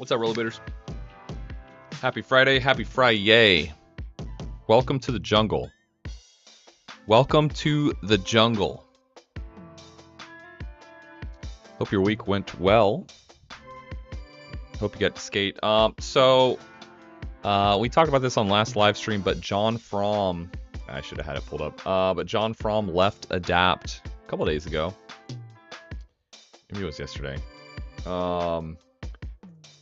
What's up, rollerbeaters? Happy Friday, happy Friday. Welcome to the jungle. Welcome to the jungle. Hope your week went well. Hope you got to skate. So we talked about this on last live stream, but John Fromm, I should have had it pulled up. But John Fromm left Adapt a couple days ago. Maybe it was yesterday.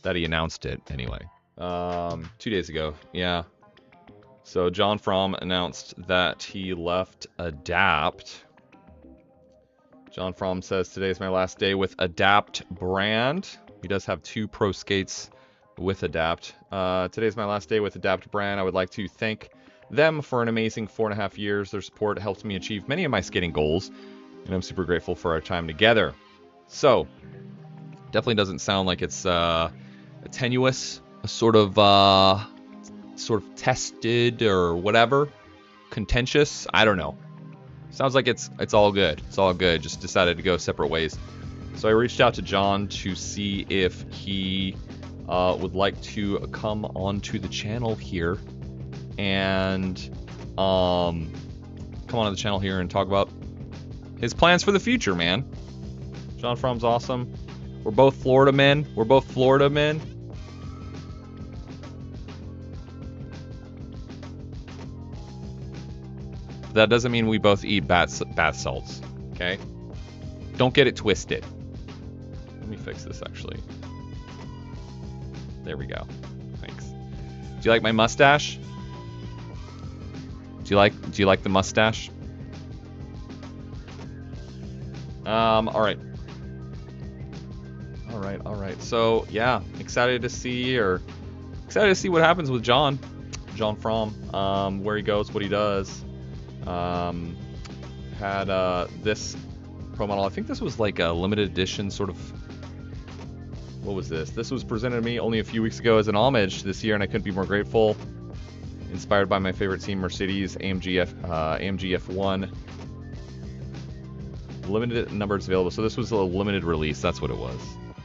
That he announced it anyway. 2 days ago, yeah. So John Fromm announced that he left Adapt. John Fromm says, today is my last day with Adapt brand. He does have 2 pro skates with Adapt. Today is my last day with Adapt brand. I would like to thank them for an amazing 4.5 years. Their support helped me achieve many of my skating goals, and I'm super grateful for our time together. So, definitely doesn't sound like it's tenuous, a sort of tested or whatever, contentious. I don't know. Sounds like it's all good. It's all good. Just decided to go separate ways. So I reached out to John to see if he would like to come onto the channel here and come onto the channel here and talk about his plans for the future, man. John Fromm's awesome. We're both Florida men. We're both Florida men. That doesn't mean we both eat bath salts, okay? Don't get it twisted. Let me fix this, actually. There we go. Thanks. Do you like my mustache? Do you like the mustache? All right. All right. So yeah, excited to see what happens with John Fromm, where he goes, what he does. Had this pro model. I think this was like a limited edition sort of. What was this? This was presented to me only a few weeks ago as an homage this year, and I couldn't be more grateful. Inspired by my favorite team, Mercedes AMG F1. Limited numbers available. So this was a limited release. That's what it was.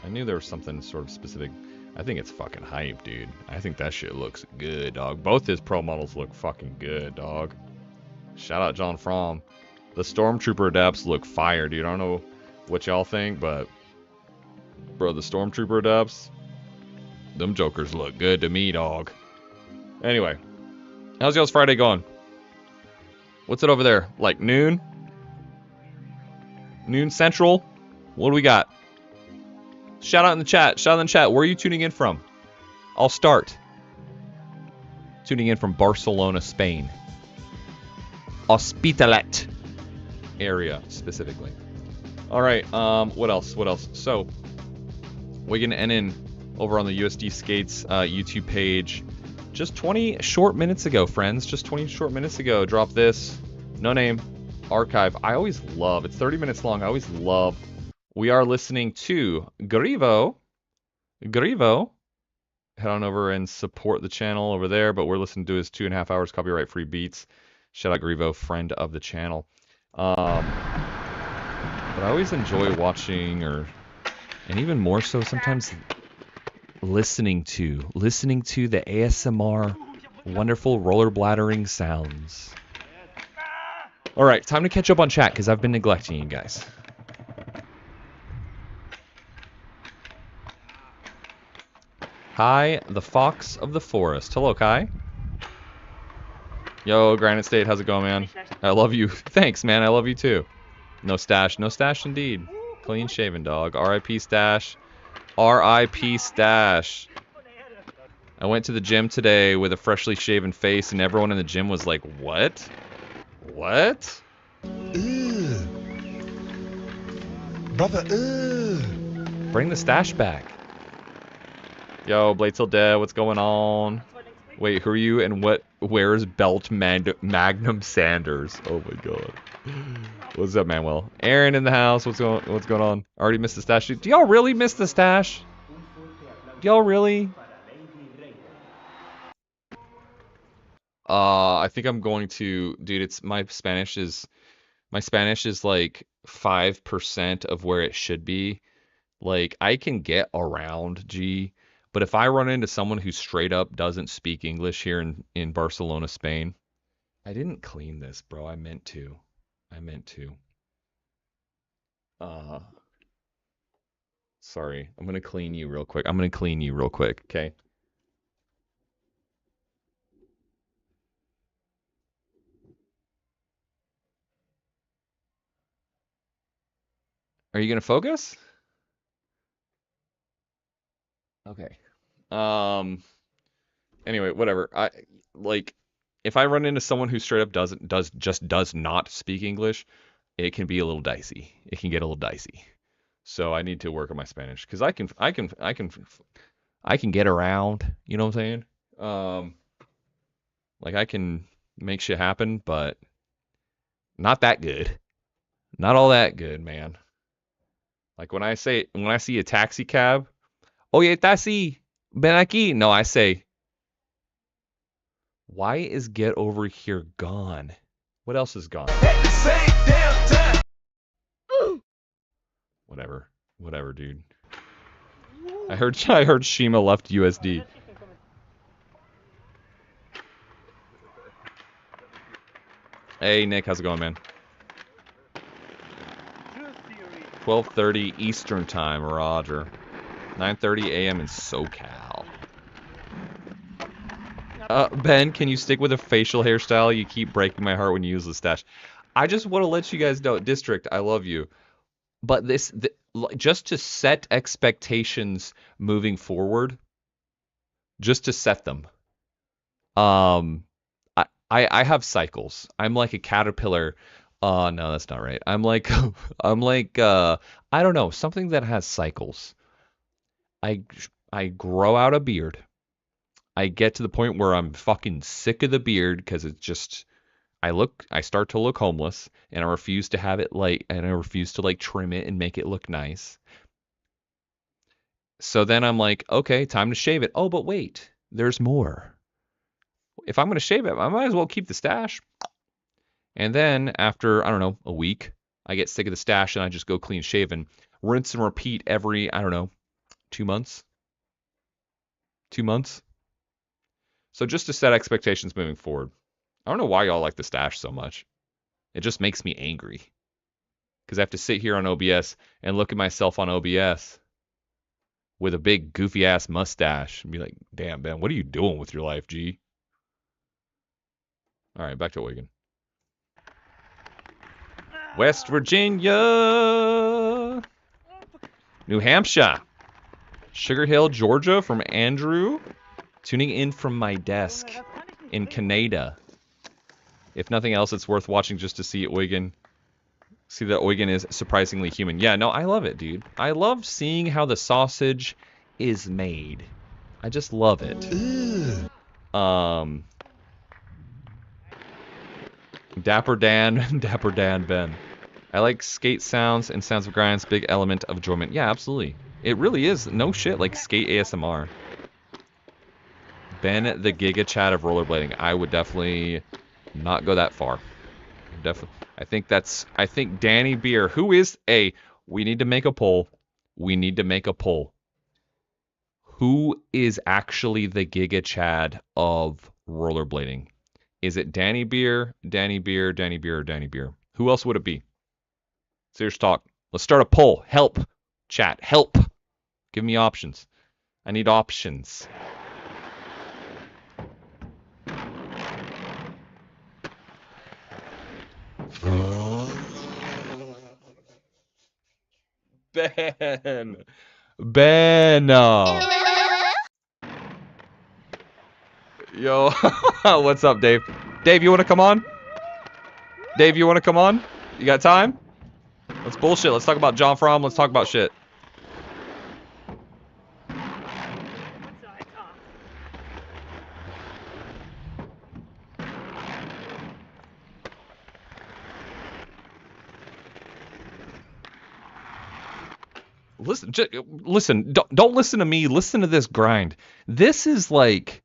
I knew there was something sort of specific. I think it's fucking hype, dude. I think that shit looks good, dog. Both his pro models look fucking good, dog. Shout out John Fromm. The Stormtrooper adapts look fire, dude. I don't know what y'all think, but bro, the Stormtrooper adapts, them jokers look good to me, dog. Anyway, how's y'all's Friday going? What's it over there? Like noon? Noon Central? What do we got? Shout out in the chat. Shout out in the chat. Where are you tuning in from? I'll start. Tuning in from Barcelona, Spain. Hospitalet area, specifically. Alright, what else? So, Wigan Enin over on the USD Skates YouTube page. Just 20 short minutes ago, friends. Just 20 short minutes ago, dropped this. No name. Archive. I always love, it's 30 minutes long. I always love. We are listening to Grivo. Head on over and support the channel over there, but we're listening to his 2.5 hours copyright free beats. Shout out Grivo, friend of the channel. But I always enjoy watching, and even more so sometimes listening to the ASMR wonderful roller bladdering sounds. All right, time to catch up on chat because I've been neglecting you guys. Hi, the Fox of the Forest. Hello, Kai. Yo, Granite State, how's it going, man? I love you. Thanks, man. I love you too. No stash. No stash indeed. Clean shaven, dog. R.I.P. stash. R.I.P. stash. I went to the gym today with a freshly shaven face, and everyone in the gym was like, what? What? Ugh. Brother, ugh. Bring the stash back. Yo, Blade Till Dead, what's going on? Wait, who are you and where's Belt Magnum Sanders? Oh my god. What's up, Manuel? Aaron in the house, what's going on? Already missed the stash. Do y'all really miss the stash? Do y'all really? I think I'm going to, dude, it's my Spanish is like 5% of where it should be. Like I can get around G, But if I run into someone who straight up doesn't speak English here in Barcelona, Spain, I didn't clean this, bro. I meant to. I meant to. Sorry. I'm gonna clean you real quick. Okay? Are you gonna focus? Okay. Anyway, whatever. If I run into someone who straight up does not speak English, it can be a little dicey. It can get a little dicey. So I need to work on my Spanish because I can get around. You know what I'm saying? Like I can make shit happen, but not that good. Not all that good, man. Like when I see a taxi cab, oye taxi, ven aquí. No, I say, why is get over here gone? What else is gone? Whatever, dude. I heard Shima left USD. Hey Nick, how's it going, man? 12:30 Eastern Time, Roger. 9:30 a.m. in SoCal. Ben, can you stick with a facial hairstyle? You keep breaking my heart when you use the stash. I just want to let you guys know, District, I love you. But just to set expectations moving forward, just to set them. I have cycles. I'm like a caterpillar. No, that's not right. I'm like I don't know, something that has cycles. I grow out a beard. I get to the point where I'm fucking sick of the beard because it's just I start to look homeless and I refuse to have it and I refuse to like trim it and make it look nice. So then I'm like, okay, time to shave it. Oh, but wait, there's more. If I'm going to shave it, I might as well keep the stash. And then after, I don't know, a week, I get sick of the stash and I just go clean shaven. Rinse and repeat every, I don't know, 2 months. 2 months. So just to set expectations moving forward. I don't know why y'all like the stash so much. It just makes me angry. Because I have to sit here on OBS and look at myself on OBS with a big goofy ass mustache and be like, damn, Ben, what are you doing with your life, G? All right, back to Oregon. West Virginia. New Hampshire. Sugar Hill, Georgia from Andrew. Tuning in from my desk in Canada. If nothing else, it's worth watching just to see Oregon. See that Oregon is surprisingly human. Yeah, no, I love it, dude. I love seeing how the sausage is made. I just love it. Dapper Dan, Dapper Dan Ben. I like skate sounds and sounds of grinds, big element of enjoyment. Yeah, absolutely. It really is, no shit, like skate ASMR. Ben the Giga Chat of rollerblading. I would definitely not go that far. Definitely. I think Danny Beer, who is we need to make a poll. We need to make a poll. Who is actually the Giga Chad of rollerblading? Is it Danny Beer, Danny Beer, Danny Beer, or Danny Beer? Who else would it be? Serious talk. Let's start a poll. Help. Chat. Help. Give me options. I need options. Ben. Yo, what's up, Dave? Dave, you want to come on? Dave, you want to come on? You got time? Let's bullshit. Let's talk about John Fromm. Let's talk about shit. Listen. Don't listen to me. Listen to this grind. This is like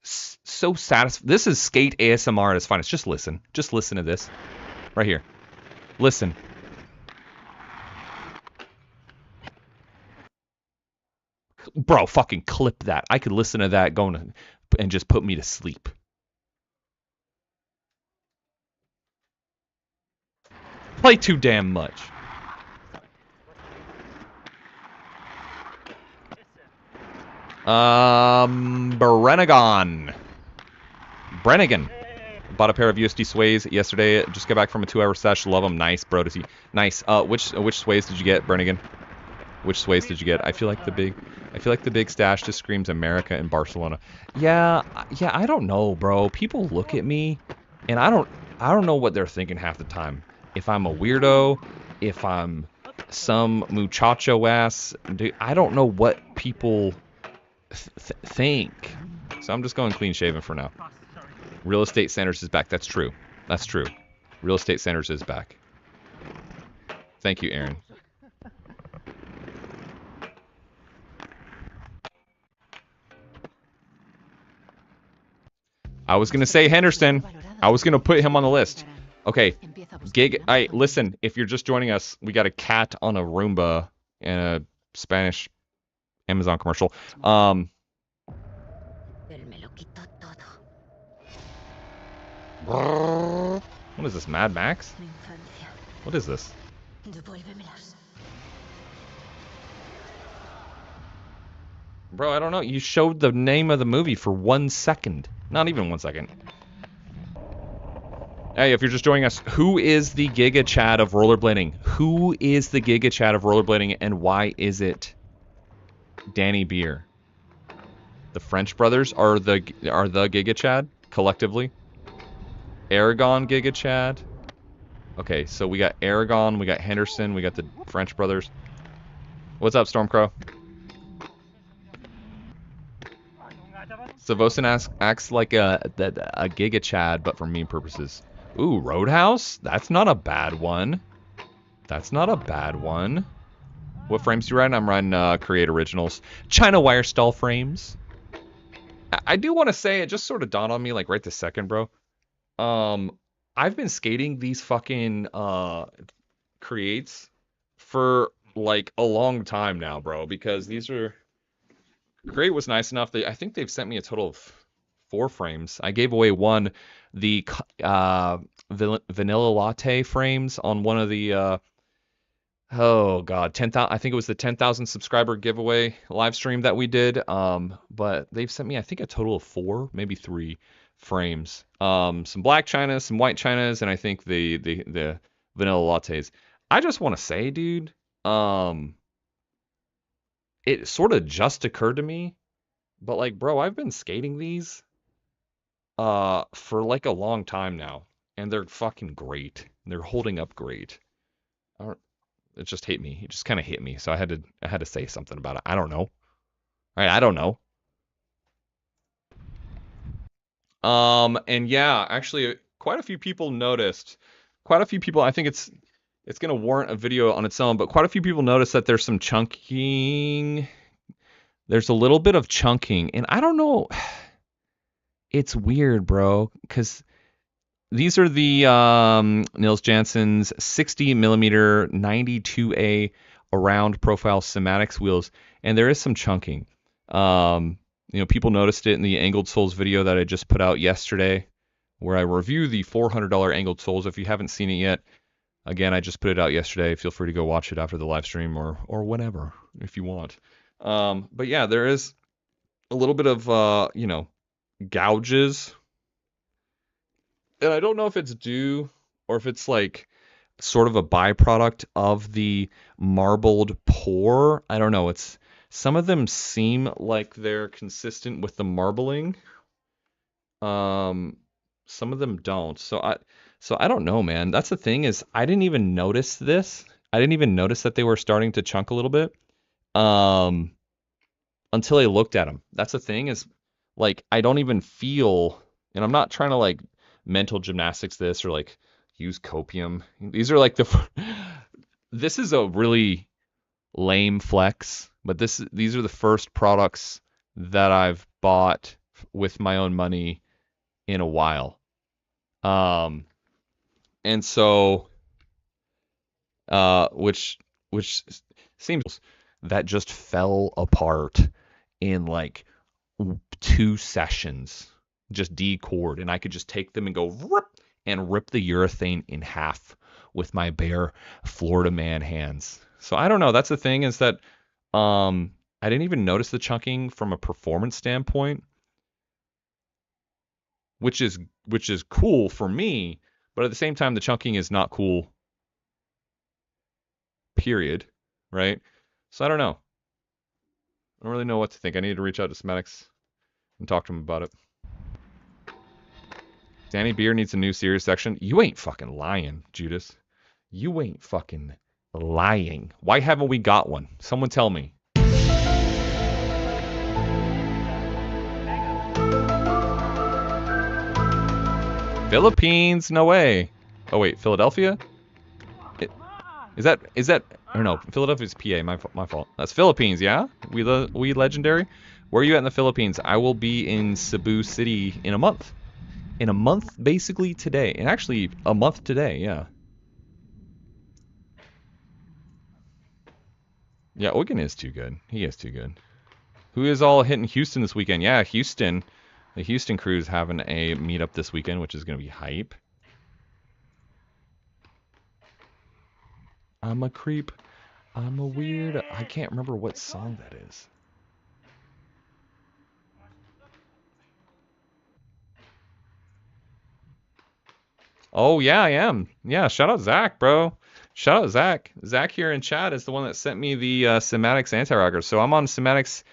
so satisfying. This is skate ASMR at its finest. Just listen. Just listen to this. Right here. Listen. Bro, fucking clip that. I could listen to that going and just put me to sleep. Play too damn much. Brennigan. Bought a pair of USD sways yesterday. Just got back from a 2-hour sesh. Love them. Nice, bro. To see. Nice. Which sways did you get, Brennigan? Which sways did you get? I feel like the big stash just screams America and Barcelona. Yeah, I don't know, bro. People look at me, and I don't know what they're thinking half the time. If I'm a weirdo, if I'm some muchacho ass, dude, I don't know what people think. So I'm just going clean shaven for now. Real Estate Centers is back. That's true. That's true. Real Estate Centers is back. Thank you, Aaron. I was going to say Henderson. I was going to put him on the list. Okay. Listen, if you're just joining us, we got a cat on a Roomba and a Spanish Amazon commercial. What is this, Mad Max? What is this? Bro, I don't know. You showed the name of the movie for 1 second. Not even 1 second. Hey, if you're just joining us, who is the Giga Chad of rollerblading? Who is the Giga Chad of rollerblading, and why is it Danny Beer? The French brothers are the Giga Chad collectively. Aragon Giga Chad. Okay, so we got Aragon, we got Henderson, we got the French brothers. What's up, Stormcrow? Savosin acts like a Giga Chad, but for meme purposes. Ooh, Roadhouse? That's not a bad one. That's not a bad one. What frames do you ride? I'm riding Create Originals. China wire stall frames. I do want to say, it just sort of dawned on me, like, right this second, bro. I've been skating these fucking Creates for, like, a long time now, bro. Because these are... Create was nice enough. I think they've sent me a total of 4 frames. I gave away one, the vanilla latte frames on one of the oh god, 10,000. I think it was the 10,000 subscriber giveaway live stream that we did. But they've sent me, I think, a total of 4, maybe 3 frames. Some black chinas, some white chinas, and I think the vanilla lattes. I just want to say, dude, it sort of just occurred to me, but like, bro, I've been skating these for like a long time now, and they're fucking great. They're holding up great. It just hit me. It just kind of hit me, so I had to say something about it. I don't know. All right, I don't know. And yeah, actually, quite a few people noticed. Quite a few people. I think it's gonna warrant a video on its own, but quite a few people noticed that there's some chunking. There's a little bit of chunking, and I don't know. It's weird, bro, because these are the Nils Jansson's 60mm 92A around profile Cymatics wheels, and there is some chunking. You know, people noticed it in the Angled Souls video that I just put out yesterday, where I review the $400 Angled Souls. If you haven't seen it yet, again, I just put it out yesterday. Feel free to go watch it after the live stream or whenever if you want. But yeah, there is a little bit of you know, gouges, and I don't know if it's due or if it's like sort of a byproduct of the marbled pour. I don't know. It's some of them seem like they're consistent with the marbling. Some of them don't. So I don't know, man. That's the thing, is I didn't even notice this. I didn't even notice that they were starting to chunk a little bit until I looked at them. That's the thing, is like I don't even feel, and I'm not trying to like mental gymnastics this or like use copium. These are like this is a really lame flex, but these are the first products that I've bought with my own money in a while. And so which seems that just fell apart. in like 2 sessions. Just D-chord, and I could just take them and go and rip the urethane in half with my bare Florida man hands. So I don't know. That's the thing, is that I didn't even notice the chunking from a performance standpoint, which is cool for me, but at the same time the chunking is not cool. Period. Right? So I don't know. I don't really know what to think. I need to reach out to Smetics and talk to him about it. Danny Beer needs a new series section. You ain't fucking lying, Judas. You ain't fucking lying. Why haven't we got one? Someone tell me. Philippines? No way. Oh wait, Philadelphia? Is that? Or no, Philadelphia's PA. My fault. That's Philippines, yeah. We legendary. Where are you at in the Philippines? I will be in Cebu City in a month. In a month, basically today. And actually, a month today, yeah. Yeah, Oregon is too good. He is too good. Who is all hitting Houston this weekend? Yeah, Houston. The Houston crew's having a meetup this weekend, which is going to be hype. I'm a creep. I'm a weird. I can't remember what song that is. Oh, yeah, I am. Yeah, shout out Zach, bro. Shout out Zach. Zach here in chat is the one that sent me the Cymatics anti-rockers. So I'm on Cymatics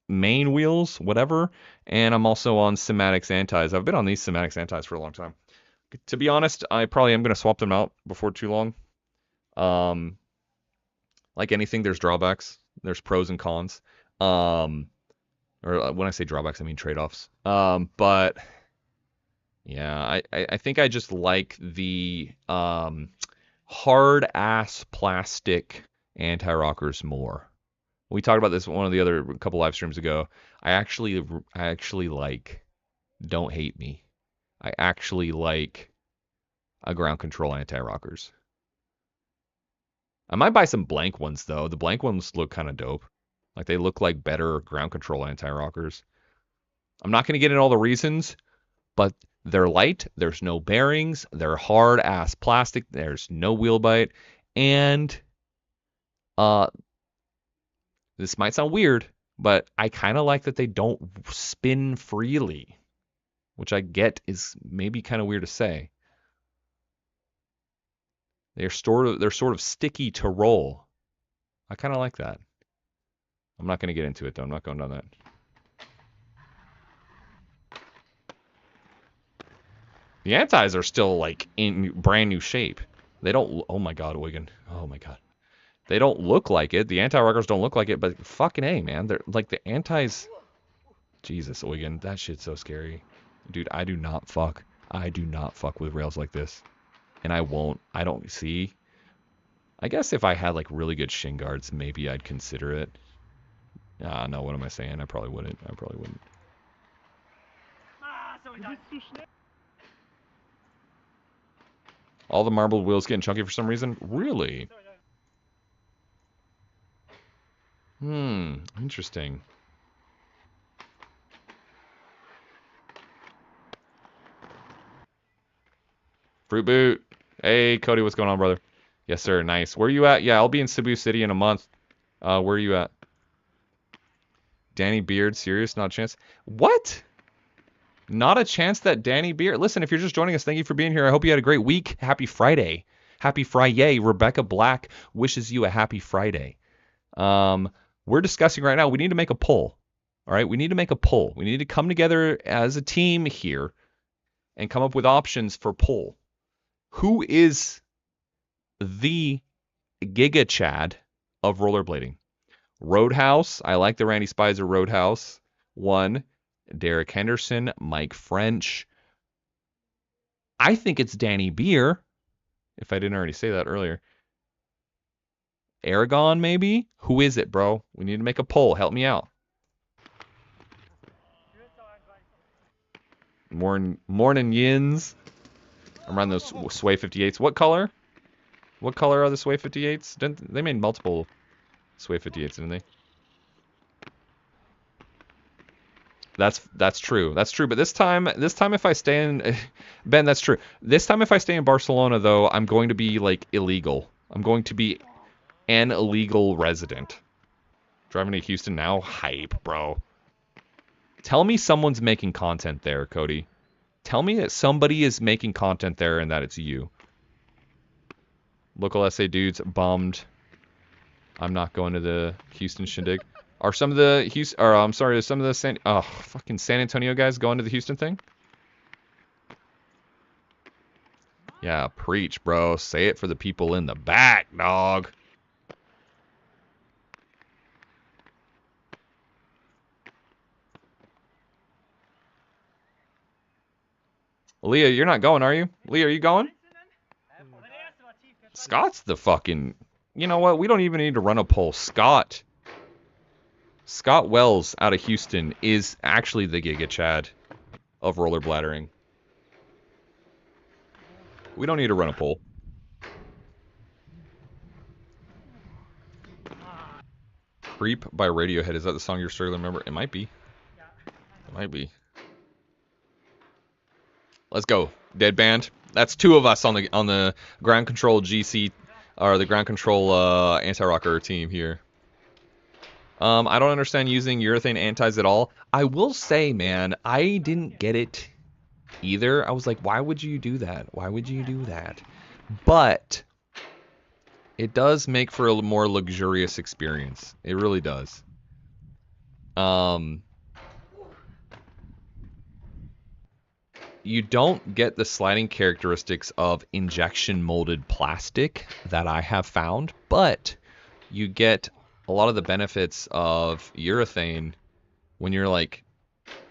main wheels, whatever, and I'm also on Cymatics antis. I've been on these Cymatics antis for a long time. To be honest, I probably am going to swap them out before too long. Like anything, there's drawbacks. There's pros and cons. Or when I say drawbacks, I mean trade-offs. But yeah, I think I just like the hard ass plastic anti-rockers more. We talked about this one of the other couple live streams ago. I actually like, don't hate me, I actually like a ground control anti-rockers. I might buy some blank ones though. The blank ones look kind of dope. Like they look like better ground control anti-rockers. I'm not going to get into all the reasons, but they're light, there's no bearings, they're hard ass plastic, there's no wheel bite, and this might sound weird, but I kind of like that they don't spin freely, which I get is maybe kind of weird to say. They're sort of sticky to roll. I kind of like that. I'm not going to get into it though. I'm not going down that. The antis are still like in brand new shape. They don't. Oh my God, Wigan. Oh my God. They don't look like it. The anti-rockers don't look like it, but fucking A, man. They're like the antis. Jesus, Wigan. That shit's so scary. Dude, I do not fuck with rails like this. And I won't. I don't see. I guess if I had like really good shin guards, maybe I'd consider it. No, what am I saying? I probably wouldn't. All the marbled wheels getting chunky for some reason? Really? Interesting. Fruit boot. Hey, Cody, what's going on, brother? Yes, sir. Nice. Where are you at? Yeah, I'll be in Cebu City in a month. Where are you at? Danny Beard, serious? Not a chance? What? Not a chance that Danny Beard... Listen, if you're just joining us, thank you for being here. I hope you had a great week. Happy Friday. Happy Friday. Rebecca Black wishes you a happy Friday. We're discussing right now, we need to make a poll. All right? We need to make a poll. We need to come together as a team here and come up with options for poll. Who is the Giga Chad of rollerblading? Roadhouse. I like the Randy Spicer Roadhouse. 1. Derek Henderson, Mike French. I think it's Danny Beer, if I didn't already say that earlier. Aragon, maybe? Who is it, bro? We need to make a poll. Help me out. Morning yins. I'm running those Sway 58s. What color? What color are the Sway 58s? They made multiple Sway 58s, didn't they? That's true. That's true. But this time if I stay in Ben, that's true. This time if I stay in Barcelona though, I'm going to be like illegal. I'm going to be an illegal resident. Driving to Houston now? Hype, bro. Tell me someone's making content there, Cody. Tell me that somebody is making content there and that it's you. Local SA dudes bummed. I'm not going to the Houston shindig. Are some of the some of the fucking San Antonio guys going to the Houston thing? Yeah, preach, bro. Say it for the people in the back, dog. Leah, you're not going, are you? Leah, are you going? Scott's the fucking... You know what? We don't even need to run a poll. Scott Wells out of Houston is actually the Giga Chad of rollerbladdering. We don't need to run a poll. Creep by Radiohead. Is that the song you're struggling to remember? It might be. It might be. Let's go. Dead band. That's two of us on the ground control GC or the ground control anti-rocker team here. I don't understand using urethane antis at all. I will say, man, I didn't get it either. I was like, why would you do that? Why would you do that? But it does make for a more luxurious experience. It really does. You don't get the sliding characteristics of injection molded plastic that I have found, but you get a lot of the benefits of urethane when you're like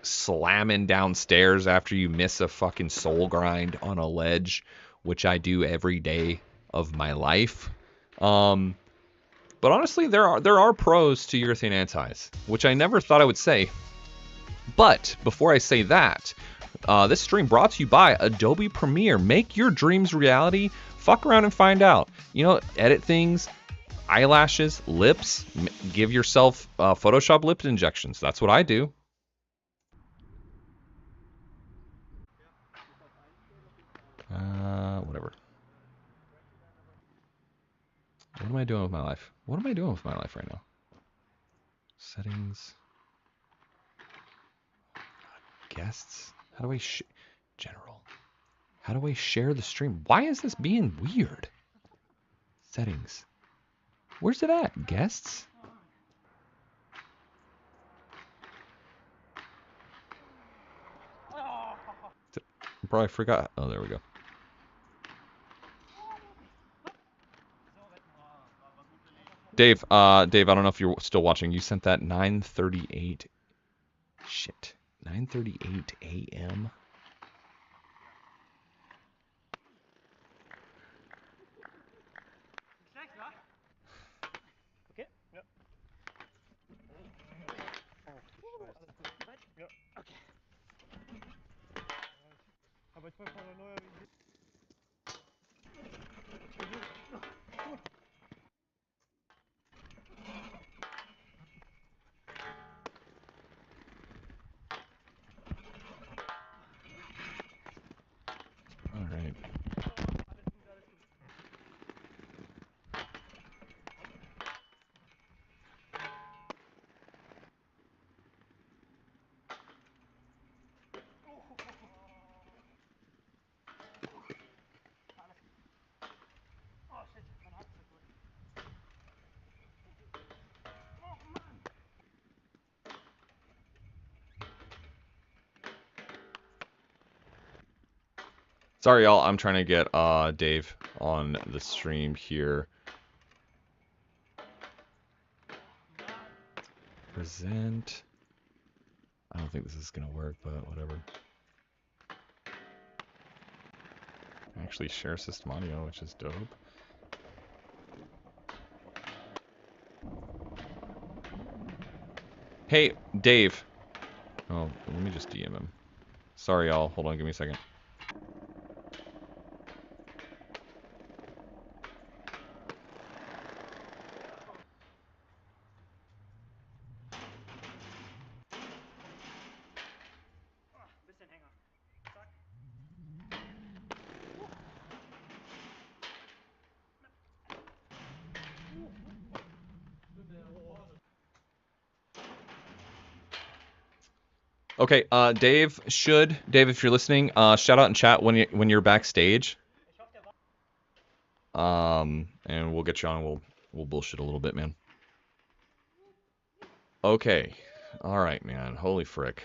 slamming downstairs after you miss a fucking soul grind on a ledge, which I do every day of my life. But honestly, there are pros to urethane antis, which I never thought I would say. But before I say that, this stream brought to you by Adobe Premiere. Make your dreams reality. Fuck around and find out. You know, edit things, eyelashes, lips. Give yourself Photoshop lip injections. That's what I do. Whatever. What am I doing with my life? What am I doing with my life right now? Settings. Guests. How do I general? How do I share the stream? Why is this being weird? Settings. Where's it at? Guests? I probably forgot. Oh, there we go. Dave, I don't know if you're still watching. You sent that 9:38. Shit. 9:38 a.m. All right. Sorry, y'all. I'm trying to get Dave on the stream here. Present. I don't think this is gonna work, but whatever. Actually, share system audio, which is dope. Hey, Dave. Oh, let me just DM him. Sorry, y'all. Hold on, give me a second. Okay, Dave, if you're listening, shout out in chat when you're backstage. And we'll get you on. We'll bullshit a little bit, man. Okay, all right, man. Holy frick.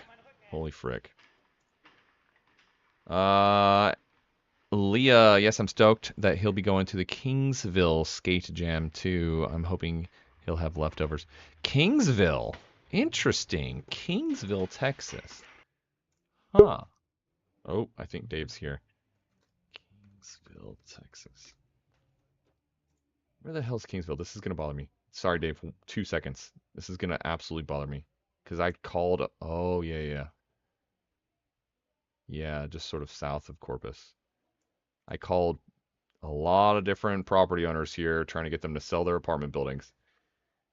Leah, yes, I'm stoked that he'll be going to the Kingsville Skate Jam too. I'm hoping he'll have leftovers. Kingsville, interesting. Kingsville, Texas. Huh. Oh, I think Dave's here. Kingsville, Texas. Where the hell's Kingsville? This is going to bother me. Sorry, Dave. 2 seconds. This is going to absolutely bother me. Because I called... Oh, yeah. Yeah, just sort of south of Corpus. I called a lot of different property owners here trying to get them to sell their apartment buildings.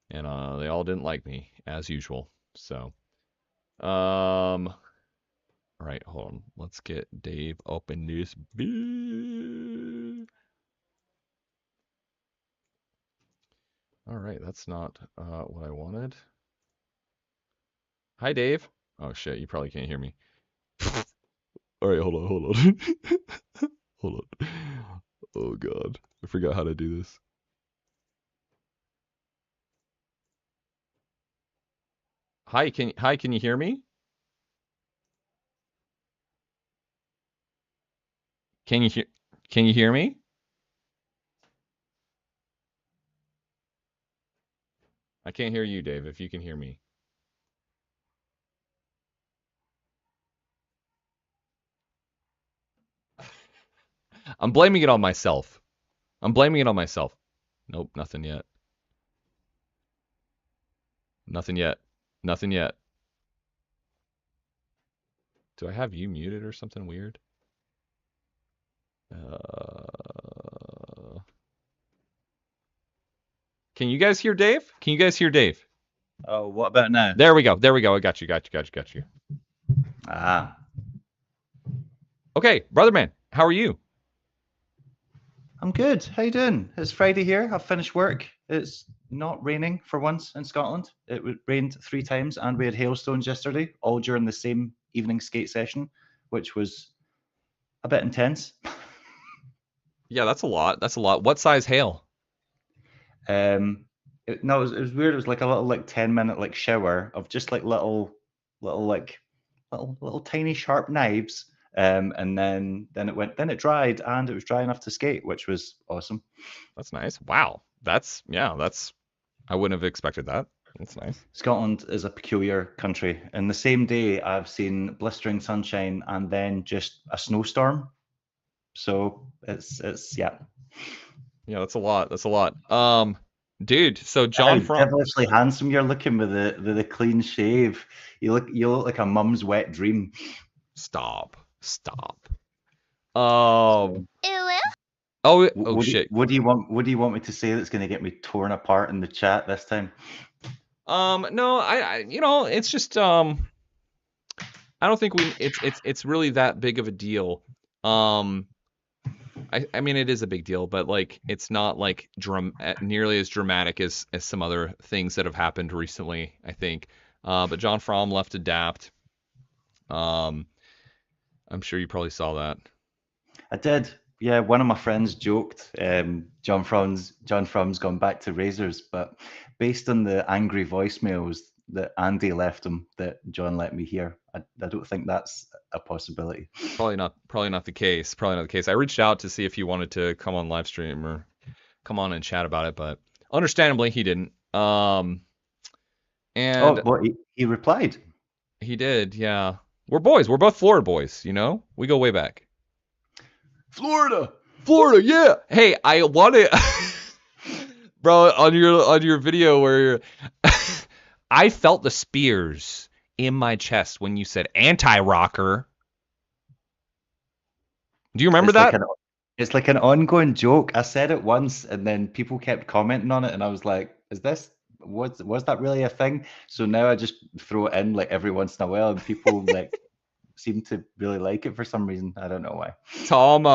And they all didn't like me, as usual. So, all right, hold on. Let's get Dave up in this bit. All right, that's not what I wanted. Hi, Dave. Oh, shit, you probably can't hear me. All right, hold on. Hold on. Oh, God. I forgot how to do this. Hi, can you hear me? Can you hear me? I can't hear you, Dave, if you can hear me. I'm blaming it on myself. Nope, nothing yet. Nothing yet. Do I have you muted or something weird? Can you guys hear Dave? Oh, what about now? There we go. I got you. Ah. Okay, brother man, how are you? I'm good. How you doing? It's Friday here. I've finished work. It's not raining for once in Scotland. It rained 3 times and we had hailstones yesterday, all during the same evening skate session, which was a bit intense. Yeah, that's a lot. What size hail? It was weird. It was like a little 10-minute shower of just little tiny sharp knives. And then it dried and it was dry enough to skate, which was awesome. That's nice. Wow. That's I wouldn't have expected that. That's nice. Scotland is a peculiar country. In the same day, I've seen blistering sunshine and then just a snowstorm. So it's yeah. Yeah, that's a lot. Dude, so John from devilishly handsome you're looking with the clean shave. You look like a mum's wet dream. Stop. Oh, shit. What do you want me to say that's going to get me torn apart in the chat this time? No, I it's just I don't think it's really that big of a deal. I mean it is a big deal, but it's not nearly as dramatic as some other things that have happened recently, I think. But John Fromm left Adapt. I'm sure you probably saw that. I did. Yeah, one of my friends joked, John Fromm's gone back to Razors, but based on the angry voicemails that Andy left him that John let me hear, I don't think that's a possibility. Probably not the case. I reached out to see if he wanted to come on live stream or come on and chat about it, but understandably he didn't. And he replied. He did, yeah. We're boys. We're both Florida boys, We go way back. Florida, yeah. Hey, I want to, bro, on your video where I felt the spears in my chest when you said anti-rocker. Do you remember that? It's like an ongoing joke. I said it once, and then people kept commenting on it, and I was like, was that really a thing? So now I just throw it in every once in a while, and people seem to really like it for some reason. I don't know why. Tom,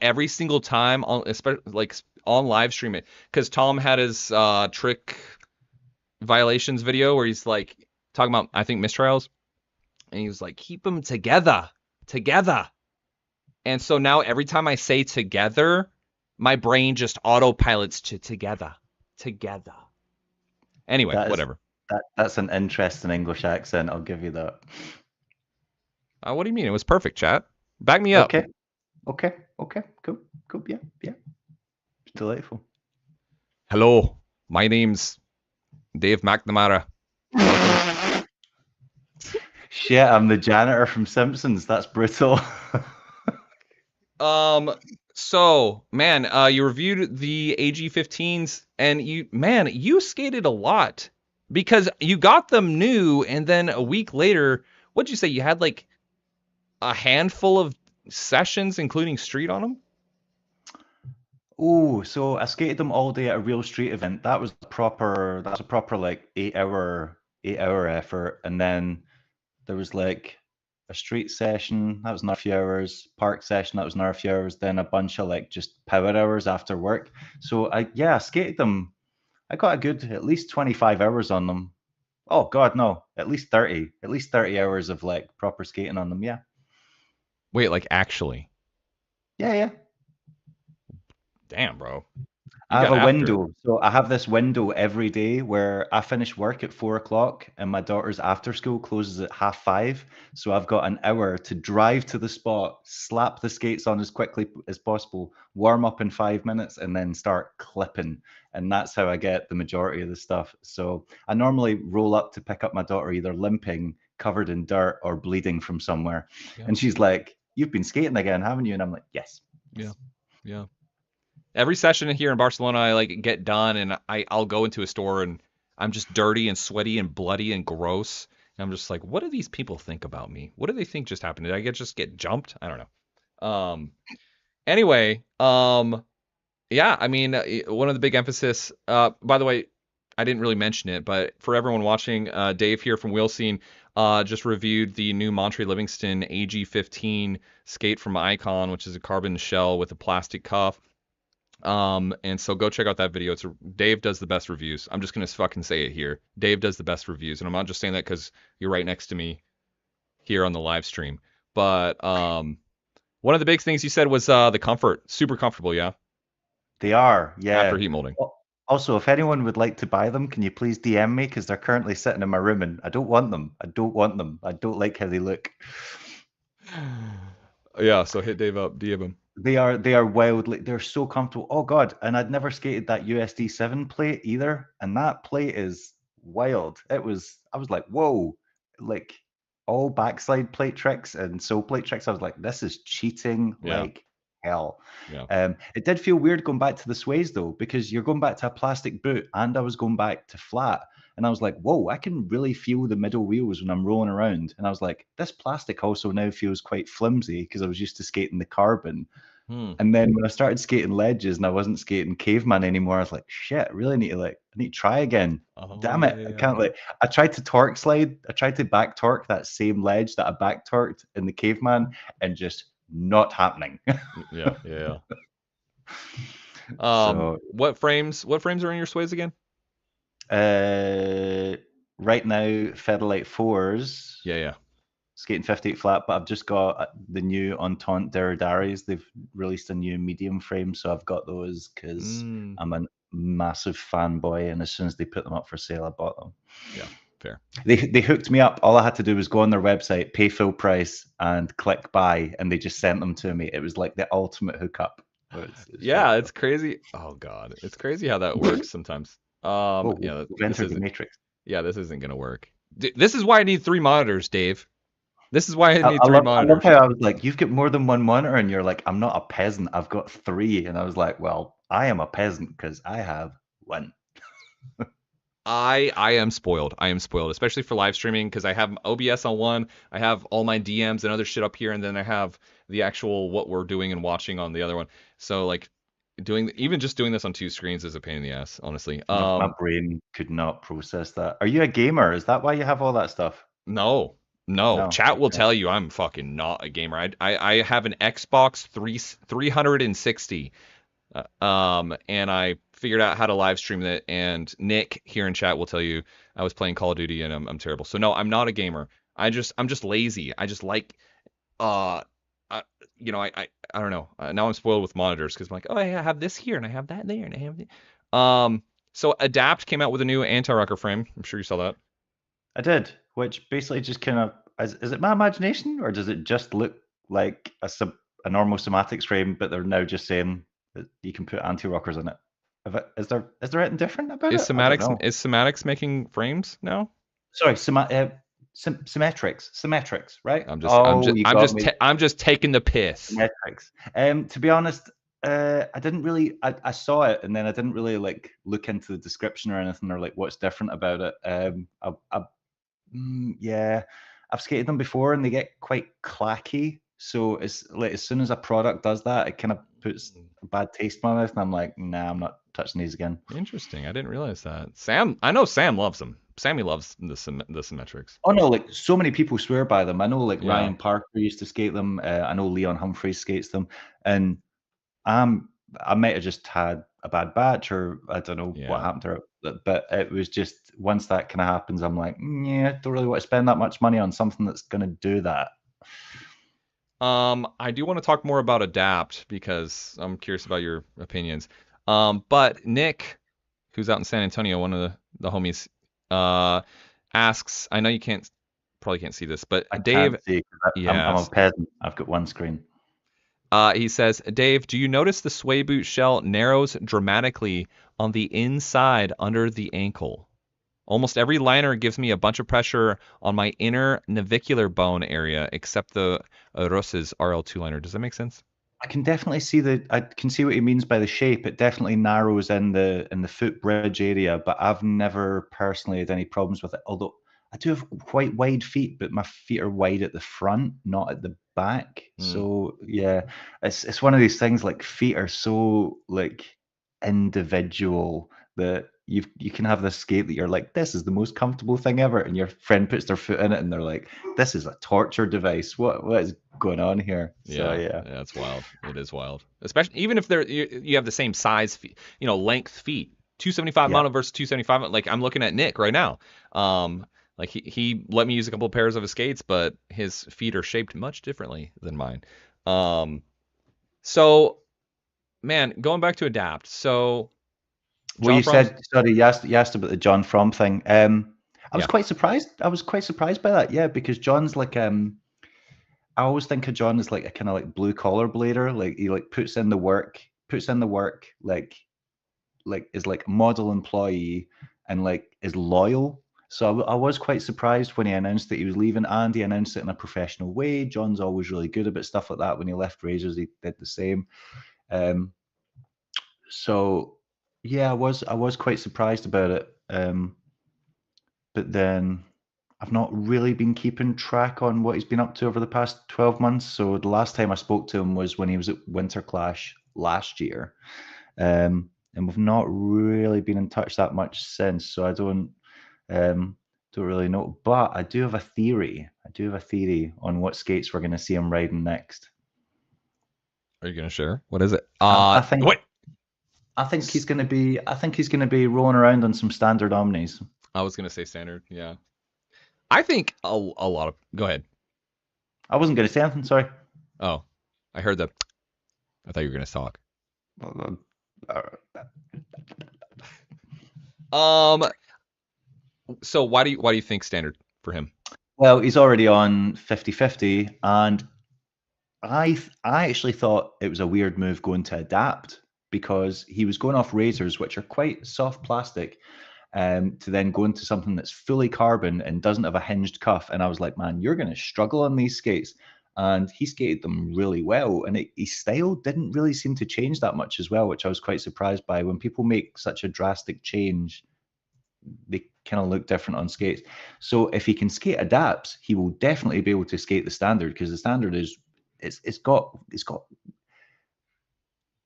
every single time especially on live stream it, because Tom had his trick violations video where he's talking about, I think, mistrials. And he was like, keep them together. And so now every time I say together, my brain just autopilots to together. Anyway, whatever. That's an interesting English accent. I'll give you that. What do you mean? It was perfect, chat. Back me up. Okay. Cool. Yeah. It's delightful. Hello, my name's Dave McNamara. Shit, I'm the janitor from Simpsons. That's brutal. So, man, you reviewed the AG15s, and you skated a lot because you got them new, and then a week later, what'd you say? You had like a handful of sessions, including street on them? Oh, so I skated them all day at a real street event. That's a proper like 8 hour effort. And then there was like a street session, that was another few hours, park session, that was another few hours, then a bunch of like just power hours after work. So I skated them. I got a good at least 25 hours on them. Oh God, no, at least 30 hours of like proper skating on them. Yeah. Wait, like actually? Yeah. Damn, bro. I have a window. So I have this window every day where I finish work at 4 o'clock and my daughter's after school closes at 5:30. So I've got an hour to drive to the spot, slap the skates on as quickly as possible, warm up in 5 minutes, and then start clipping. And that's how I get the majority of the stuff. So I normally roll up to pick up my daughter, either limping, covered in dirt, or bleeding from somewhere. Yeah. And she's like, "You've been skating again, haven't you?" And I'm like, "Yes." Yeah. Every session here in Barcelona, I like get done and I'll go into a store and I'm just dirty and sweaty and bloody and gross. And I'm just like, what do these people think about me? What do they think just happened? Did I just get jumped? I don't know. Anyway, yeah, I mean, one of the big emphasis, by the way, I didn't really mention it, but for everyone watching, Dave here from Wheel Scene just reviewed the new Montre Livingston AG15 skate from Icon, which is a carbon shell with a plastic cuff. And so go check out that video. Dave does the best reviews. I'm just gonna fucking say it here. Dave does the best reviews, and I'm not just saying that because you're right next to me here on the live stream. But one of the big things you said was the comfort. Super comfortable, yeah. They are, yeah. After heat molding. Also, if anyone would like to buy them, can you please DM me? Because they're currently sitting in my room, and I don't want them. I don't like how they look. Yeah, so hit Dave up, DM him. They are wildly, they're so comfortable. Oh God, and I'd never skated that USD7 plate either, and that plate is wild. I was like, whoa, like all backslide plate tricks and sole plate tricks. I was like, this is cheating like hell. Yeah. It did feel weird going back to the sways though, because you're going back to a plastic boot, and I was going back to flat. And I was like, whoa, I can really feel the middle wheels when I'm rolling around. And I was like, this plastic also now feels quite flimsy because I was used to skating the carbon. And then when I started skating ledges and I wasn't skating caveman anymore, I was like, shit, I really need to try again. Damn it. I can't I tried to torque slide. I tried to back torque that same ledge that I back torqued in the caveman, and just not happening. Yeah. So, what frames are in your sways again? Right now, Federlite 4s. Yeah. Skating 58 flat, but I've just got the new Entente Derridaris. They've released a new medium frame, so I've got those because I'm a massive fanboy, and as soon as they put them up for sale, I bought them. Yeah, fair. They hooked me up. All I had to do was go on their website, pay full price, and click buy, and they just sent them to me. It was like the ultimate hookup. It's crazy. Oh God, it's crazy how that works sometimes. This isn't gonna work. This is why I need 3 monitors, Dave. This is why I need 3 monitors. I love how I was like, you've got more than 1 monitor, and you're like, I'm not a peasant, I've got 3. And I was like, well, I am a peasant because I have 1. I am spoiled. Especially for live streaming, because I have OBS on one, I have all my DMs and other shit up here, and then I have the actual what we're doing and watching on the other one. So like doing this on 2 screens is a pain in the ass, honestly. My brain could not process that. Are you a gamer? Is that why you have all that stuff? No. Chat will tell you I'm fucking not a gamer. I have an Xbox 360, and I figured out how to live stream it. And Nick here in chat will tell you I was playing Call of Duty and I'm terrible. So no, I'm not a gamer. I'm just lazy. I just like I, I don't know. Now I'm spoiled with monitors because I'm like, oh, I have this here and I have that there and I have so Adapt came out with a new anti-rocker frame. I'm sure you saw that. I did, which basically just kind of is it my imagination or does it just look like a normal somatics frame, but they're now just saying that you can put anti-rockers in it? Is there anything different about it? I don't know. Is Somatics making frames now? Sorry, symmetrics, right? I'm just taking the piss. Symmetrics. To be honest, I didn't really. I saw it and then I didn't really like look into the description or anything or like what's different about it. Yeah, I've skated them before and they get quite clacky. So it's like as soon as a product does that, it kind of puts a bad taste in my mouth, and I'm like, nah, I'm not touching these again. Interesting. I didn't realize that. I know Sam loves them. Sammy loves the symmetrics. Oh no, like so many people swear by them. I know like Ryan Parker used to skate them. I know Leon Humphreys skates them, and I might have just had a bad batch or I don't know what happened to it, but it was just once that kind of happens, I'm like, yeah, don't really want to spend that much money on something that's going to do that. I do want to talk more about Adapt because I'm curious about your opinions. But Nick, who's out in San Antonio, one of the homies, asks, I know you probably can't see this, but Dave, I'm a peasant. I've got one screen. He says, Dave, do you notice the sway boot shell narrows dramatically on the inside under the ankle? Almost every liner gives me a bunch of pressure on my inner navicular bone area, except the Russ's RL2 liner. Does that make sense? I can definitely see I can see what he means by the shape. It definitely narrows in the foot bridge area, but I've never personally had any problems with it. Although I do have quite wide feet, but my feet are wide at the front, not at the back. So yeah, it's one of these things. Like feet are so like individual that you can have this skate that you're like, this is the most comfortable thing ever, and your friend puts their foot in it and they're like, this is a torture device. What is going on here? So yeah, it's wild. It is wild, especially even if you have the same size feet, length feet. 275 mono versus 275. Like I'm looking at Nick right now. Like he let me use a couple of pairs of his skates, but his feet are shaped much differently than mine. So man, going back to Adapt. So well, you said, sorry, you asked about the John Fromm thing. I was quite surprised. I was quite surprised by that. Yeah, because John's like, I always think of John as like a kind of like blue collar blader. Like he like puts in the work, like is like a model employee and like is loyal. So I was quite surprised when he announced that he was leaving, and he announced it in a professional way. John's always really good about stuff like that. When he left Razors, he did the same. So yeah, I was quite surprised about it. But then I've not really been keeping track on what he's been up to over the past 12 months. So the last time I spoke to him was when he was at Winter Clash last year. And we've not really been in touch that much since. So I don't really know. But I do have a theory. On what skates we're going to see him riding next. Are you going to share? What is it? I think he's going to be rolling around on some standard Omnis. I was going to say standard, yeah. I think a lot of... Go ahead. I wasn't going to say anything, sorry. Oh, I heard that. I thought you were going to talk. So why do you think standard for him? Well, he's already on 50/50, and I actually thought it was a weird move going to Adapt, because he was going off Razors, which are quite soft plastic, to then go into something that's fully carbon and doesn't have a hinged cuff. And I was like, man, you're going to struggle on these skates. And he skated them really well. And his style didn't really seem to change that much as well, which I was quite surprised by. When people make such a drastic change, they kind of look different on skates. So if he can skate Adapts, he will definitely be able to skate the standard, because the standard it's got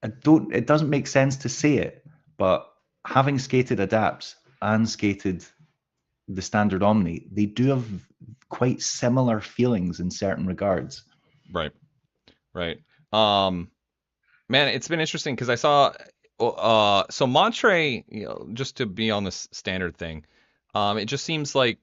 it doesn't make sense to say it, but having skated Adapts and skated the standard Omni, they do have quite similar feelings in certain regards. Right. Man, it's been interesting because I saw so Montre, just to be on this standard thing, it just seems like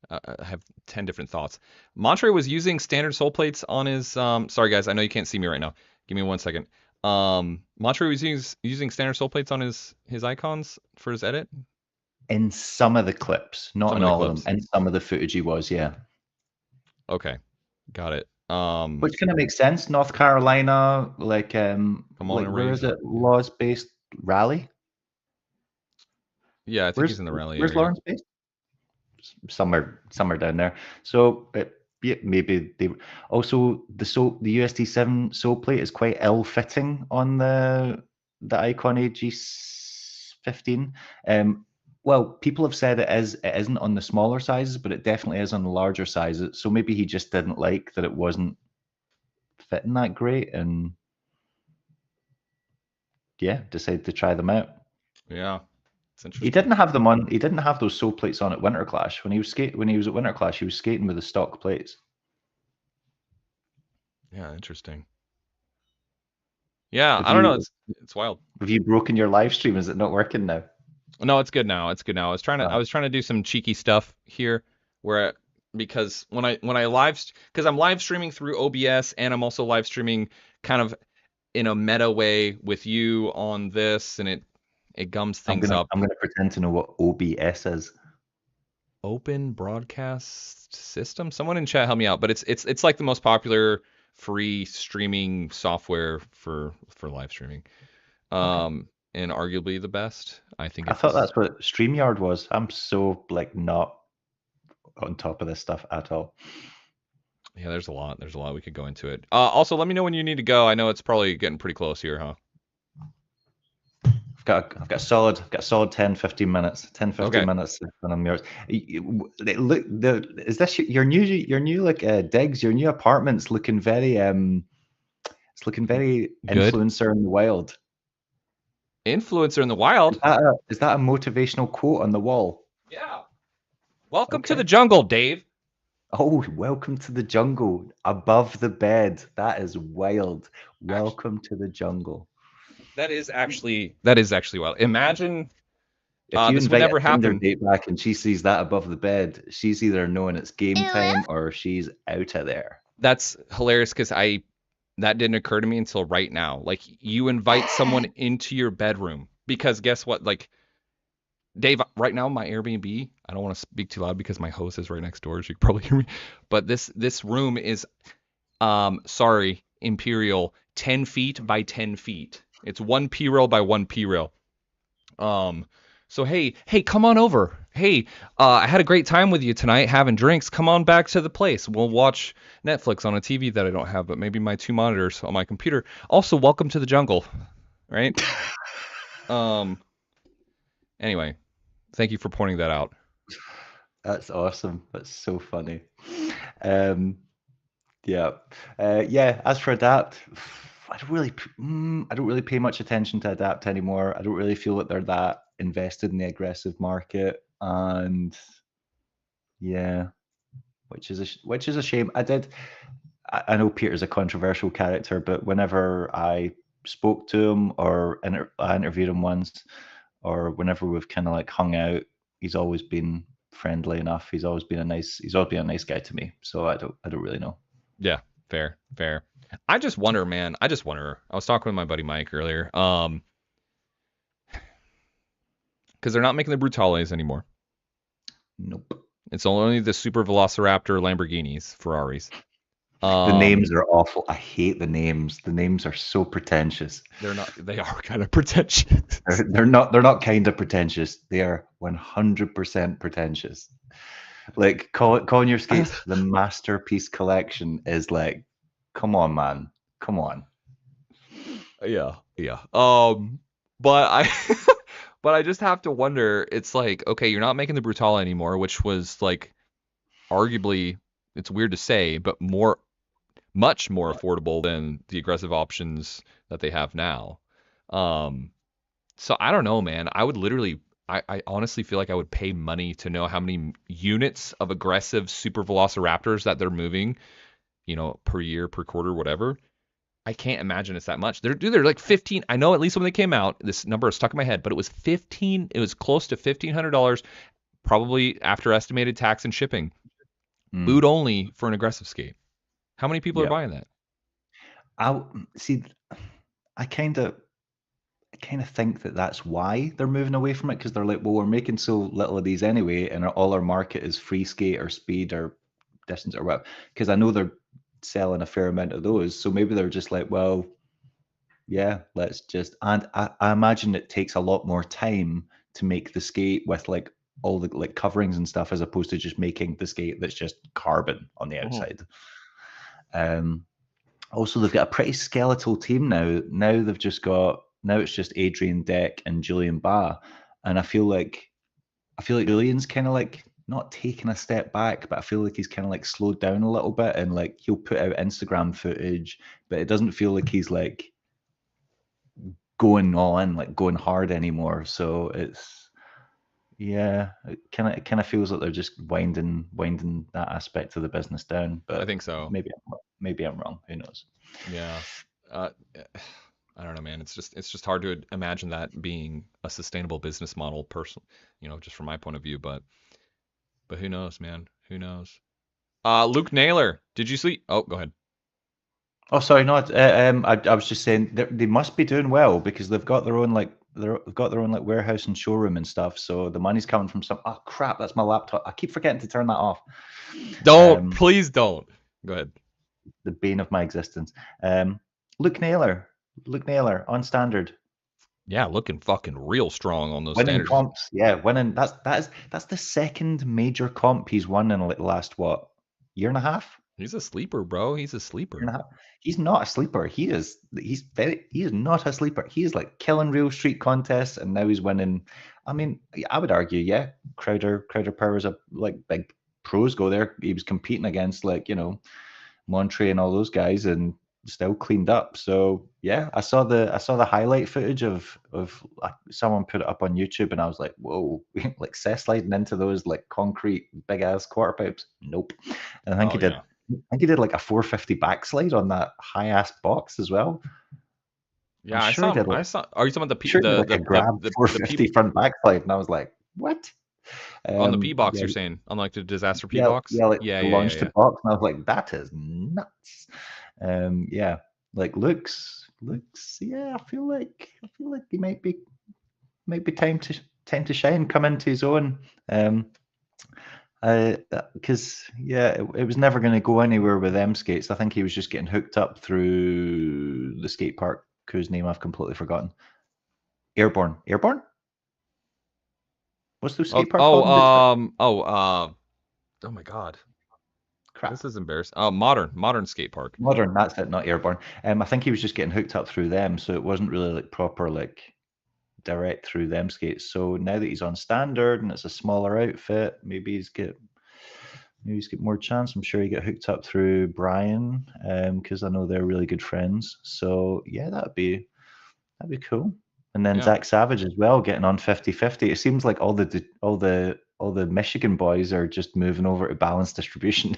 I have 10 different thoughts. Montre was using standard soul plates on his. Sorry guys, I know you can't see me right now. Give me 1 second. Montre was using standard soul plates on his icons for his edit. In some of the clips, not Some in of the all of clips. them. In some of the footage he was, yeah. Okay, got it. Which kind of makes sense. North Carolina, like Come on like and where raise is it? Laws based Raleigh? Yeah, I think he's in the Raleigh Where's area. Lawrence based? Somewhere down there. So yeah, maybe they also the USD7 soul plate is quite ill fitting on the Icon AG15. Well, people have said it isn't on the smaller sizes, but it definitely is on the larger sizes. So maybe he just didn't like that it wasn't fitting that great, and yeah, decided to try them out. Yeah, it's interesting. He didn't have them on. He didn't have those soul plates on at Winter Clash when he was at Winter Clash. He was skating with the stock plates. Yeah, interesting. Yeah, I don't know. It's wild. Have you broken your live stream? Is it not working now? No, it's good now. It's good now. I was trying to do some cheeky stuff here because when I because I'm live streaming through OBS and I'm also live streaming kind of in a meta way with you on this, and it gums things up. I'm gonna pretend to know what OBS is. Open Broadcast System. Someone in chat help me out, but it's like the most popular free streaming software for live streaming. Okay. And arguably the best. I think. I thought that's what StreamYard was. I'm so like not on top of this stuff at all. Yeah, there's a lot. There's a lot we could go into it. Also, let me know when you need to go. I know it's probably getting pretty close here, huh? I've got solid 10, 15 minutes. 10, 15 minutes when I'm yours. Look, is this your new like digs, your new apartment's looking very it's looking very good. Influencer in the wild. Influencer in the wild? Is that a motivational quote on the wall? Yeah. Welcome to the jungle, Dave. Oh, welcome to the jungle. Above the bed. That is wild. Welcome to the jungle. That is actually wild. Imagine if you this would never happen. Date back and she sees that above the bed, she's either knowing it's game time or she's out of there. That's hilarious because that didn't occur to me until right now. Like, you invite someone into your bedroom because guess what? Like, Dave, right now my Airbnb, I don't want to speak too loud because my host is right next door, as you can probably hear me. But this room is sorry, Imperial, 10 feet by 10 feet. It's 1 P-rail by 1 P-rail. So hey, come on over. Hey, I had a great time with you tonight having drinks. Come on back to the place. We'll watch Netflix on a TV that I don't have, but maybe my 2 monitors on my computer. Also, welcome to the jungle, right? Anyway, thank you for pointing that out. That's awesome. That's so funny. Yeah. As for Adapt, I don't really pay much attention to Adapt anymore. I don't really feel that they're that invested in the aggressive market, and yeah, which is a shame. I know Peter's a controversial character, but whenever I spoke to him or I interviewed him once, or whenever we've kind of like hung out, he's always been friendly enough. He's always been a nice guy to me. So I don't really know. Yeah, fair. I just wonder, man. I was talking with my buddy Mike earlier. Because they're not making the Brutales anymore. Nope. It's only the Super Velociraptor Lamborghinis, Ferraris. The names are awful. I hate the names. The names are so pretentious. They're not. They are kind of pretentious. They're not kind of pretentious. They are 100% pretentious. Like calling your skates the masterpiece collection is like, come on, man, come on. Yeah. But I just have to wonder. It's like, okay, you're not making the Brutale anymore, which was like, arguably, it's weird to say, but much more affordable than the aggressive options that they have now. So I don't know, man. I would literally, I honestly feel like I would pay money to know how many units of aggressive Super Velociraptors that they're moving, per year, per quarter, whatever. I can't imagine it's that much. They're like 15. I know at least when they came out, this number is stuck in my head, but it was 15. It was close to $1,500 probably after estimated tax and shipping. Mm. Boot only for an aggressive skate. How many people are Yeah. buying that? I see. I kind of think that that's why they're moving away from it, because they're like, well, we're making so little of these anyway, and all our market is free skate or speed or distance or whatever. Because I know they're selling a fair amount of those, so maybe they're just like, well, yeah, let's just. And I imagine it takes a lot more time to make the skate with like all the like coverings and stuff, as opposed to just making the skate that's just carbon on the outside. Also, they've got a pretty skeletal team now. Now it's just Adrian Deck and Julian Ba, and I feel like Julian's kind of like not taking a step back, but I feel like he's kind of like slowed down a little bit, and like he'll put out Instagram footage, but it doesn't feel like he's like going all in, like going hard anymore. So it's it kind of feels like they're just winding that aspect of the business down. But I think so. Maybe I'm wrong. Who knows? Yeah. I don't know, man. It's just hard to imagine that being a sustainable business model, just from my point of view. But who knows, man? Who knows? Luke Naylor, did you see? Oh, go ahead. Oh, sorry, no. I was just saying they must be doing well, because they've got their own like warehouse and showroom and stuff. So the money's coming from some. Oh crap, that's my laptop. I keep forgetting to turn that off. Please don't. Go ahead. The bane of my existence. Luke Naylor on standard. Yeah, looking fucking real strong on those winning standards. comps. Yeah, winning. That's the second major comp he's won in the last year and a half. He's a sleeper, bro. He's a sleeper. He's not a sleeper. He is not a sleeper. He is like killing real street contests, and now he's winning. I mean, I would argue, yeah, Crowder Power's a like big pros go there. He was competing against like, Montre and all those guys, and still cleaned up. So yeah, I saw the highlight footage of someone put it up on YouTube, and I was like, whoa, like cess sliding into those like concrete big ass quarter pipes. Nope. And I think he did. Yeah. I think he did like a 450 backslide on that high ass box as well. Yeah, I saw. Are you talking about the 450 front backslide? And I was like, what? On the P box, you're saying, unlike the disaster P box? Yeah, launched the box, and I was like, that is nuts. Like looks. Yeah, I feel like he might be time to shine, come into his own. Because it was never going to go anywhere with them skates. I think he was just getting hooked up through the skate park whose name I've completely forgotten. Airborne. What's the skate park called? Oh my god. Crap. This is embarrassing. Modern skate park. Modern, that's it, not Airborne. I think he was just getting hooked up through them, so it wasn't really like proper like direct through them skates. So now that he's on standard and it's a smaller outfit, maybe he's got more chance. I'm sure he got hooked up through Brian, because I know they're really good friends. So yeah, that'd be cool. And then Zach Savage as well, getting on 50-50. It seems like all the Michigan boys are just moving over to balanced distribution.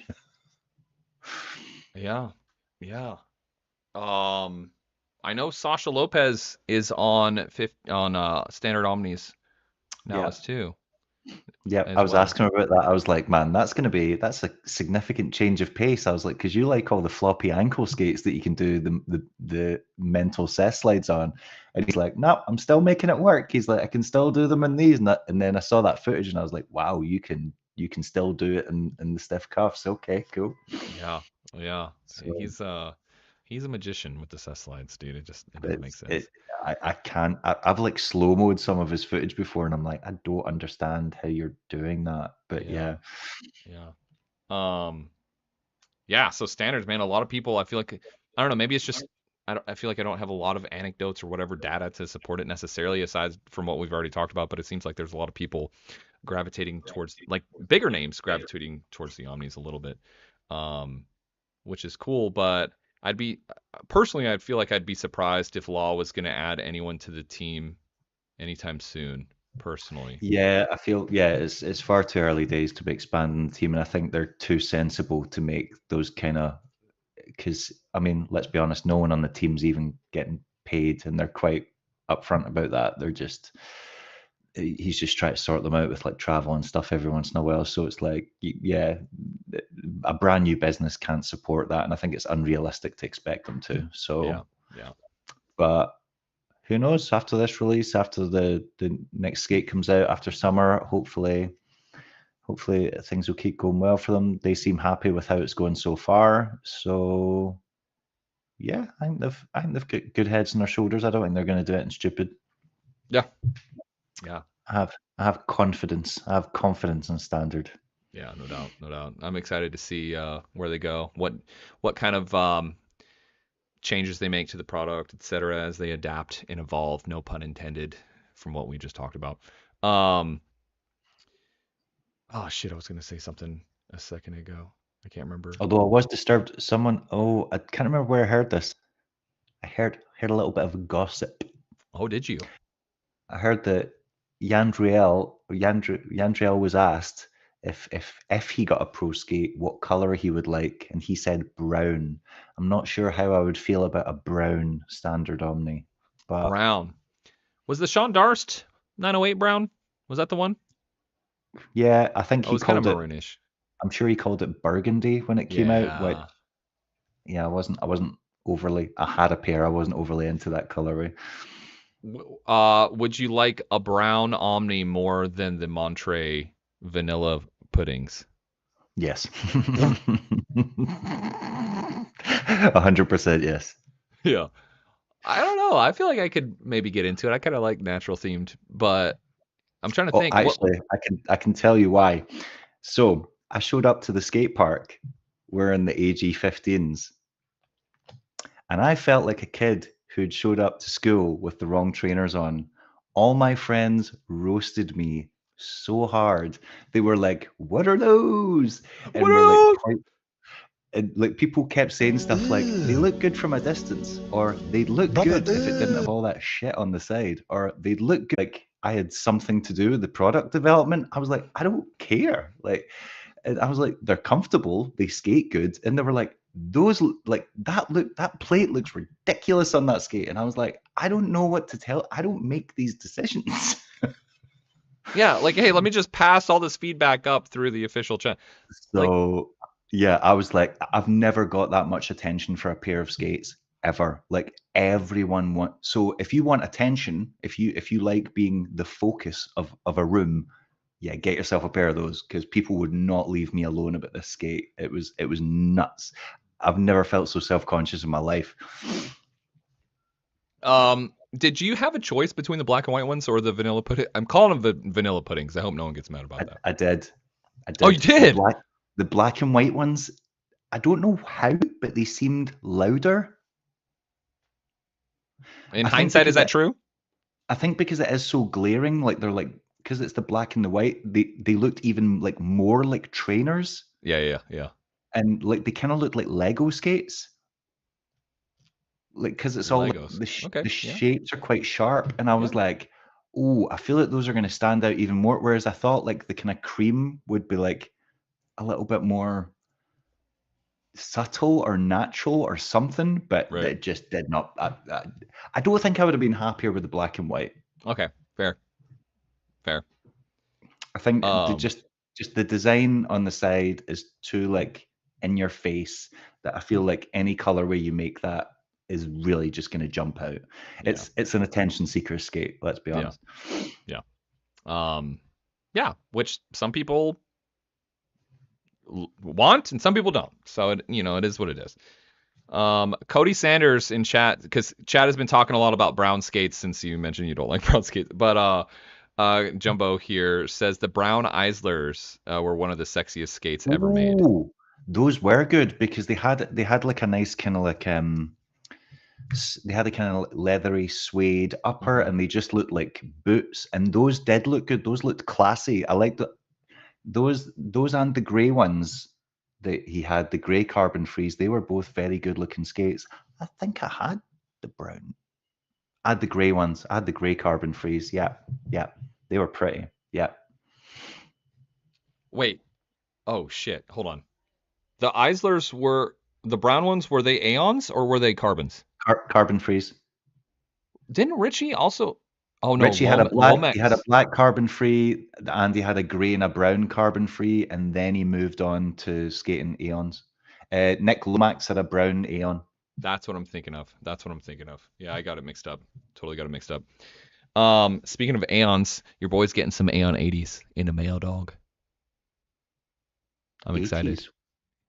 Yeah. I know Sasha Lopez is on standard Omnis now as too. Yeah, I was asking her about that. I was like, man, that's a significant change of pace. I was like, because you like all the floppy ankle skates that you can do the mental cess slides on. And he's like, no, I'm still making it work. He's like, I can still do them in these. And then I saw that footage and I was like, wow, you can still do it in the stiff cuffs. Okay, cool. Yeah. So, he's a magician with the cess slides, dude. It doesn't make sense. I can't. I've like slow mode some of his footage before, and I'm like, I don't understand how you're doing that. But yeah. So standards, man. A lot of people, I feel like, I don't know. Maybe it's just I feel like I don't have a lot of anecdotes or whatever data to support it necessarily, aside from what we've already talked about. But it seems like there's a lot of people gravitating towards, like, bigger names gravitating towards the Omnis a little bit, which is cool. But I'd feel like I'd be surprised if Law was going to add anyone to the team anytime soon, personally. Yeah, I feel, it's far too early days to be expanding the team, and I think they're too sensible to make those kind of, because, I mean, let's be honest, no one on the team's even getting paid, and they're quite upfront about that. They're just, he's just trying to sort them out with like travel and stuff every once in a while. So it's like, yeah, a brand new business can't support that, and I think it's unrealistic to expect them to. So Yeah. but who knows? After this release, after the next skate comes out after summer, hopefully things will keep going well for them. They seem happy with how it's going so far. So yeah, I think they've got good heads on their shoulders. I don't think they're going to do anything stupid. Yeah. I have confidence. I have confidence in Standard. Yeah, no doubt. I'm excited to see where they go. What kind of changes they make to the product, etc., as they adapt and evolve. No pun intended, from what we just talked about. Oh shit, I was gonna say something a second ago. I can't remember. Although I was disturbed. I can't remember where I heard this. I heard a little bit of gossip. Oh, did you? I heard that Yandriel was asked if he got a pro skate, what color he would like, and he said brown. I'm not sure how I would feel about a brown Standard Omni, but Brown. Was the Sean Darst 908 brown? Was that the one? yeah, I think Oh, it he was kind of called it. maroonish. I'm sure he called it burgundy when it came out. Which, Yeah. yeah, I wasn't overly. I had a pair. I wasn't overly into that colorway. Would you like a brown Omni more than the Monterey vanilla puddings? Yes. 100% yes. Yeah. I don't know. I feel like I could maybe get into it. I kind of like natural themed, but I'm trying to think. Actually, I can tell you why. So I showed up to the skate park wearing the AG15s, and I felt like a kid who'd showed up to school with the wrong trainers on. All my friends roasted me so hard. They were like, "What are those?" And What are like people kept saying stuff like, "They look good from a distance," or "They'd look good if it didn't have all that shit on the side," or "They'd look good." Like I had something to do with the product development. I was like, I don't care. Like, and I was like, they're comfortable, they skate good, and they were like, that plate looks ridiculous on that skate, and I was like, I don't know what to tell. I don't make these decisions. Yeah, like, hey, let me just pass all this feedback up through the official channel. So yeah, I was like, I've never got that much attention for a pair of skates ever. Like everyone wants. So if you want attention, if you like being the focus of a room, yeah, get yourself a pair of those, because people would not leave me alone about this skate. It was nuts. I've never felt so self-conscious in my life. Did you have a choice between the black and white ones or the vanilla pudding? I'm calling them the vanilla puddings. I hope no one gets mad about that. I did. Oh, you did? The black and white ones, I don't know how, but they seemed louder. In hindsight, is that true? I think because it is so glaring, like they're like, because it's the black and the white, they looked even like more like trainers. Yeah. And like they kind of looked like Lego skates. Like, because it's all Legos. The shapes are quite sharp, and I was like, oh, I feel like those are going to stand out even more. Whereas I thought like the kind of cream would be like a little bit more subtle or natural or something, but it just did not. I don't think I would have been happier with the black and white. Okay, fair. I think just the design on the side is too like in your face that I feel like any colorway you make that is really just going to jump out. It's an attention seeker skate. Let's be honest. Yeah. Which some people want and some people don't. So it is what it is. Cody Sanders in chat, because Chad has been talking a lot about brown skates since you mentioned you don't like brown skates, but Jumbo here says the brown Eislers were one of the sexiest skates ever made. Those were good because they had like a nice kind of like they had a kind of leathery suede upper, and they just looked like boots, and those did look good. Those looked classy. I liked those and the grey ones that he had, the grey carbon freeze. They were both very good looking skates. I think I had the brown. I had the grey ones. I had the grey carbon freeze. Yeah. They were pretty. Yeah. Wait. Oh shit. Hold on. The Eislers were the brown ones. Were they Aeons or were they carbons? Carbon freeze. Didn't Richie also? Oh no, Richie had a black. Lomax. He had a black carbon free, and he had a grey and a brown carbon free, and then he moved on to skating Aeons. Nick Lomax had a brown Aeon. That's what I'm thinking of. Yeah, I got it mixed up. Totally got it mixed up. Speaking of Aeons, your boy's getting some Aeon 80s in the mail, dog. I'm excited. 80s?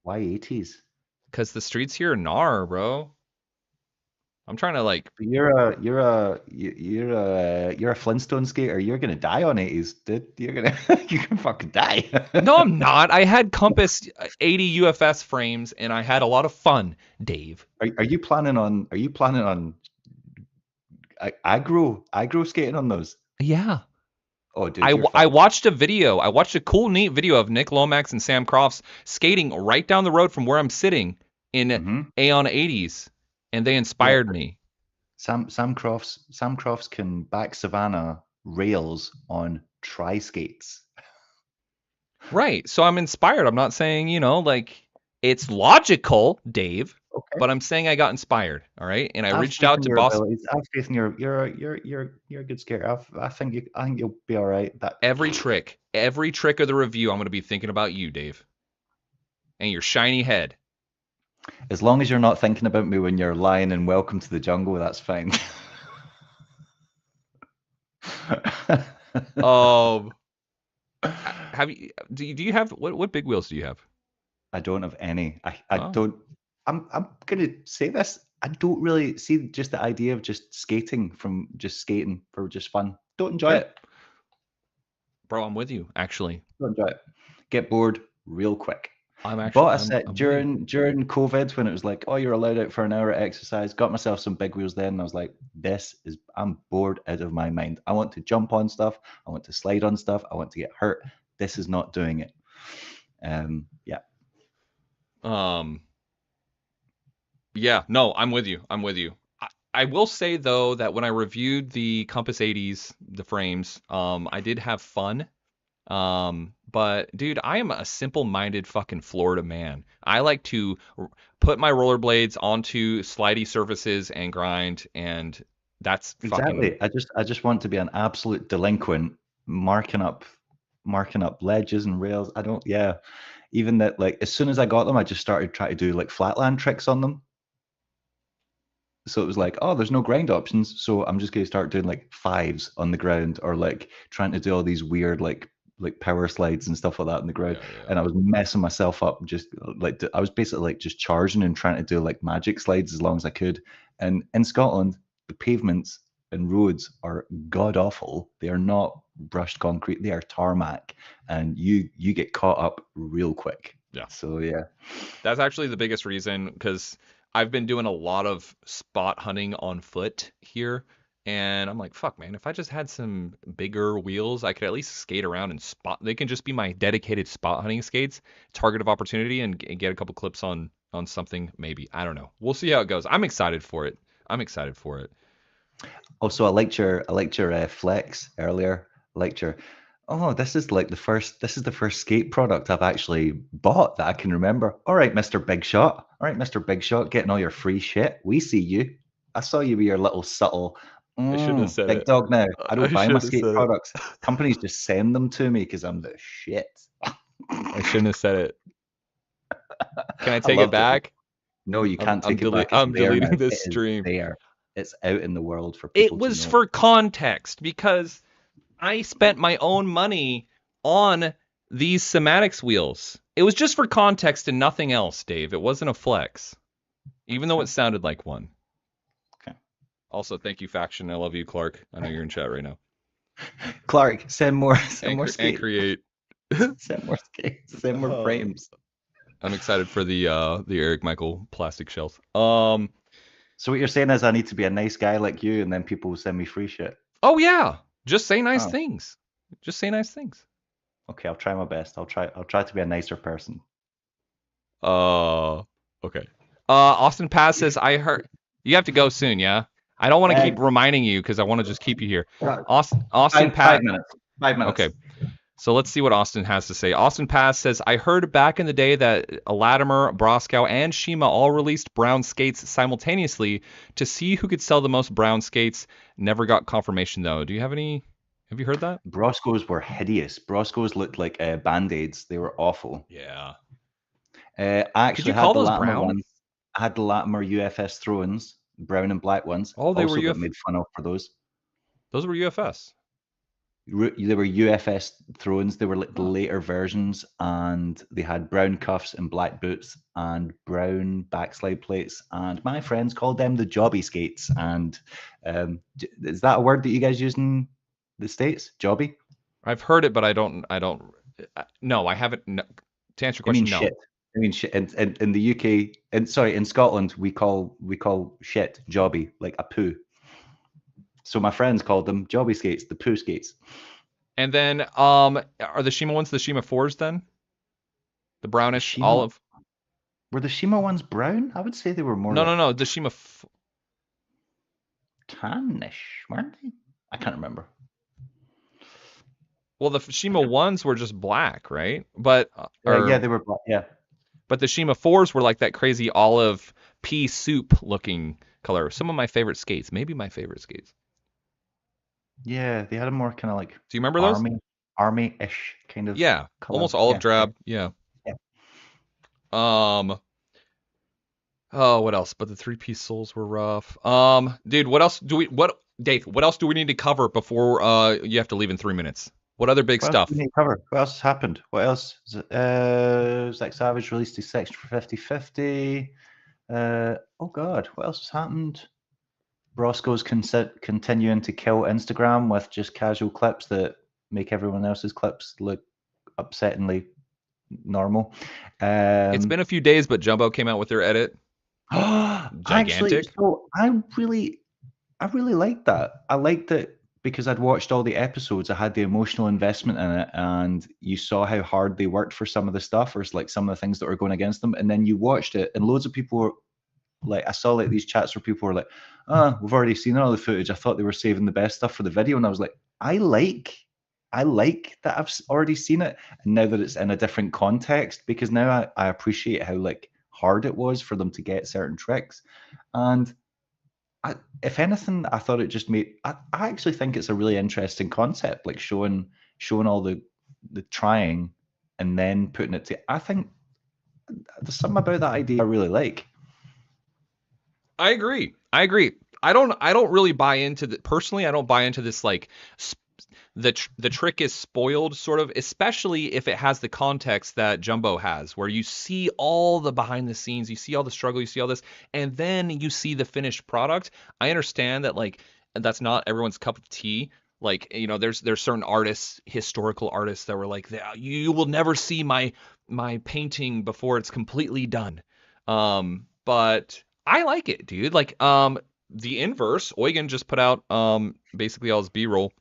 Why 80s? Because the streets here are gnar, bro. I'm trying to like. You're a Flintstone skater. You're gonna die on 80s, dude. You're gonna fucking die. No, I'm not. I had Compass 80 UFS frames, and I had a lot of fun, Dave. Are you planning on aggro skating on those? Yeah. Oh, dude, I watched a video. I watched a cool, neat video of Nick Lomax and Sam Crofts skating right down the road from where I'm sitting in Aeon 80s, and they inspired me. Sam Crofts can back Savannah rails on tri-skates. Right. So I'm inspired. I'm not saying, like it's logical, Dave, but I'm saying I got inspired. All right. And I reached out to Boston. I have faith in you're a good skater. I think you'll be all right. Every trick of the review, I'm going to be thinking about you, Dave, and your shiny head. As long as you're not thinking about me when you're lying in Welcome to the Jungle, that's fine. Have you? Do you have what big wheels do you have? I don't have any. I don't. I'm gonna say this. I don't really see just the idea of just skating for just fun. Don't enjoy it, bro. I'm with you. Actually, don't enjoy it. Get bored real quick. Bought a set during COVID when it was like, oh, you're allowed out for an hour of exercise. Got myself some big wheels then, and I was like, I'm bored out of my mind. I want to jump on stuff. I want to slide on stuff. I want to get hurt. This is not doing it. Yeah. Yeah. No, I'm with you. I will say though that when I reviewed the Compass 80s, the frames, I did have fun. But dude, I am a simple-minded fucking Florida man. I like to put my rollerblades onto slidey surfaces and grind, and that's exactly. I just want to be an absolute delinquent, marking up ledges and rails. I don't. Yeah, even that. Like as soon as I got them, I just started trying to do like flatland tricks on them. So it was like, oh, there's no grind options, so I'm just gonna start doing like fives on the ground, or like trying to do all these weird like power slides and stuff like that in the ground. Yeah. And I was messing myself up, just like I was basically like just charging and trying to do like magic slides as long as I could. And in Scotland, the pavements and roads are god awful. They are not brushed concrete, they are tarmac, and you get caught up real quick. Yeah. So yeah, that's actually the biggest reason, because I've been doing a lot of spot hunting on foot here. And I'm like, fuck, man, if I just had some bigger wheels, I could at least skate around and spot. They can just be my dedicated spot hunting skates, target of opportunity, and get a couple clips on something, maybe. I don't know. We'll see how it goes. I'm excited for it. Also, I liked your flex earlier. This is the first skate product I've actually bought that I can remember. All right, Mr. Big Shot. Getting all your free shit. We see you. I saw you with your little subtle... I shouldn't have said big it. Dog now. I don't buy my skate products. Companies just send them to me because I'm the shit. I shouldn't have said it. Can I take it back? No, you can't take it back. I'm deleting this stream. It's out in the world for people. It was for context, because I spent my own money on these Cymatics wheels. It was just for context and nothing else, Dave. It wasn't a flex, even though it sounded like one. Also, thank you, Faction. I love you, Clark. I know you're in chat right now. Clark, send more skates. And create. Send more skates. Send more frames. I'm excited for the Eric Michael plastic shells. So what you're saying is I need to be a nice guy like you, and then people will send me free shit. Oh yeah, just say nice things. Just say nice things. Okay, I'll try my best. I'll try to be a nicer person. Okay. Austin Pass says, I heard you have to go soon. Yeah. I don't want to keep reminding you because I want to just keep you here. Austin Pat. 5 minutes. 5 minutes. Okay. So let's see what Austin has to say. Austin Pass says, I heard back in the day that Latimer, Broskow, and Shima all released brown skates simultaneously to see who could sell the most brown skates. Never got confirmation, though. Do you have any... Have you heard that? Broskos were hideous. Broskos looked like Band-Aids. They were awful. Yeah. I actually Could you had call the those Latimer brown? ones. I had the Latimer UFS throw-ins, brown and black ones. Oh, they also were got made fun of for those. Those were UFS. They were UFS throw-ins. They were like the Oh. later versions, and they had brown cuffs and black boots and brown backslide plates. And my friends called them the jobby skates. And is that a word that you guys use in the States? Jobby? I've heard it, but I don't. No, I haven't. No. To answer your I mean question, no. shit. I mean shit. In the UK, in Scotland, we call shit jobby, like a poo. So my friends called them jobby skates, the poo skates. And then, are the Shima ones the Shima 4s then? The brownish Shima- olive? Were the Shima ones brown? I would say they were more No. The Shima... tannish, weren't they? I can't remember. Well, the Shima 1s were just black, right? But Yeah, they were black. Yeah. But the Shima 4s were like that crazy olive pea soup looking color. Some of my favorite skates. Maybe my favorite skates. Yeah, they had a more kind of like Do you remember those? army-ish kind of Yeah, color. almost olive Yeah, drab. Yeah. Yeah. Oh, what else? But the 3-piece soles were rough. Dude, what else do we need to cover before you have to leave in 3 minutes? What other big What else stuff? do we need to cover? What else has happened? What else? Zack Savage released his Sex for 50/50. Oh God, what else has happened? Brosco's continuing to kill Instagram with just casual clips that make everyone else's clips look upsettingly normal. It's been a few days, but Jumbo came out with their edit. Actually, Gigantic. so I really liked that. I liked it because I'd watched all the episodes. I had the emotional investment in it, and you saw how hard they worked for some of the stuff, or like some of the things that were going against them. And then you watched it, and loads of people were like, I saw like these chats where people were like, we've already seen all the footage. I thought they were saving the best stuff for the video. And I was like, I like that I've already seen it. And now that it's in a different context, because now I appreciate how like hard it was for them to get certain tricks. And if anything, I thought it just made, I actually think it's a really interesting concept, like showing all the trying and then putting it to, I think there's something about that idea I really like. I agree. I don't really buy into the, personally, I don't buy into this like the trick is spoiled sort of, especially if it has the context that Jumbo has, where you see all the behind the scenes, you see all the struggle, you see all this, and then you see the finished product. I understand that like that's not everyone's cup of tea. Like, you know, there's certain artists, historical artists that were like, you will never see my painting before it's completely done. But I like it, dude. Like, the inverse, Eugen just put out basically all his B-roll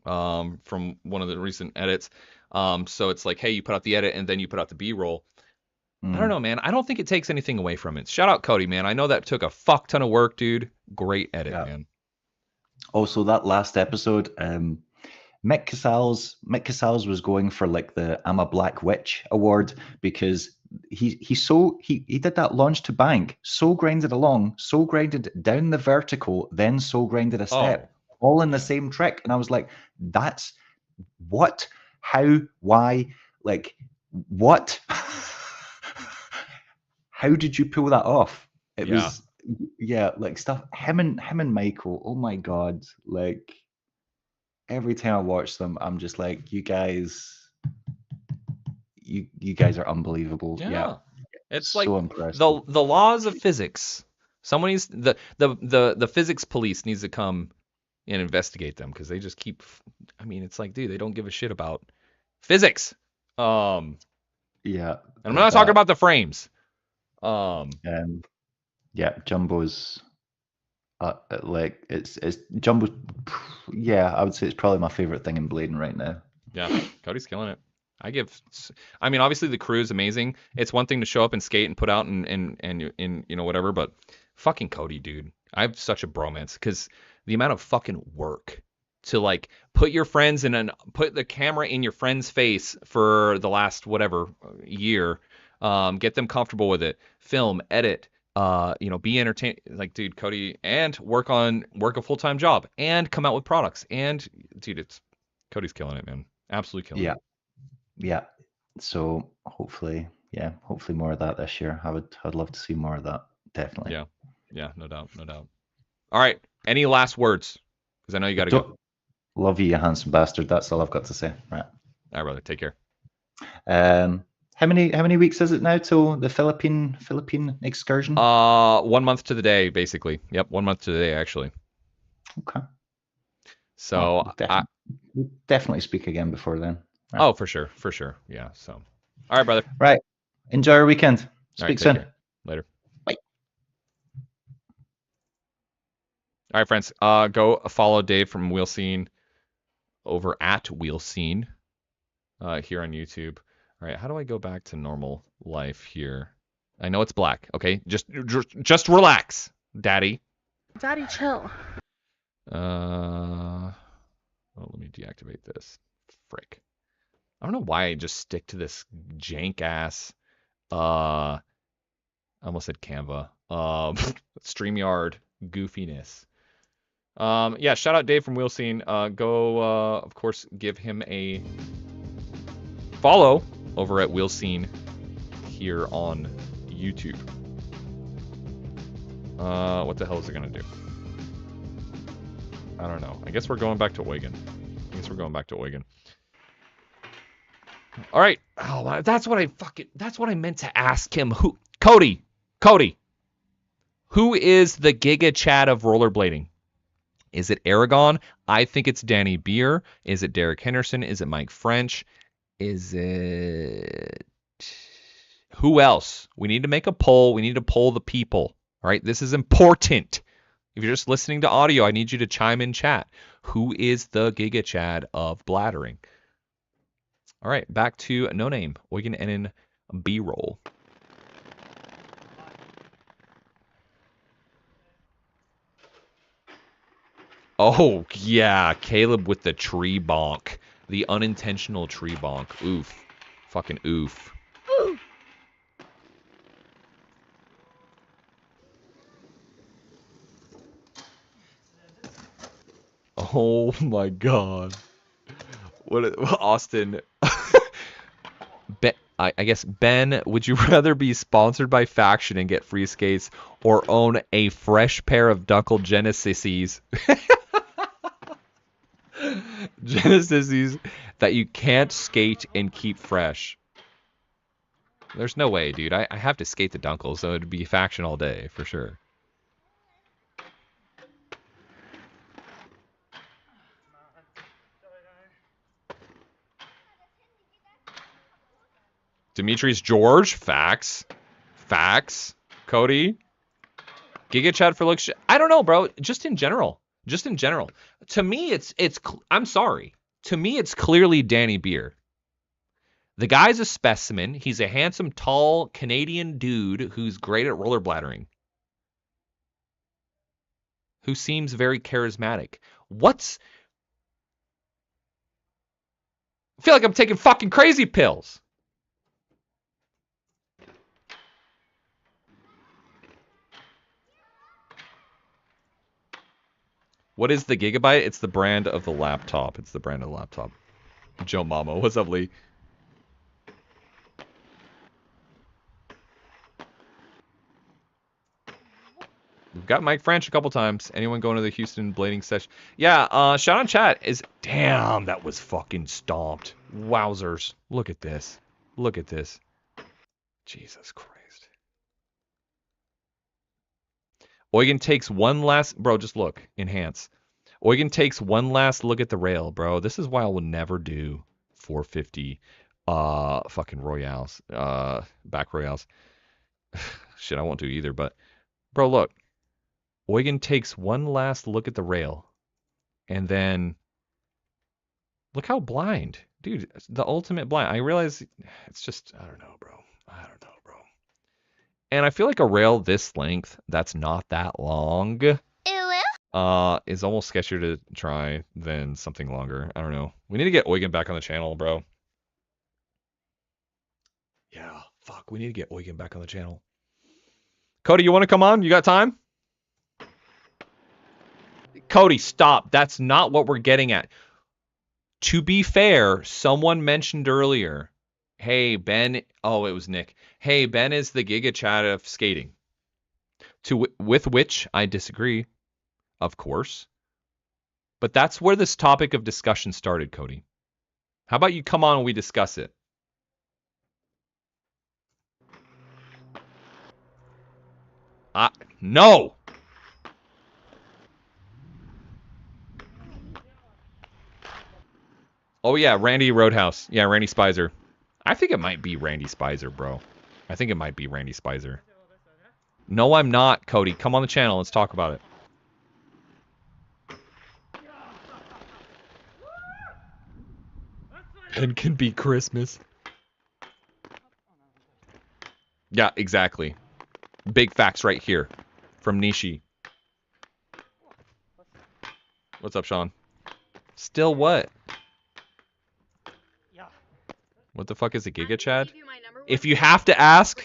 from one of the recent edits. So it's like, hey, you put out the edit and then you put out the B-roll. I don't know, man. I don't think it takes anything away from it. Shout out Cody, man. I know that took a fuck ton of work, dude. Great edit, man. Also, that last episode, Mick Casals was going for like the I'm a Black Witch award because he did that launch to bank, so grinded along, so grinded down the vertical, then so grinded a step, all in the same trick. And I was like, that's what? How? Why? Like, what? How did you pull that off? It was like stuff. Him and Michael. Oh my god! Like every time I watch them, I'm just like, you guys are unbelievable. Yeah. It's so like impressive. the laws of physics. Someone needs the physics police needs to come and investigate them because they just keep. I mean, it's like, dude, they don't give a shit about physics. Yeah. And I'm not talking about the frames. Yeah, Jumbo's like it's Jumbo. Yeah, I would say it's probably my favorite thing in blading right now. Yeah, Cody's killing it. I mean, obviously the crew is amazing. It's one thing to show up and skate and put out and you know whatever, but fucking Cody, dude, I have such a bromance because the amount of fucking work to like put the camera in your friend's face for the last whatever year, get them comfortable with it, film, edit, be entertained, like, dude, Cody, and work a full-time job and come out with products. And dude, Cody's killing it, man. Absolutely killing it. Yeah. So hopefully more of that this year. I'd love to see more of that. Definitely. Yeah, no doubt. All right. Any last words? Because I know you got to go. Love you handsome bastard. That's all I've got to say. Right. All right, brother. Take care. How many weeks is it now till the Philippine excursion? 1 month to the day, basically. Yep, 1 month to the day, actually. Okay. So we'll definitely speak again before then. Right. Oh, for sure. Yeah. So, all right, brother. Right. Enjoy your weekend. Speak soon. Care. Later. Bye. All right, friends. Go follow Dave from Wheel Scene over at Wheel Scene here on YouTube. All right. How do I go back to normal life here? I know it's black. Okay. Just relax, Daddy. Daddy, chill. Well, let me deactivate this. Frick. I don't know why I just stick to this jank ass. I almost said Canva. StreamYard goofiness. Yeah, shout out Dave from Wheel Scene. Go, of course, give him a follow over at Wheel Scene here on YouTube. What the hell is it gonna do? I don't know. I guess we're going back to Eugen. All right. Oh, that's what I meant to ask him. Cody. Who is the Giga Chad of rollerblading? Is it Aragon? I think it's Danny Beer. Is it Derek Henderson? Is it Mike French? Is it who else? We need to make a poll. We need to poll the people. All right. This is important. If you're just listening to audio, I need you to chime in chat. Who is the Giga Chad of bladdering? All right, back to No Name, Eugen Ennen B-roll. Oh, yeah, Caleb with the tree bonk. The unintentional tree bonk. Oof. Fucking oof. Ooh. Oh my god. Austin. I guess, Ben, would you rather be sponsored by Faction and get free skates or own a fresh pair of Dunkle Genesises? Genesises that you can't skate and keep fresh. There's no way, dude. I have to skate the Dunkle, so it'd be Faction all day, for sure. Dimitri's George, facts. Cody, Giga Chad for looks. I don't know, bro. Just in general. To me, I'm sorry. To me, it's clearly Danny Beer. The guy's a specimen. He's a handsome, tall Canadian dude who's great at rollerbladdering. Who seems very charismatic. I feel like I'm taking fucking crazy pills. What is the Gigabyte? It's the brand of the laptop. Joe Mama. What's up, Lee? We've got Mike French a couple times. Anyone going to the Houston blading session? Yeah, shout out chat is... Damn, that was fucking stomped. Wowzers. Look at this. Jesus Christ. Eugen takes one last... Bro, just look. Enhance. Eugen takes one last look at the rail, bro. This is why I will never do 450 fucking Royales. Back Royales. Shit, I won't do either, but... Bro, look. Eugen takes one last look at the rail. And then... Look how blind. Dude, the ultimate blind. I realize it's just... I don't know, bro. And I feel like a rail this length, that's not that long. is almost sketchier to try than something longer. I don't know. We need to get Eugen back on the channel, bro. Yeah, fuck. We need to get Eugen back on the channel. Cody, you want to come on? You got time? Cody, stop. That's not what we're getting at. To be fair, someone mentioned earlier, hey, Ben, oh, it was Nick. Hey, Ben is the Giga Chad of skating. With which I disagree, of course. But that's where this topic of discussion started, Cody. How about you come on and we discuss it? No! Oh, yeah, Randy Roadhouse. Yeah, Randy Spicer. I think it might be Randy Spicer, bro. I think it might be Randy Spicer. No, I'm not, Cody. Come on the channel. Let's talk about it. And can be Christmas. Yeah, exactly. Big facts right here from Nishi. What's up, Sean? Still what? What the fuck is a Giga Chad? If you have to ask...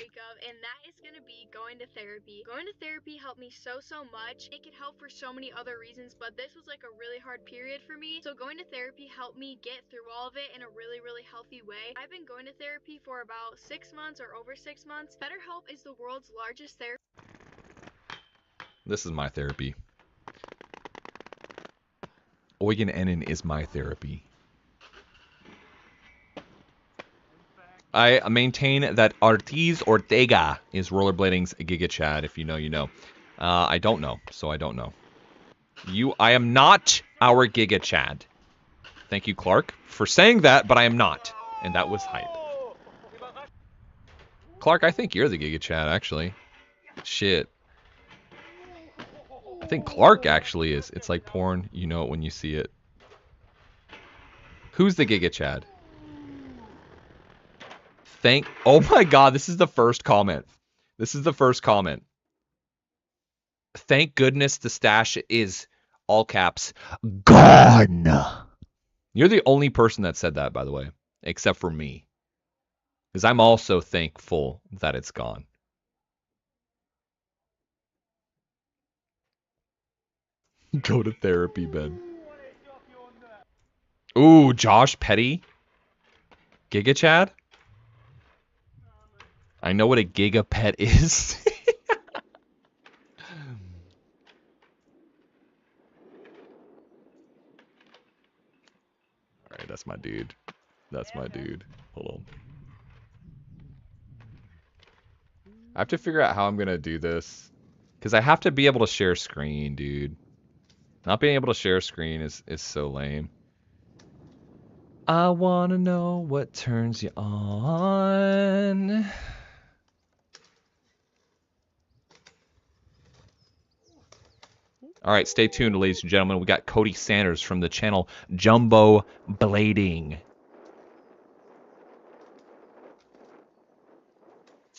Going to therapy. Going to therapy helped me so much. It could help for so many other reasons, but this was like a really hard period for me. So going to therapy helped me get through all of it in a really healthy way. I've been going to therapy for about 6 months or over 6 months. BetterHelp is the world's largest therapy. This is my therapy. Eugen Ennen is my therapy. I maintain that Ortiz Ortega is Rollerblading's Giga Chad. If you know, you know. I don't know, so I don't know. I am not our Giga Chad. Thank you, Clark, for saying that, but I am not. And that was hype. Clark, I think you're the Giga Chad, actually. Shit. I think Clark actually is. It's like porn. You know it when you see it. Who's the Giga Chad? Oh my god, this is the first comment. This is the first comment. Thank goodness the stash is, all caps, gone. You're the only person that said that, by the way, except for me. Because I'm also thankful that it's gone. Go to therapy, Ben. Ooh, Josh Petty? Giga Chad? I know what a gigapet is. Alright, that's my dude. That's my dude. Hold on. I have to figure out how I'm going to do this. Because I have to be able to share screen, dude. Not being able to share screen is so lame. I want to know what turns you on. All right, stay tuned, ladies and gentlemen. We got Cody Sanders from the channel Jumbo Blading.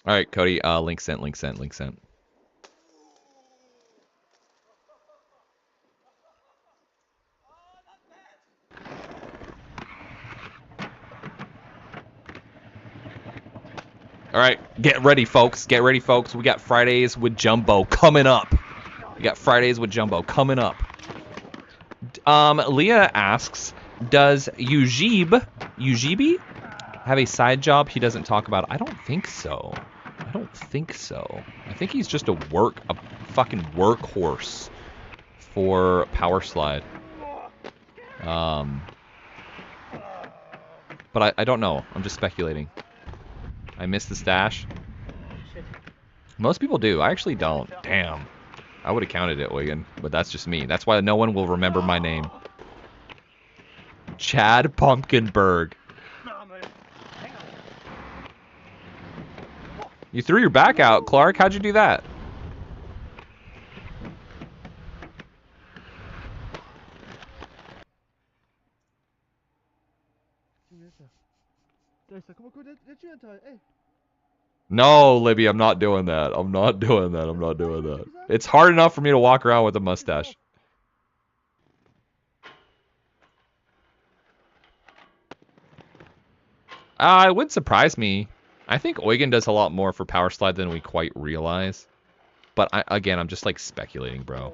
All right, Cody, link sent. All right, get ready, folks. Get ready, folks. We got Fridays with Jumbo coming up. Leah asks, does Ujibi have a side job he doesn't talk about? I don't think so. I think he's just a fucking workhorse for Power Slide. But I don't know. I'm just speculating. I missed the stash. Most people do. I actually don't. Damn. I would have counted it, Eugen, but that's just me. That's why no one will remember my name. Chad Pumpkinberg. You threw your back out, Clark. How'd you do that? No, Libby, I'm not doing that. I'm not doing that. It's hard enough for me to walk around with a mustache. It wouldn't surprise me. I think Eugen does a lot more for Power Slide than we quite realize. But again, I'm just like speculating, bro.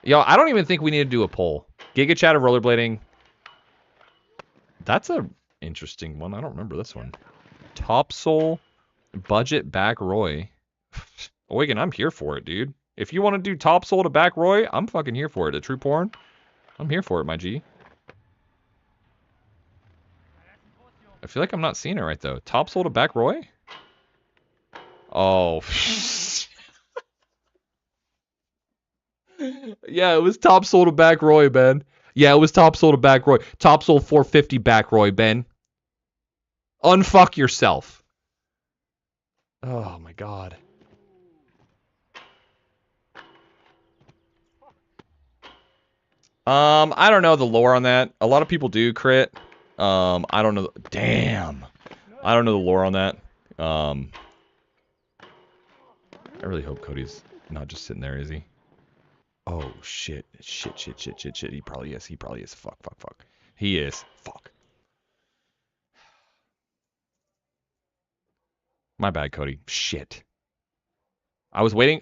Yo, I don't even think we need to do a poll. Giga Chat of rollerblading. That's a interesting one. I don't remember this one. Topsoul, budget back Roy. Eugen, I'm here for it, dude. If you want to do Topsoul to back Roy, I'm fucking here for it. A true porn, I'm here for it, my G. I feel like I'm not seeing it right though. Topsoul to back Roy? Oh. Yeah, it was Topsoul to back Roy, Ben. Yeah, it was Topsoul to back Roy. Topsoul 450 back Roy, Ben. Unfuck yourself. Oh my god. I don't know the lore on that. A lot of people do crit. I don't know. Damn. I don't know the lore on that. I really hope Cody's not just sitting there, is he? Oh, shit. Shit. He probably is. Fuck. He is. Fuck. My bad, Cody. Shit. I was waiting.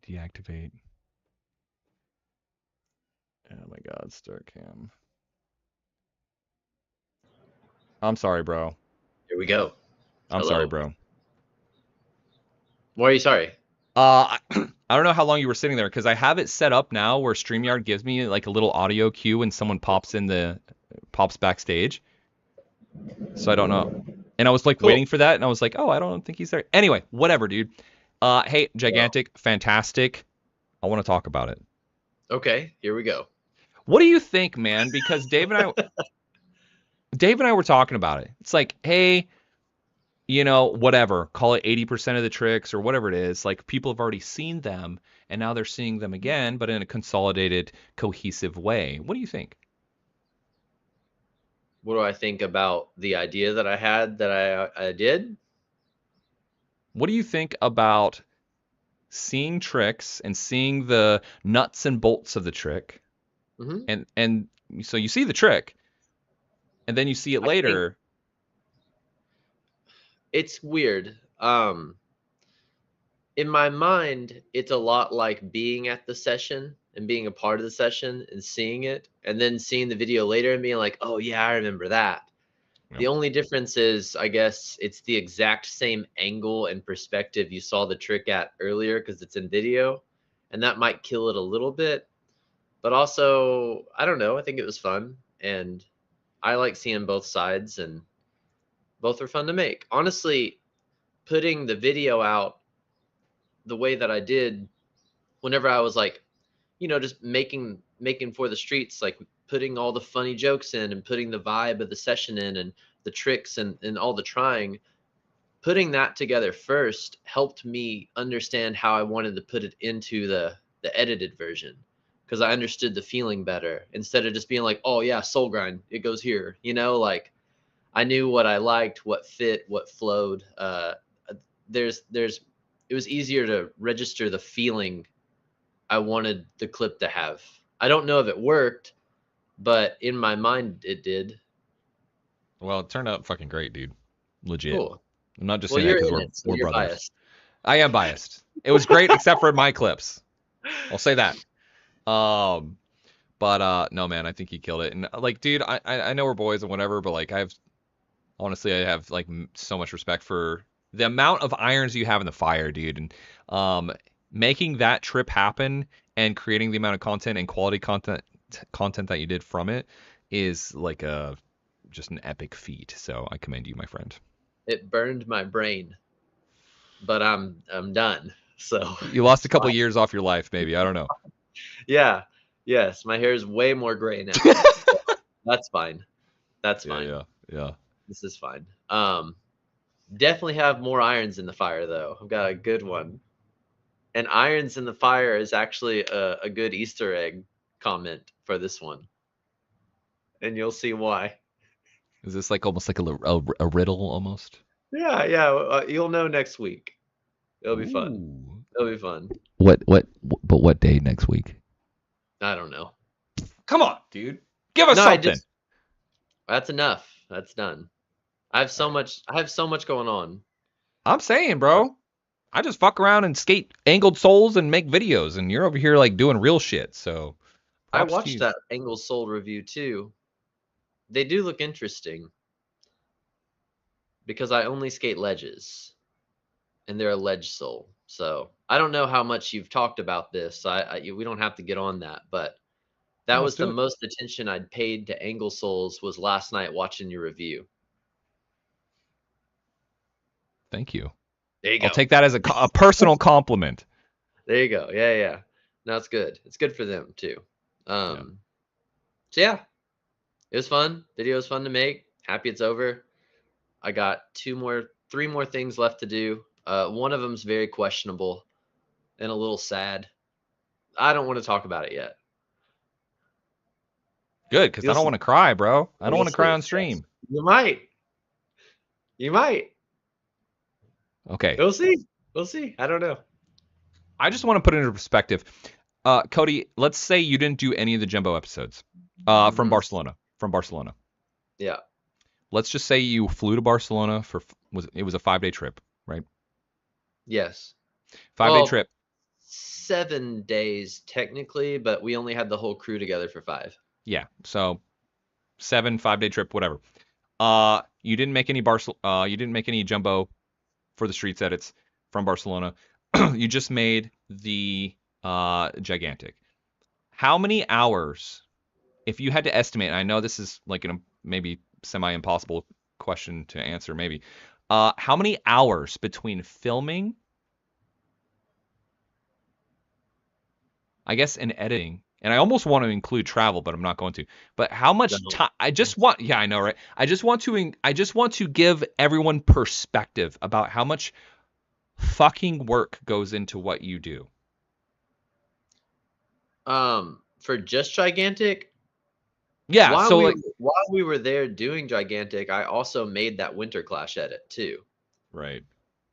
Deactivate. Oh my god, start cam. I'm sorry, bro. Here we go. I'm Hello. sorry, bro. Why are you sorry? I don't know how long you were sitting there because I have it set up now where StreamYard gives me like a little audio cue when someone pops backstage. So I don't know. And I was like waiting for that and I was like, oh, I don't think he's there. Anyway, whatever, dude. Hey, gigantic, fantastic. I want to talk about it. Okay, here we go. What do you think, man? Because Dave and I were talking about it. It's like, hey, you know, whatever, call it 80% of the tricks or whatever it is. Like people have already seen them and now they're seeing them again, but in a consolidated, cohesive way. What do you think? What do I think about the idea that I had that I did? What do you think about seeing tricks and seeing the nuts and bolts of the trick? Mm-hmm. And so you see the trick and then you see it later. It's weird. In my mind, it's a lot like being at the session and being a part of the session and seeing it and then seeing the video later and being like, oh yeah, I remember that. Yep. The only difference is, I guess, it's the exact same angle and perspective you saw the trick at earlier because it's in video, and that might kill it a little bit. But also, I don't know, I think it was fun, and I like seeing both sides, and both are fun to make. Honestly, putting the video out the way that I did, whenever I was like, you know, just making for the streets, like putting all the funny jokes in and putting the vibe of the session in and the tricks and all the trying, putting that together first helped me understand how I wanted to put it into the edited version. Because I understood the feeling better instead of just being like, oh yeah, soul grind, it goes here, you know, like I knew what I liked, what fit, what flowed. It was easier to register the feeling I wanted the clip to have. I don't know if it worked, but in my mind it did. Well, it turned out fucking great, dude. Legit. Cool. I'm not just saying that because we're brothers. Biased. I am biased. It was great except for my clips. I'll say that. But no, man, I think he killed it. And like, dude, I know we're boys and whatever, but like, I have like so much respect for the amount of irons you have in the fire, dude. And making that trip happen and creating the amount of content and quality content that you did from it is like just an epic feat. So I commend you, my friend. It burned my brain, but I'm done. So you lost a couple years off your life, maybe. I don't know. Yeah. Yes. My hair is way more gray now. That's fine. That's fine. Yeah. This is fine. Definitely have more irons in the fire though. I've got a good one. And irons in the fire is actually a good Easter egg comment for this one. And you'll see why. Is this like almost like a riddle almost? Yeah. You'll know next week. It'll be fun. It'll be fun. What day next week? I don't know. Come on, dude. Give us something. That's enough. That's done. I have so much going on. I'm saying, bro. I just fuck around and skate angled souls and make videos, and you're over here like doing real shit. So I props to watched you. that Angle Soul review too. They do look interesting because I only skate ledges, and they're a ledge soul. So I don't know how much you've talked about this. We don't have to get on that, but that No, was let's do the it. most attention I'd paid to Angle Souls was last night watching your review. Thank you. There you go. I'll take that as a personal compliment. There you go. Yeah. No, it's good. It's good for them too. So yeah, it was fun. Video was fun to make. Happy it's over. I got 3 more things left to do. One of them's very questionable and a little sad. I don't want to talk about it yet. Good, because I don't want to cry, bro. I don't want to cry on Yes. stream. You might. Okay. We'll see. I don't know. I just want to put it into perspective. Cody, let's say you didn't do any of the Jumbo episodes from Barcelona. Yeah. Let's just say you flew to Barcelona it was a 5-day trip, right? Yes. 5-day trip. 7 days technically, but we only had the whole crew together for 5. Yeah. So 5-day trip, whatever. You didn't make any Jumbo for the streets edits from Barcelona. You just made the gigantic. How many hours, if you had to estimate, and I know this is like a maybe semi-impossible question to answer, maybe. How many hours between filming, I guess, and editing? And I almost want to include travel, but I'm not going to. But how much time? I know, right? I just want to give everyone perspective about how much fucking work goes into what you do. For just gigantic. Yeah. While we were there doing gigantic, I also made that Winter Clash edit too. Right.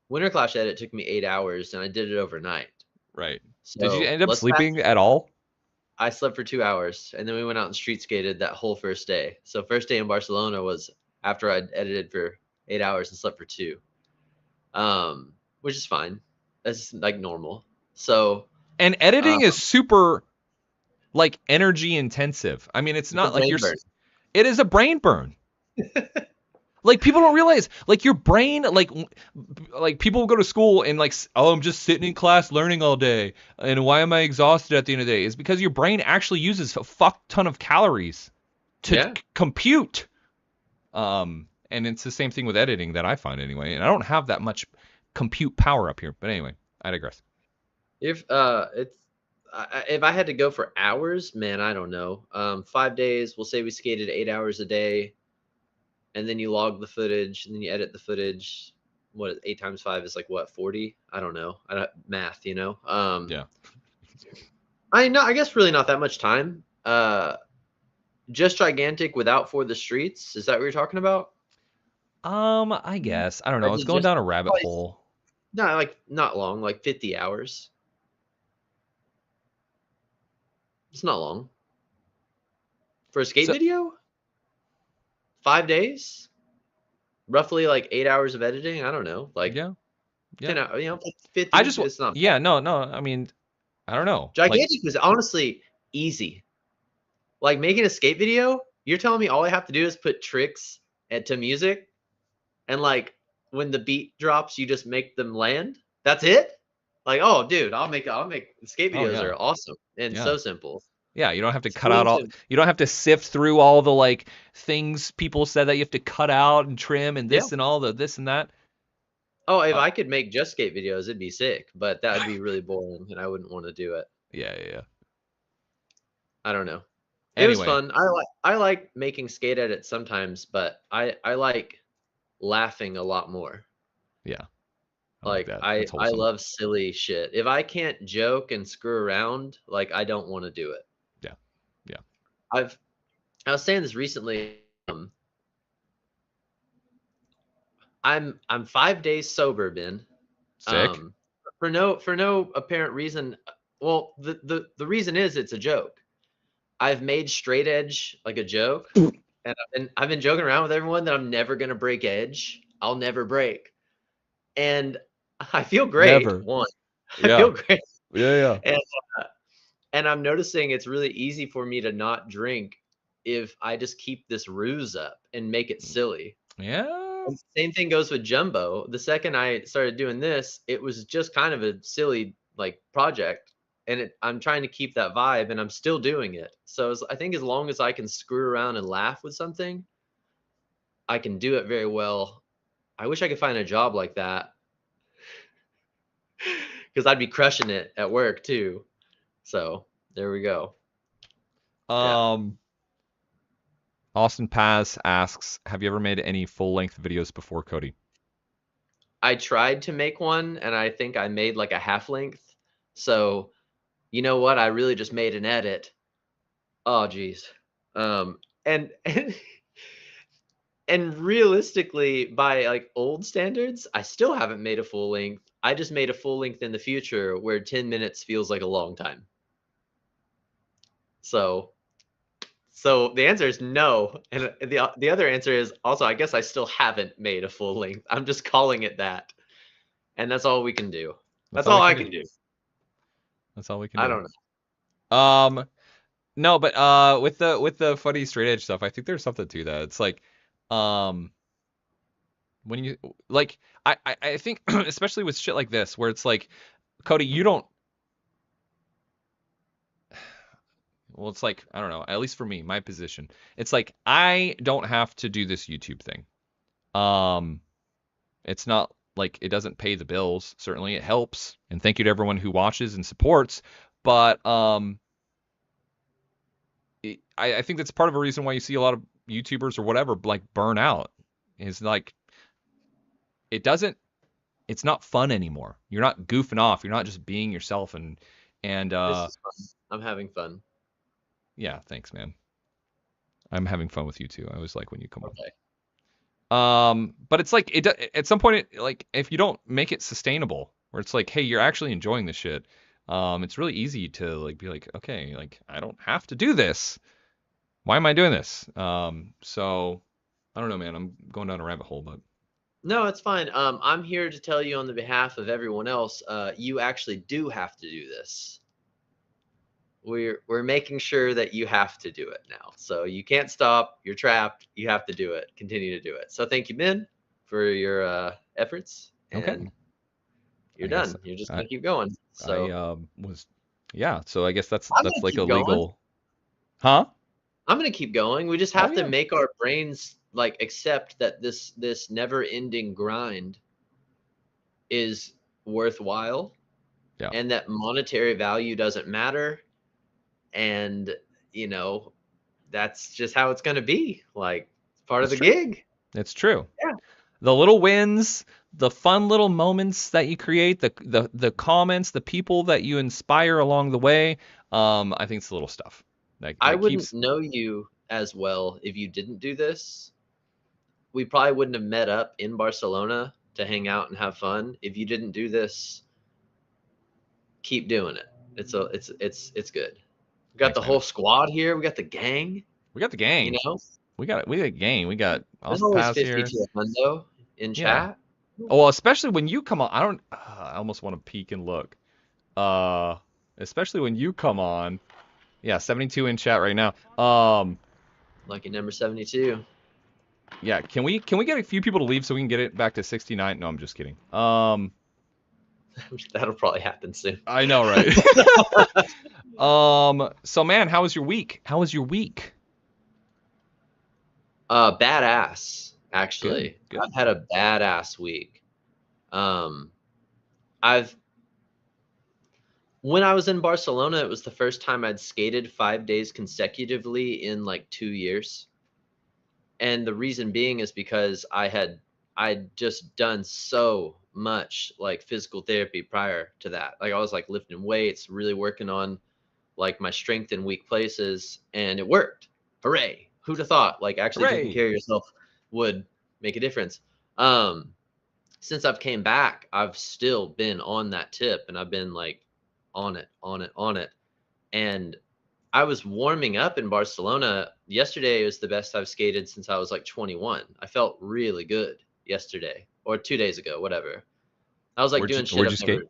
Winter Clash edit took me 8 hours, and I did it overnight. Right. So did you end up sleeping at all? I slept for 2 hours, and then we went out and street skated that whole first day. So first day in Barcelona was after I'd edited for 8 hours and slept for 2, which is fine. That's like normal. So and editing is super like energy intensive. I mean, it's not like it is a brain burn. Like people don't realize, like your brain, like people go to school and like, oh, I'm just sitting in class learning all day, and why am I exhausted at the end of the day? Is because your brain actually uses a fuck ton of calories to compute. And it's the same thing with editing that I find anyway. And I don't have that much compute power up here. But anyway, I digress. If I had to go for hours, man, I don't know. 5 days, we'll say we skated 8 hours a day. And then you log the footage, and then you edit the footage. What 8 times 5 is like what 40? I don't know. Math, you know. Yeah. I guess really not that much time. Just gigantic without For the Streets. Is that what you're talking about? I guess I don't know. It's going down a rabbit hole. No, like not long, like 50 hours. It's not long for a skate video. 5 days, roughly like 8 hours of editing. I don't know, like 10 hours, 50. It's not. Yeah, no. I mean, I don't know. Gigantic was honestly easy. Like making a skate video, you're telling me all I have to do is put tricks to music, and like when the beat drops, you just make them land. That's it. Like, oh, dude, I'll make skate videos are awesome and so simple. Yeah, you don't have to cut out all. You don't have to sift through all the like things people said that you have to cut out and trim and this and all the this and that. Oh, if I could make just skate videos, it'd be sick, but that would be really boring, and I wouldn't want to do it. Yeah. I don't know. It was fun. I like making skate edits sometimes, but I like laughing a lot more. Yeah. I love silly shit. If I can't joke and screw around, like I don't want to do it. Yeah. I was saying this recently. I'm 5 days sober, Ben. Sick. For no apparent reason. Well, the reason is it's a joke. I've made straight edge like a joke, And I've been joking around with everyone that I'm never gonna break edge. I'll never break. And I feel great. Never. One, I Yeah. feel great. Yeah. And and I'm noticing it's really easy for me to not drink if I just keep this ruse up and make it silly. Yeah. And same thing goes with Jumbo. The second I started doing this, it was just kind of a silly like project, and I'm trying to keep that vibe, and I'm still doing it. So I think as long as I can screw around and laugh with something, I can do it very well. I wish I could find a job like that because I'd be crushing it at work too. So there we go. Austin Paz asks, have you ever made any full-length videos before, Cody? I tried to make one, and I think I made like a half length. So, you know what? I really just made an edit. Oh, geez. And and realistically, by like old standards, I still haven't made a full length. I just made a full length in the future where 10 minutes feels like a long time. So the answer is no. And the other answer is also, I guess I still haven't made a full length. I'm just calling it that. And that's all we can do. That's all I can do. That's all we can do. I don't know. No, but with the funny straight edge stuff, I think there's something to that. It's like when you like I think especially with shit like this where it's like, Cody, you don't, well, it's like, I don't know, at least for me, my position, it's like I don't have to do this YouTube thing. It's not like it doesn't pay the bills. Certainly it helps, and thank you to everyone who watches and supports, but I think that's part of a reason why you see a lot of YouTubers or whatever like burn out, is like it's not fun anymore. You're not goofing off. You're not just being yourself and This is fun. I'm having fun. Yeah, thanks, man. I'm having fun with you too. I always like when you come Okay. on. But it's like at some point, like if you don't make it sustainable, where it's like, hey, you're actually enjoying the shit. It's really easy to like be like, okay, like I don't have to do this. Why am I doing this? So I don't know, man. I'm going down a rabbit hole, but No, it's fine. I'm here to tell you on the behalf of everyone else, you actually do have to do this. We're making sure that you have to do it now. So you can't stop. You're trapped. You have to do it. Continue to do it. So thank you, Ben, for your efforts. And okay, you're done. You're just gonna keep going. So So I guess that's I'm like gonna a keep going. legal, huh? I'm gonna keep going. We just have Oh, to yeah. make our brains like accept that this never-ending grind is worthwhile. Yeah. And that monetary value doesn't matter. And you know, that's just how it's gonna be. Like part of the gig. It's true. Yeah. The little wins, the fun little moments that you create, the comments, the people that you inspire along the way. I think it's the little stuff. Like I wouldn't know you as well if you didn't do this. We probably wouldn't have met up in Barcelona to hang out and have fun if you didn't do this. Keep doing it. It's good. We got the whole squad here. We got the gang. We got the gang. You know, we got gang. We got there's Austin always Paz 50 here. to a hundo in chat. Well, especially when you come on. I almost want to peek and look. Especially when you come on. Yeah, 72 in chat right now. Lucky number 72. Yeah, can we get a few people to leave so we can get it back to 69? No, I'm just kidding. That'll probably happen soon. I know, right? So man, how was your week? Badass, actually. Good. I've had a badass week. When I was in Barcelona, it was the first time I'd skated 5 days consecutively in like 2 years. And the reason being is because I'd just done so much like physical therapy prior to that. Like I was like lifting weights, really working on like my strength in weak places, and it worked. Hooray. Who'd have thought like actually taking care of yourself would make a difference. Since I've came back, I've still been on that tip, and I've been like on it. And I was warming up in Barcelona yesterday was the best I've skated since I was like 21. I felt really good yesterday or 2 days ago, whatever. I was like doing shit. Where'd you I've never- skate?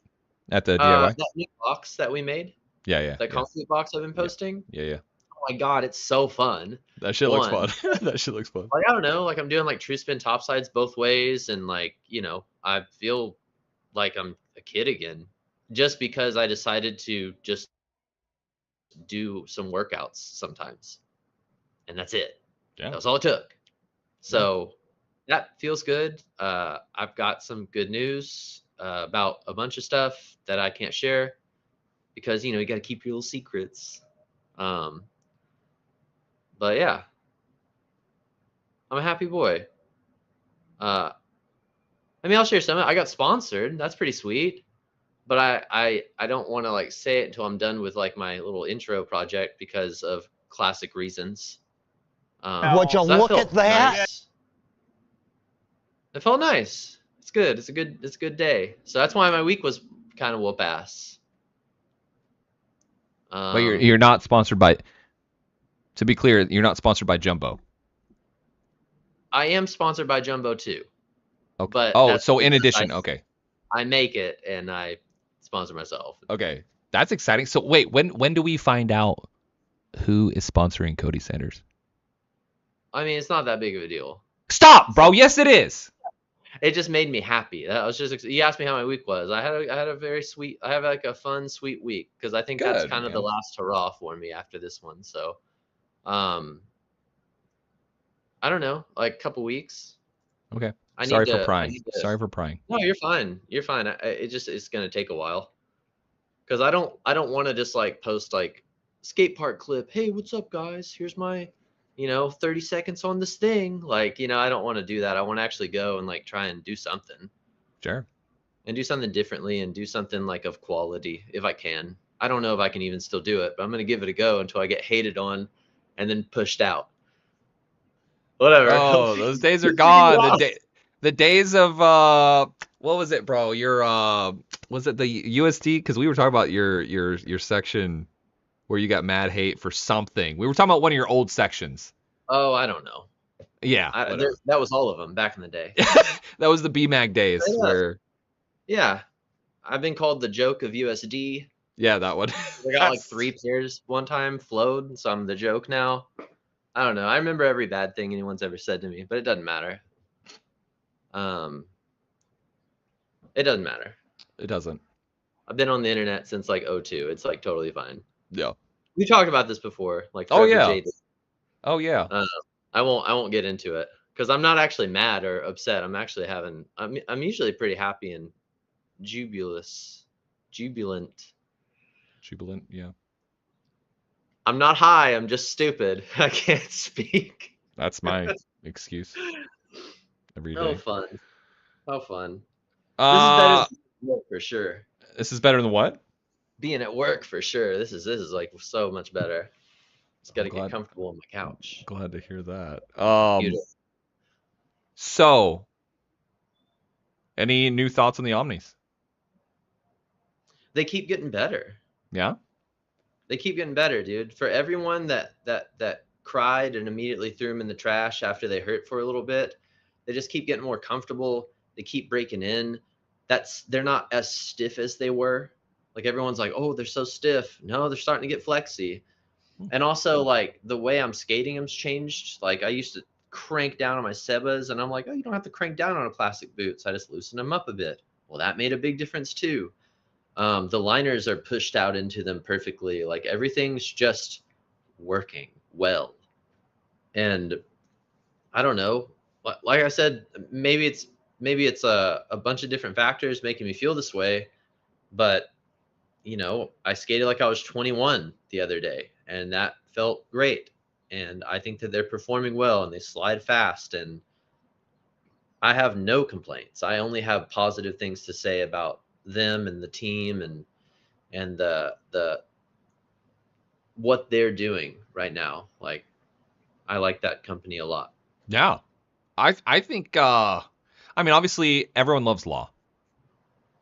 At the DIY? That new box that we made, Yeah. that concrete box I've been posting. Yeah. Oh my god, it's so fun. That shit looks One. fun. That shit looks fun. Like I don't know, like I'm doing like true spin topsides both ways, and like I feel like I'm a kid again, just because I decided to just do some workouts sometimes, and that's it. Yeah. That was all it took. So that feels good. I've got some good news about a bunch of stuff that I can't share because you got to keep your little secrets. But yeah, I'm a happy boy. I mean, I'll share some. I got sponsored. That's pretty sweet. But I don't want to like say it until I'm done with like my little intro project because of classic reasons. Would you So look felt at that? nice. It felt nice. It's good. It's a good day. So that's why my week was kind of whoop ass. But you're not sponsored by. To be clear, you're not sponsored by Jumbo. I am sponsored by Jumbo too. Okay. But Oh, that's so in because addition, okay. I make it and I sponsor myself. Okay. That's exciting. So wait, when do we find out who is sponsoring Cody Sanders? I mean, it's not that big of a deal. Stop, bro. Yes, it is. It just made me happy. That was just. You asked me how my week was. I had a very sweet. I have like a fun, sweet week because I think that's Good, kind of the man. last hurrah for me after this one. So, I don't know, like a couple weeks. Okay. I Sorry need for to- I prying. need to- Sorry for prying. No, you're fine. You're fine. It's gonna take a while because I don't want to just like post like skate park clip. Hey, what's up, guys? Here's my 30 seconds on this thing. Like, I don't want to do that. I want to actually go and like try and do something Sure. and do something differently and do something like of quality if I can. I don't know if I can even still do it, but I'm going to give it a go until I get hated on and then pushed out. Whatever. Oh, those days are gone. The days of what was it, bro? Your was it the USD? Because we were talking about your section where you got mad hate for something. We were talking about one of your old sections. Oh, I don't know. Yeah. whatever. That was all of them back in the day. That was the BMAG days Yeah. where Yeah. I've been called the joke of USD. yeah, that one. I got like 3 pairs one time flowed, so I'm the joke now. I don't know. I remember every bad thing anyone's ever said to me, but it doesn't matter. It doesn't matter. It doesn't. I've been on the internet since like 02. It's like totally fine. Yeah. We talked about this before. Like Oh, Forever yeah. Jaded. Oh yeah. I won't get into it because I'm not actually mad or upset. I'm actually I'm usually pretty happy and jubilant. Jubilant. Yeah. I'm not high. I'm just stupid. I can't speak. That's my excuse. Every Oh, day. fun. How fun. Uh, This is better than work for sure. this is better than what? Being at work for sure. This is like so much better. Just got to I'm glad- get comfortable on my couch. Glad to hear that. Beautiful. So, any new thoughts on the Omnis? They keep getting better. Yeah. They keep getting better, dude. For everyone that cried and immediately threw them in the trash after they hurt for a little bit, they just keep getting more comfortable. They keep breaking in. They're not as stiff as they were. Like everyone's like, oh, they're so stiff. No, they're starting to get flexy. And also like the way I'm skating them's changed. Like I used to crank down on my Sebas and I'm like, oh, you don't have to crank down on a plastic boot. So I just loosen them up a bit. Well, that made a big difference too. The liners are pushed out into them perfectly. Like everything's just working well. And I don't know. Like I said, maybe it's a bunch of different factors making me feel this way. But, I skated like I was 21 the other day and that felt great. And I think that they're performing well and they slide fast and I have no complaints. I only have positive things to say about them and the team and the what they're doing right now. Like I like that company a lot. Yeah. I think I mean obviously everyone loves Law.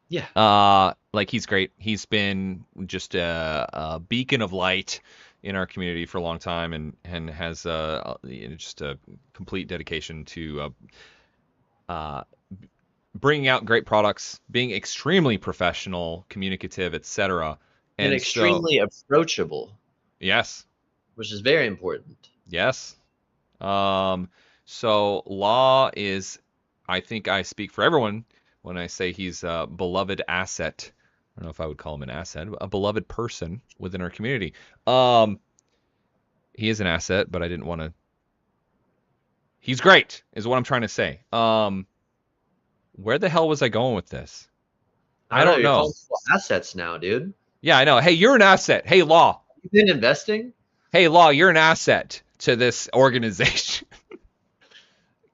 Yeah. Like he's great. He's been just a beacon of light in our community for a long time and has just a complete dedication to bringing out great products, being extremely professional, communicative, etc. And And so, extremely approachable, yes, which is very important. yes. So Law is, I think I speak for everyone when I say he's a beloved asset. I don't know if I would call him an asset, a beloved person within our community. He is an asset, but I didn't want to. He's great, is what I'm trying to say. Where the hell was I going with this? I don't You're know. calling people assets now, dude. Yeah, I know. Hey, you're an asset. Hey, Law. You've been investing? Hey, Law, you're an asset to this organization.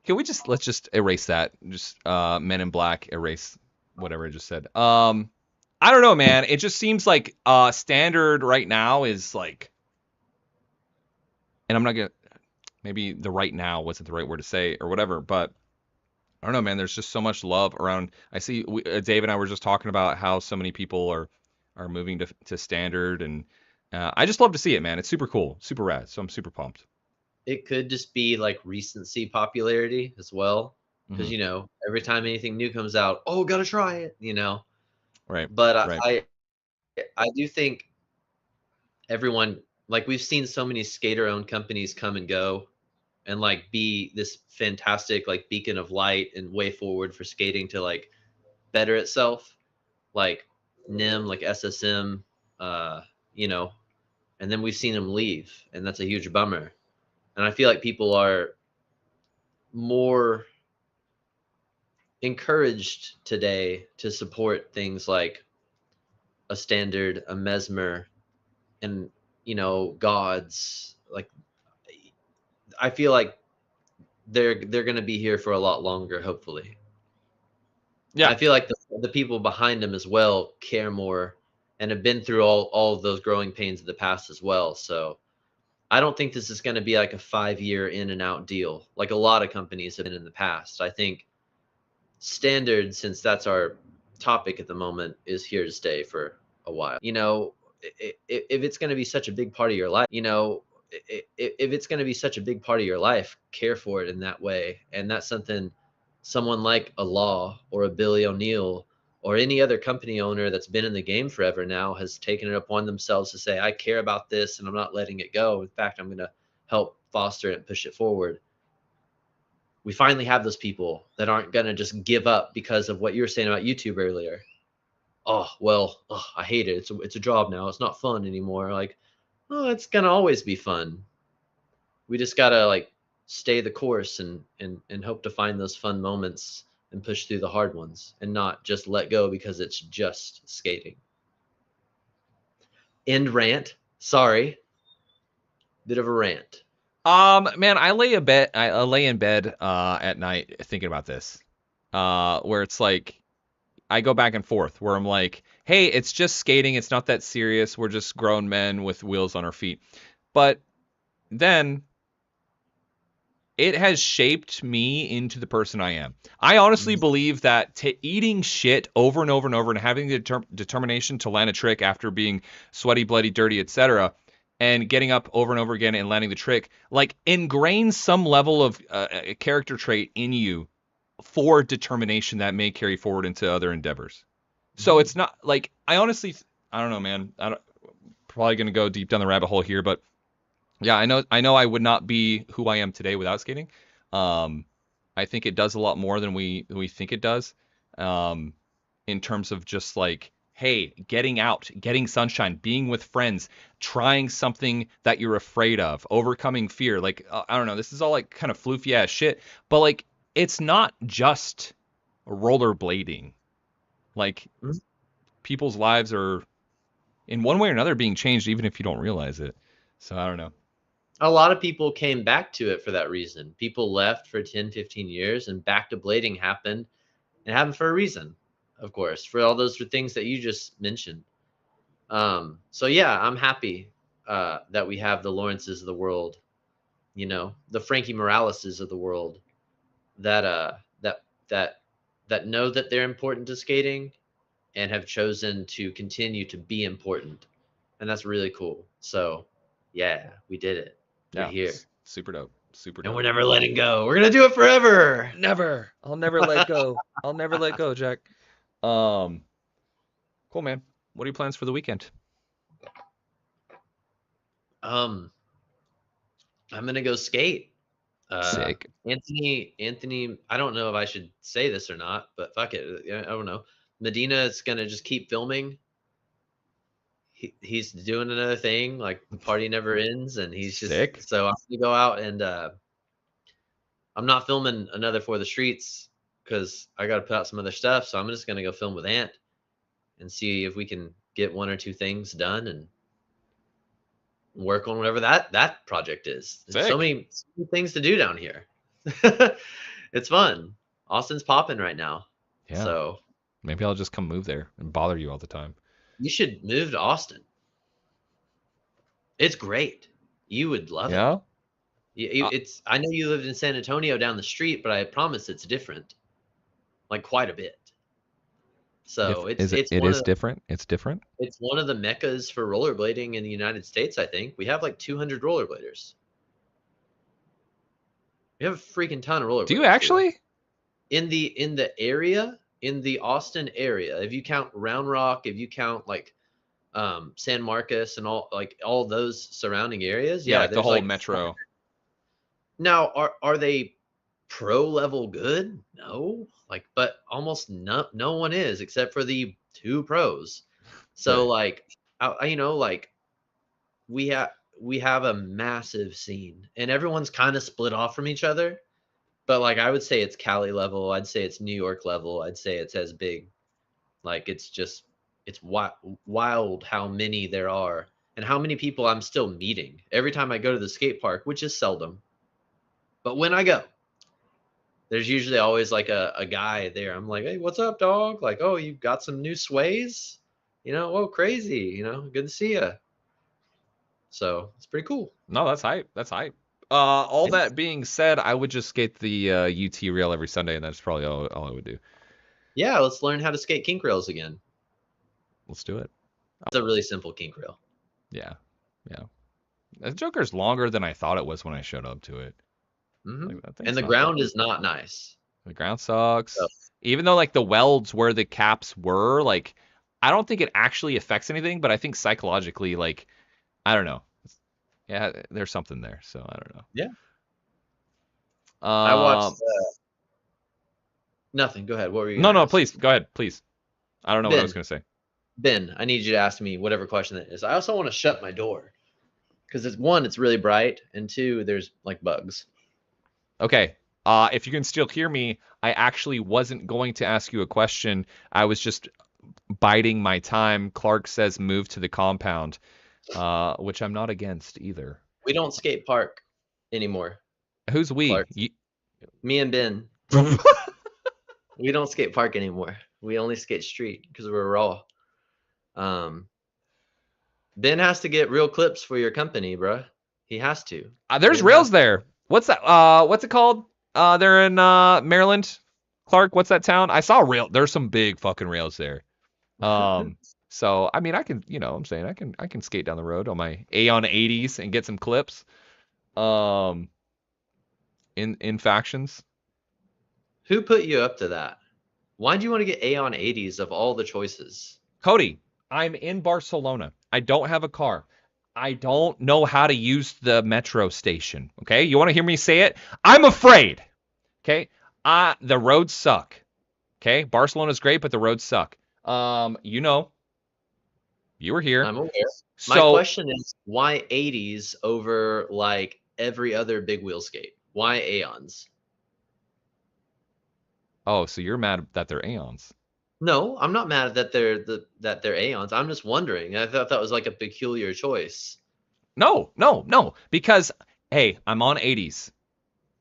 Let's just erase that. Just Men in Black, erase whatever I just said. I don't know, man. It just seems like standard right now is like, and I'm not gonna, maybe the right now wasn't the right word to say or whatever, but I don't know, man. There's just so much love around. I see Dave and I were just talking about how so many people are moving to standard, and I just love to see it, man. It's super cool, super rad. So I'm super pumped. It could just be like recency popularity as well, because you know, every time anything new comes out, oh, gotta try it, you know. Right. But right. I do think everyone, like, we've seen so many skater-owned companies come and go, and like be this fantastic like beacon of light and way forward for skating to like better itself, like NIM, like SSM, you know, and then we've seen them leave, and that's a huge bummer. And I feel like people are more encouraged today to support things like a Standard, a Mesmer, and, you know, gods. Like, I feel like they're going to be here for a lot longer, hopefully. Yeah. I feel like the people behind them as well care more and have been through all of those growing pains of the past as well. So I don't think this is going to be like a 5-year in and out deal like a lot of companies have been in the past. I think Standard, since that's our topic at the moment, is here to stay for a while. You know, if it's going to be such a big part of your life, you know, if it's going to be such a big part of your life, care for it in that way. And that's something someone like a Law or a Billy O'Neill or any other company owner that's been in the game forever now has taken it upon themselves to say, I care about this and I'm not letting it go. In fact, I'm going to help foster it and push it forward. We finally have those people that aren't going to just give up because of what you were saying about YouTube earlier. Oh, well, I hate it. It's a job now. It's not fun anymore. Like, oh, it's going to always be fun. We just got to like stay the course and hope to find those fun moments and push through the hard ones and not just let go because it's just skating. End rant. Sorry. Bit of a rant. Man, I lay in bed at night thinking about this. Where it's like I go back and forth where I'm like, hey, it's just skating, it's not that serious. We're just grown men with wheels on our feet. But then it has shaped me into the person I am. I honestly believe that eating shit over and over and over and having the determination to land a trick after being sweaty, bloody, dirty, etc., and getting up over and over again and landing the trick, like, ingrains some level of a character trait in you for determination that may carry forward into other endeavors. So it's not like, I honestly, I don't know, man. Probably going to go deep down the rabbit hole here, but yeah, I know I would not be who I am today without skating. I think it does a lot more than we think it does, in terms of just like, hey, getting out, getting sunshine, being with friends, trying something that you're afraid of, overcoming fear. Like, I don't know, this is all like kind of floofy ass shit, but like, it's not just rollerblading. Like, people's lives are in one way or another being changed, even if you don't realize it. So I don't know. A lot of people came back to it for that reason. People left for 10, 15 years and back to blading happened. It happened for a reason, of course, for all those things that you just mentioned. So yeah, I'm happy that we have the Lawrences of the world, you know, the Frankie Moraleses of the world that know that they're important to skating and have chosen to continue to be important. And that's really cool. So Yeah, we did it. We're here. Super dope. Super And dope. we're never letting go. We're gonna do it forever. Never. I'll never let go. I'll never let go, Jack. Cool, man. What are your plans for the weekend? I'm gonna go skate. Sick. Anthony, I don't know if I should say this or not, but fuck it. I don't know. Medina is gonna just keep filming. He's doing another thing, like the party never ends, and he's just Sick. So I'm gonna go out and I'm not filming another For the Streets because I gotta put out some other stuff. So I'm just gonna go film with Ant and see if we can get 1 or 2 things done and work on whatever that project is. There's so many things to do down here. It's fun. Austin's popping right now. Yeah. So maybe I'll just come move there and bother you all the time. you should move to Austin. It's great. You would love it. Yeah. It's. I know you lived in San Antonio down the street, but I promise it's different, like quite a bit. So It is different. It's different. It's one of the meccas for rollerblading in the United States. I think we have like 200 rollerbladers. We have a freaking ton of rollerbladers. Do you actually? In the area, in the Austin area, if you count Round Rock, if you count like San Marcos and all those surrounding areas, Yeah, like the whole like metro. Now, are they pro level good? No, but almost no one is except for the 2 pros. So Right. we have a massive scene, and everyone's kind of split off from each other. But I would say it's Cali level. I'd say it's New York level. I'd say it's as big. It's wild how many there are and how many people I'm still meeting every time I go to the skate park, which is seldom. But when I go, there's usually always a guy there. I'm like, hey, what's up, dog? Oh, you got some new sways? Oh, crazy. Good to see you. So it's pretty cool. No, that's hype. That's hype. All that being said, I would just skate the UT rail every Sunday, and that's probably all I would do. Yeah, let's learn how to skate kink rails again. Let's do it. It's a really simple kink rail. Yeah. The Joker's longer than I thought it was when I showed up to it. Mm-hmm. And the ground is not nice. The ground sucks. Oh. Even though the welds where the caps were, I don't think it actually affects anything, but I think psychologically, I don't know. Yeah, there's something there, so I don't know. Yeah. I watched nothing. Go ahead. What were you? No, please go ahead, please. I don't know what I was gonna say. Ben, I need you to ask me whatever question that is. I also want to shut my door because it's really bright, and 2, there's bugs. Okay. If you can still hear me, I actually wasn't going to ask you a question. I was just biding my time. Clark says move to the compound, which I'm not against either. We don't skate park anymore. Who's we? Me and Ben. We don't skate park anymore. We only skate street because we're raw. Ben has to get real clips for your company, bruh. He has to. There's rails there. What's that? What's it called? They're in Maryland. Clark, what's that town? I saw rail. There's some big fucking rails there. So I mean, I can, I'm saying I can skate down the road on my Aeon 80s and get some clips. In factions. Who put you up to that? Why do you want to get Aeon 80s of all the choices? Cody, I'm in Barcelona. I don't have a car. I don't know how to use the metro station. Okay, you want to hear me say it? I'm afraid. Okay, the roads suck. Okay, Barcelona's great, but the roads suck. You were here. I'm aware. My question is, why 80s over every other big wheel skate? Why Aeons? Oh, so you're mad that they're Aeons? No, I'm not mad that they're Aeons. I'm just wondering. I thought that was a peculiar choice. No. Because hey, I'm on 80s.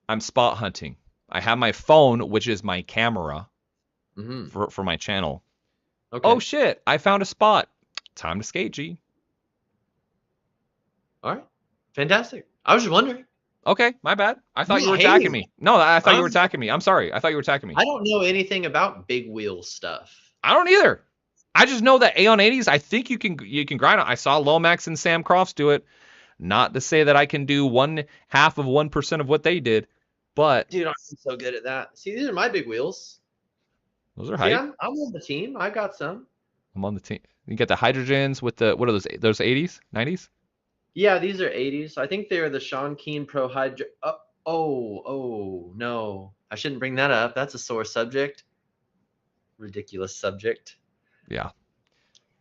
I'm spot hunting. I have my phone, which is my camera for my channel. Okay. Oh shit! I found a spot. Time to skate, G. All right, fantastic. I was just wondering. Okay, my bad. I thought you were attacking me. No, I thought you were attacking me. I'm sorry. I thought you were attacking me. I don't know anything about big wheel stuff. I don't either. I just know that Aeon 80s, I think you can grind it. I saw Lomax and Sam Crofts do it. Not to say that I can do 0.5% of what they did, but Dude, I'm so good at that. See, these are my big wheels. those are See, hype. I'm on the team. I got some. I'm on the team. You got the hydrogens with the, what are those? Those 80s, 90s? Yeah, these are 80s. I think they're the Sean Keen Pro Hydro. Oh, no. I shouldn't bring that up. That's a sore subject. Ridiculous subject. Yeah,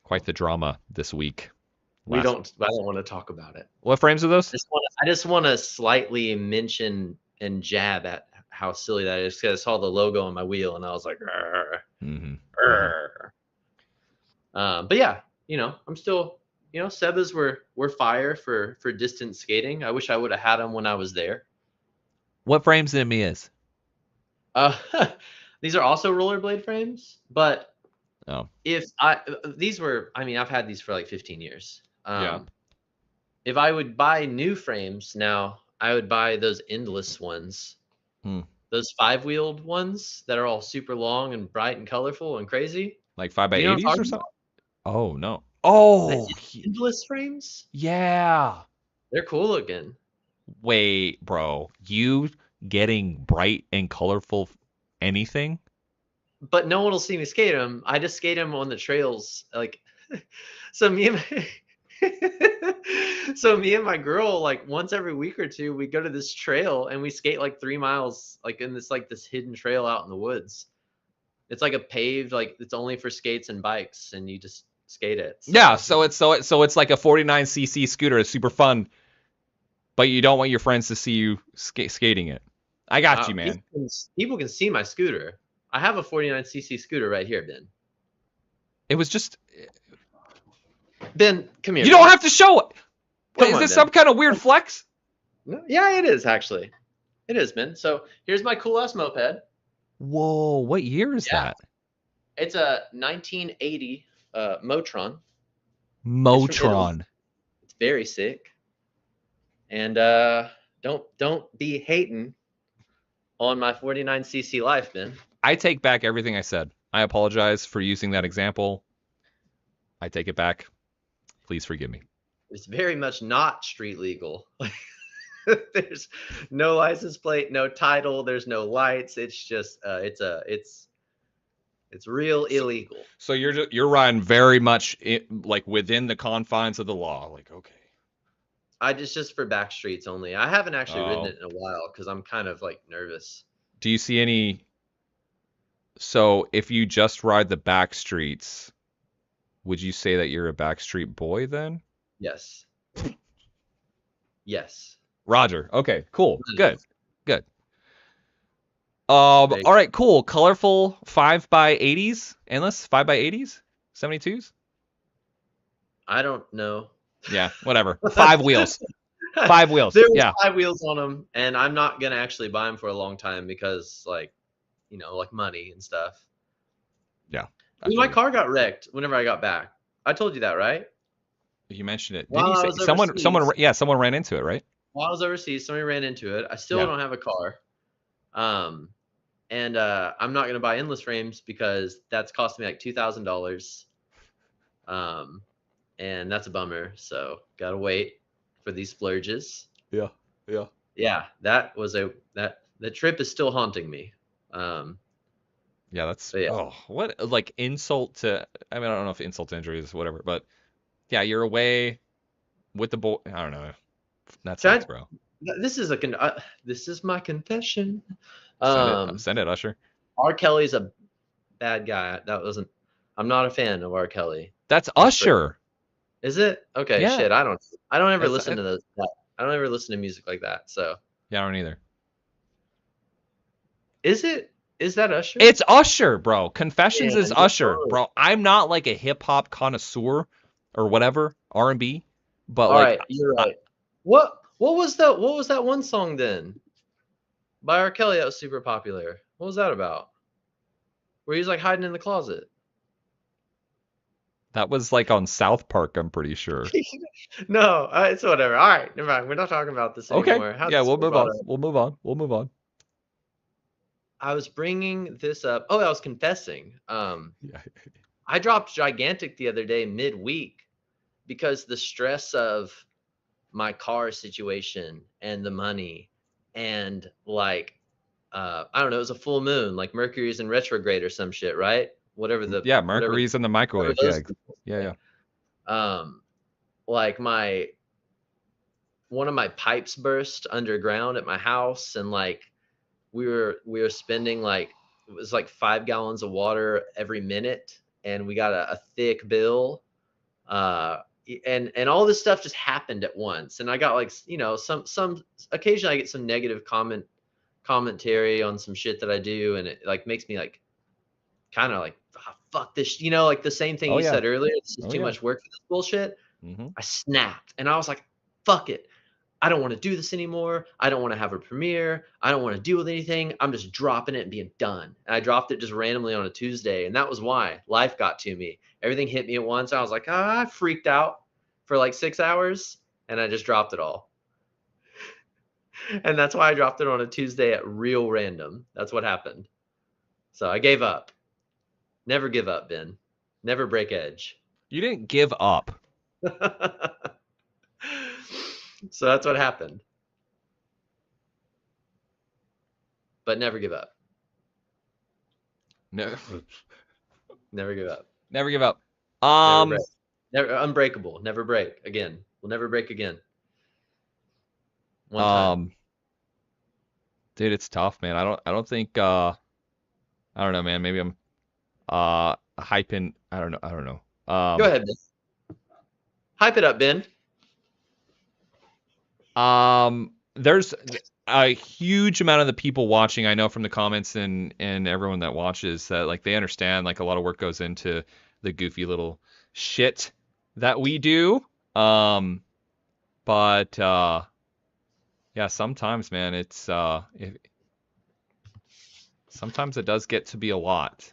quite the drama this week. I don't want to talk about it. What frames are those? I just want to slightly mention and jab at how silly that is, because I saw the logo on my wheel and I was like, "Arr, arr." But yeah, I'm still, Sebas were fire for distance skating. I wish I would have had them when I was there. What frames in me is? These are also rollerblade frames, but Oh, I've had these for like 15 years. Yeah. If I would buy new frames now, I would buy those endless ones. Those 5-wheeled ones that are all super long and bright and colorful and crazy. like 5x80s You know what I'm or talking something? Oh no. Oh, Endless frames? yeah. They're cool looking. Wait, bro. You getting bright and colorful anything? But no one will see me skate them. I just skate them on the trails. Like, so me and my girl, like once every week or two, we go to this trail and we skate like 3 miles, like in this hidden trail out in the woods. It's like a paved, like it's only for skates and bikes, and you just skate it. Yeah, so it's like a 49cc scooter. It's super fun, but you don't want your friends to see you skating it. I got you, man. People can see my scooter. I have a 49cc scooter right here, Ben. It was just. Ben, come here. You don't have to show it. Come Is on, this Ben. some kind of weird flex? No, yeah, it is actually. It is, Ben. So here's my cool ass moped. Whoa, what year is that? It's a 1980 Motron. Motron. It's very sick. And don't be hating on my 49cc life, Ben. I take back everything I said. I apologize for using that example. I take it back. Please forgive me. It's very much not street legal. There's no license plate, no title, there's no lights. It's just it's real illegal. So you're riding very much like within the confines of the law. Like, okay. Just for back streets only. I haven't actually ridden it in a while because I'm kind of like nervous. Do you see any? So if you just ride the back streets, would you say that you're a backstreet boy then? Yes. Yes. Roger. Okay, cool. Good. All right, cool. Colorful 5x80s, endless 5x80s, 72s. I don't know. Yeah, whatever. 5 wheels. 5 wheels. There was Yeah. 5 wheels on them, and I'm not gonna actually buy them for a long time because, like money and stuff. Yeah. My car got wrecked whenever I got back. I told you that, right? You mentioned it. While Did I you was say someone overseas. someone ran into it, right? While I was overseas, somebody ran into it. I still Yeah. don't have a car. And I'm not gonna buy endless frames because that's costing me like $2,000. And that's a bummer. So gotta wait for these splurges. Yeah. Yeah, that was the trip is still haunting me. Yeah, that's But yeah. oh, what like insult to I mean, I don't know if insult to injury is whatever, but yeah, you're away with the boy. I don't know. That Should I- sucks, bro. This is my confession. Send it, Usher. R. Kelly's a bad guy. I'm not a fan of R. Kelly. That's Usher. Is it? Okay, Yeah. shit. I don't ever It's- listen to those. I don't ever listen to music like that. So Yeah, I don't either. is that Usher? It's Usher, bro. Confessions Man, is good Usher, lord. bro. I'm not like a hip hop connoisseur or whatever, R&B, but All like right, you're right. What was that one song then by R. Kelly that was super popular? What was that about? Where he was like hiding in the closet. that was like on South Park, I'm pretty sure. No, it's whatever. All right, never mind. We're not talking about this Okay. anymore. How'd Yeah, this we'll get move brought on. up? We'll move on. I was bringing this up. Oh, I was confessing. Yeah. I dropped Gigantic the other day midweek because the stress of my car situation and the money and like I don't know, it was a full moon, like Mercury's in retrograde or some shit, right? Whatever the Yeah, whatever Mercury's in the microwave. those Yeah. people Yeah, say. yeah. Like one of my pipes burst underground at my house, and like we were spending like, it was like 5 gallons of water every minute, and we got a thick bill. And all this stuff just happened at once, and I got like, you know, some occasionally I get some negative commentary on some shit that I do, and it like makes me like kind of like, "Ah, fuck this," you know, like the same thing Oh, you yeah. said earlier, this is Oh, too yeah. much work for this bullshit. Mm-hmm. I snapped, and I was like, fuck it, I don't want to do this anymore. I don't want to have a premiere. I don't want to deal with anything. I'm just dropping it and being done. And I dropped it just randomly on a Tuesday, and that was why life got to me. Everything hit me at once. I was like, I freaked out for like 6 hours, and I just dropped it all. And that's why I dropped it on a Tuesday at real random. That's what happened. So I gave up. Never give up, Ben. Never break edge. You didn't give up. So that's what happened. But never give up. No. Never give up. Never give up. Never break. Never unbreakable. Never break again. We'll never break again. One time. Dude, it's tough, man. I don't think I don't know, man. Maybe I'm hyping. I don't know. Go ahead, Ben. Hype it up, Ben. There's a huge amount of the people watching, I know from the comments and everyone that watches, that like they understand like a lot of work goes into the goofy little shit that we do. But yeah, sometimes, man, it's sometimes it does get to be a lot.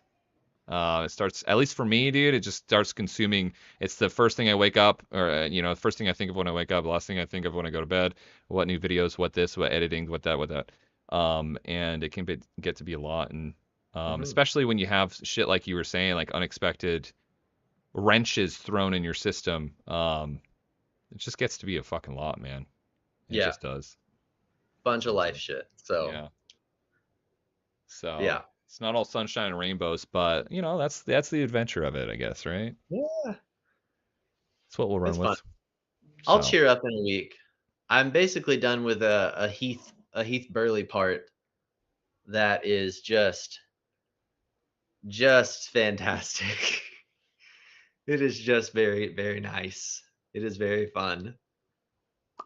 It starts, at least for me, dude, it just starts consuming. It's the first thing I wake up, or you know, the first thing I think of when I wake up, the last thing I think of when I go to bed. What new videos, what this, what editing, what that. And it can get to be a lot, and especially when you have shit like you were saying, like unexpected wrenches thrown in your system. It just gets to be a fucking lot, man. It just does. Bunch of life shit. So yeah. So yeah. It's not all sunshine and rainbows, but you know, that's the adventure of it, I guess, right? Yeah. That's what we'll run It's with. fun. I'll cheer up in a week. I'm basically done with a Heath Burley part that is just fantastic. It is just very, very nice. It is very fun.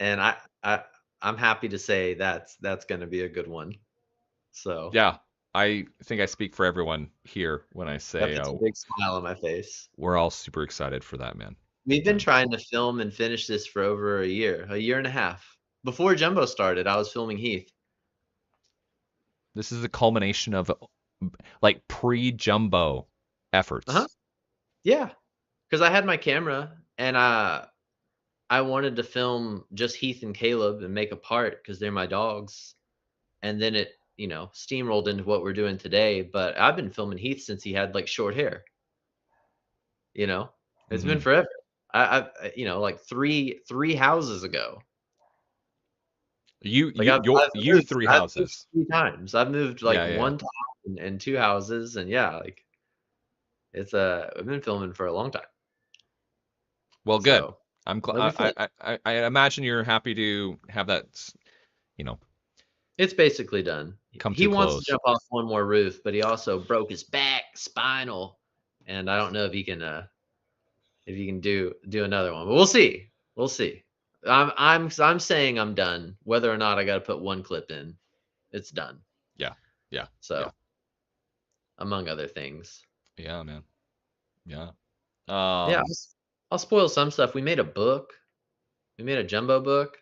And I'm happy to say that's going to be a good one. So yeah, I think I speak for everyone here when I say it's a big smile on my face. We're all super excited for that, man. We've been trying to film and finish this for over a year and a half. Before Jumbo started, I was filming Heath. This is a culmination of like pre-Jumbo efforts. Yeah, because I had my camera and I wanted to film just Heath and Caleb and make a part because they're my dogs. And then it, you know, steamrolled into what we're doing today. But I've been filming Heath since he had like short hair. You know, it's been forever. I you know, like three houses ago. You 3 houses. 3 times. I've moved like one time and 2 houses, and yeah, like it's I've been filming for a long time. Well, good. So, I'm I imagine you're happy to have that, you know. It's basically done. He wants close. to jump off one more roof, but he also broke his back, spinal, and I don't know if he can do another one. But we'll see. We'll see. I'm saying I'm done. Whether or not I got to put one clip in, it's done. Yeah. So, among other things. Yeah, man. Yeah. Yeah. I'll spoil some stuff. We made a book. We made a Jumbo book.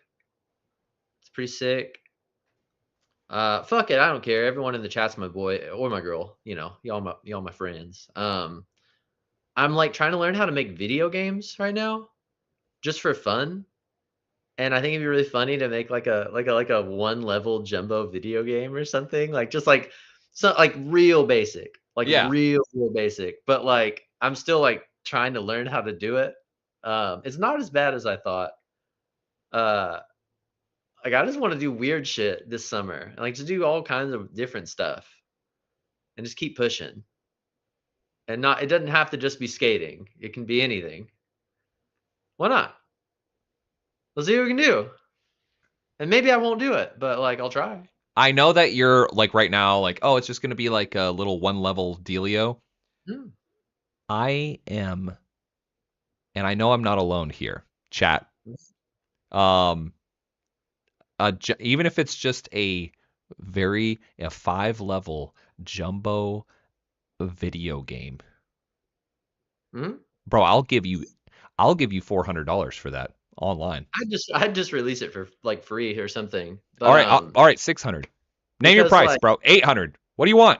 It's pretty sick. Fuck it, I don't care. Everyone in the chat's my boy or my girl. You know, y'all my friends. I'm like trying to learn how to make video games right now, just for fun. And I think it'd be really funny to make like a 1-level Jumbo video game or something. Like just like real basic, real basic. But like I'm still like trying to learn how to do it. It's not as bad as I thought. like I just want to do weird shit this summer. I like to do all kinds of different stuff and just keep pushing. And not it doesn't have to just be skating. It can be anything. Why not? Let's see what we can do. And maybe I won't do it, but like I'll try. I know that you're like right now, like, oh, it's just gonna be like a little 1-level dealio. Hmm. I am, and I know I'm not alone here, chat. Even if it's just a 5-level jumbo video game, Hmm? bro, I'll give you $400 for that online. I'd just release it for like free or something. But, all right, 600. Name your because, price, like- bro. 800. What do you want?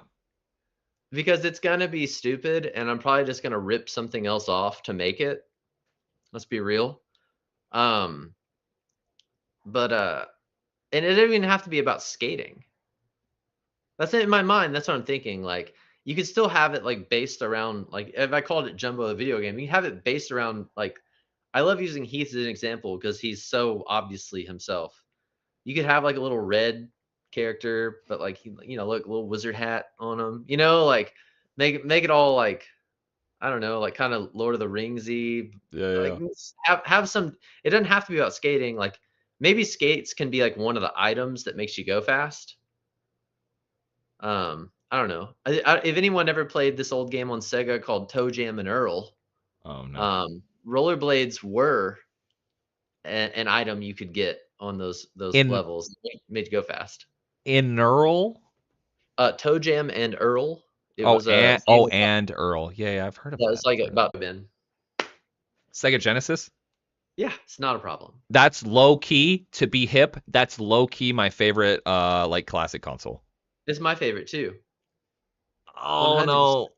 because it's gonna be stupid, and I'm probably just gonna rip something else off to make it. Let's be real. But and it doesn't even have to be about skating. That's in my mind. That's what I'm thinking. Like you could still have it like based around like if I called it Jumbo a video game, you have it based around like I love using Heath as an example because he's so obviously himself. You could have like a little red character, but like he, look, little wizard hat on him. Like make it all like I don't know, like kind of Lord of the Ringsy. Yeah. Like have some. It doesn't have to be about skating. Like maybe skates can be like one of the items that makes you go fast. I don't know. If anyone ever played this old game on Sega called Toe Jam and Earl, Oh no. rollerblades were an item you could get on those levels. Made you go fast. In Earl? Toe Jam and Earl. It Oh, was and Earl. Yeah, I've heard of Yeah, that. it's like about to been. Sega Genesis? Yeah, it's not a problem. That's low key to be hip. That's low key my favorite like classic console. It's my favorite too. Oh 100%. no.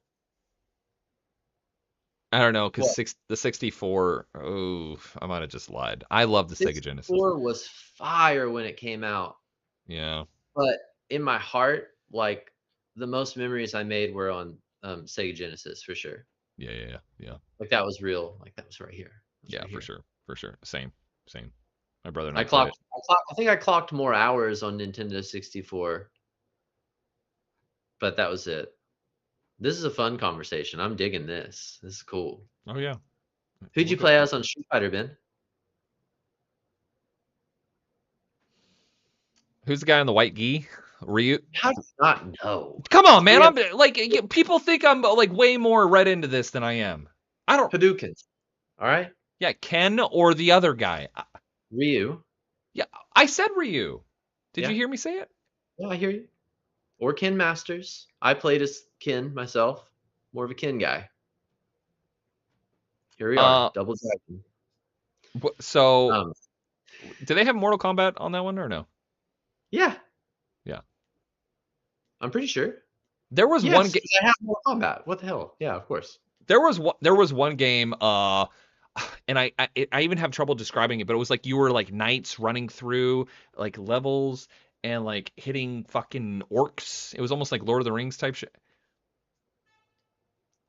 I don't know, because What? the 64. Oh, I might have just lied. I love the Sega Genesis. 64 was fire when it came out. Yeah. But in my heart, like the most memories I made were on Sega Genesis for sure. Yeah. Like that was real. Like that was right here. Yeah, right for here. sure. Same. My brother and I I played clocked. I think I clocked more hours on Nintendo 64, but that was it. This is a fun conversation. I'm digging this. This is cool. it. Oh yeah. Who'd you play as on Street Fighter, Ben? Who's the guy in the white gi? Ryu? How do you not know? Come on, man. Yeah. I'm like people think I'm like way more read into this than I am. I don't. Hadoukens. All right. Yeah, Ken or the other guy. Ryu. Yeah, I said Ryu. Did Yeah. you hear me say it? Yeah, I hear you. Or Ken Masters. I played as Ken myself. More of a Ken guy. Here we are. Double Dragon. So, do they have Mortal Kombat on that one or no? Yeah. Yeah. I'm pretty sure. There was Yes, one game. I have Mortal Kombat. What the hell? Yeah, of course. There was one game. And I even have trouble describing it, but it was like you were like knights running through like levels and like hitting fucking orcs. It was almost like Lord of the Rings type shit.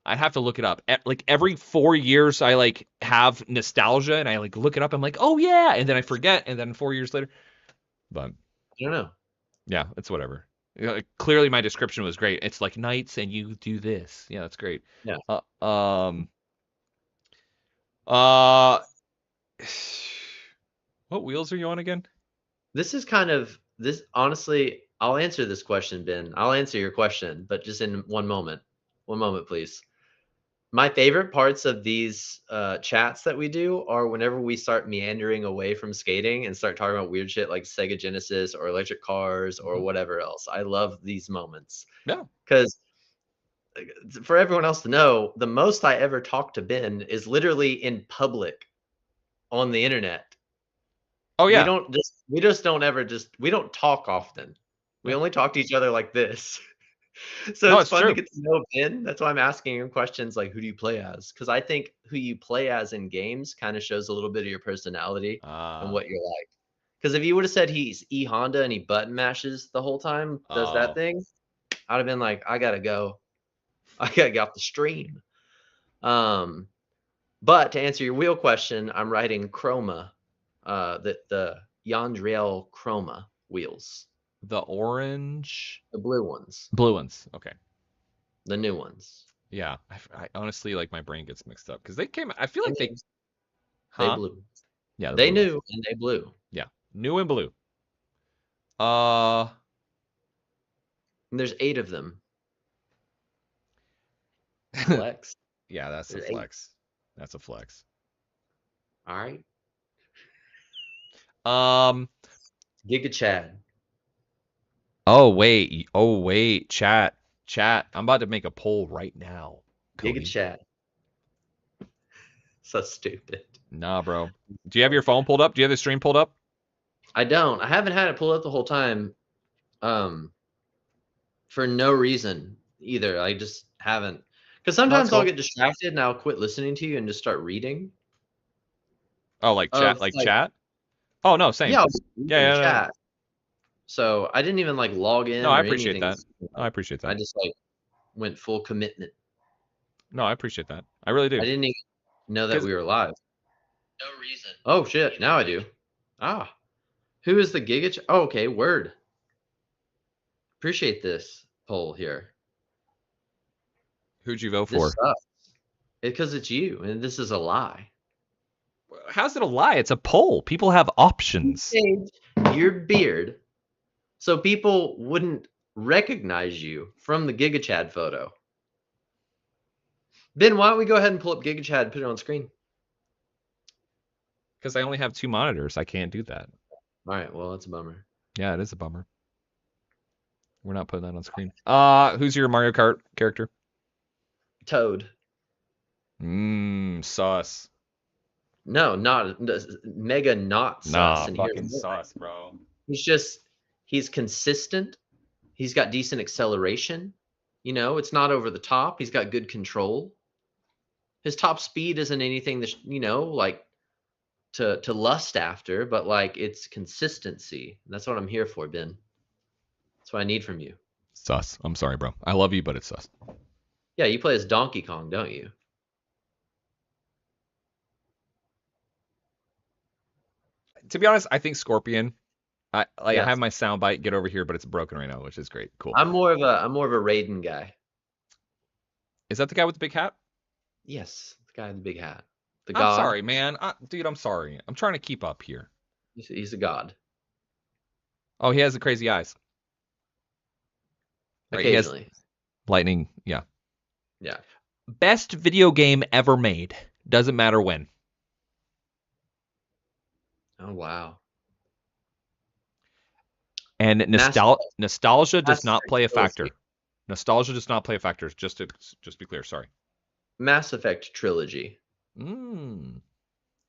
I'd have to look it up. Like every 4 years, I like have nostalgia and I like look it up. I'm like, oh yeah, and then I forget, and then 4 years later. But I don't know. yeah, it's whatever. Clearly, my description was great. It's like knights and you do this. Yeah, that's great. Yeah. What wheels are you on again? This is kind of this. Honestly, I'll answer this question, Ben. I'll answer your question, but just in one moment. One moment, please. My favorite parts of these chats that we do are whenever we start meandering away from skating and start talking about weird shit like Sega Genesis or electric cars or whatever else. I love these moments. Yeah. Because for everyone else to know, the most I ever talk to Ben is literally in public on the internet. Oh yeah. We don't talk often. We only talk to each other like this. So No, it's fun true. to get to know Ben. That's why I'm asking him questions like, who do you play as? Because I think who you play as in games kind of shows a little bit of your personality and what you're like. Because if you would have said he's E Honda and he button mashes the whole time, does that thing, I'd have been like, I gotta go. I gotta get off the stream. But to answer your wheel question, I'm riding Croma. the Yandriel Chroma wheels. The orange, The blue ones. blue ones. Okay. The new ones. Yeah. I honestly like my brain gets mixed up because they came. I feel like they. They Huh? blew. Yeah. They blue knew ones. and they blew. Yeah. New and blue. And there's 8 of them. Flex. Yeah, that's a There's 8. flex. That's a flex. All right. Giga Chad. Oh wait, chat. I'm about to make a poll right now. Cody. Giga Chad. So stupid. Nah, bro. Do you have your phone pulled up? Do you have the stream pulled up? I don't. I haven't had it pulled up the whole time. For no reason either. I just haven't. Because sometimes cool. I'll get distracted and I'll quit listening to you and just start reading. Oh, like chat, chat? Oh no, same. Yeah, yeah. Chat. So I didn't even like log in. No, I or appreciate anything. that. I appreciate that. I just like went full commitment. No, I appreciate that. I really do. I didn't even know that we were live. No reason. Oh shit! Now I do. Ah, who is the Giga? Oh, okay, word. Appreciate this poll here. Who'd you vote for? Because it's you, and this is a lie. How's it a lie? It's a poll. People have options. You shaved your beard, so people wouldn't recognize you from the Giga Chad photo. Ben, why don't we go ahead and pull up Giga Chad and put it on screen? Because I only have 2 monitors. I can't do that. All right, well, that's a bummer. Yeah, it is a bummer. We're not putting that on screen. Who's your Mario Kart character? Toad. Sus. No, not mega not sus. Nah, and fucking sus, bro. He's consistent. He's got decent acceleration. You know, it's not over the top. He's got good control. His top speed isn't anything that, you know, like to lust after, but like it's consistency. That's what I'm here for, Ben. That's what I need from you. Sus. I'm sorry, bro. I love you, but it's sus. Yeah, you play as Donkey Kong, don't you? To be honest, I think Scorpion. I Yes. have my soundbite. Get over here, but it's broken right now, which is great. Cool. I'm more of a Raiden guy. Is that the guy with the big hat? Yes, the guy in the big hat. The I'm god. sorry, man. Dude, I'm sorry. I'm trying to keep up here. He's a god. Oh, he has the crazy eyes. Right, he has Occasionally. lightning. Yeah. Yeah. Best video game ever made. Doesn't matter when. Oh wow. And nostalgia does Mass not Effect play a factor. trilogy. Nostalgia does not play a factor. Just be clear. Sorry. Mass Effect trilogy. Mm.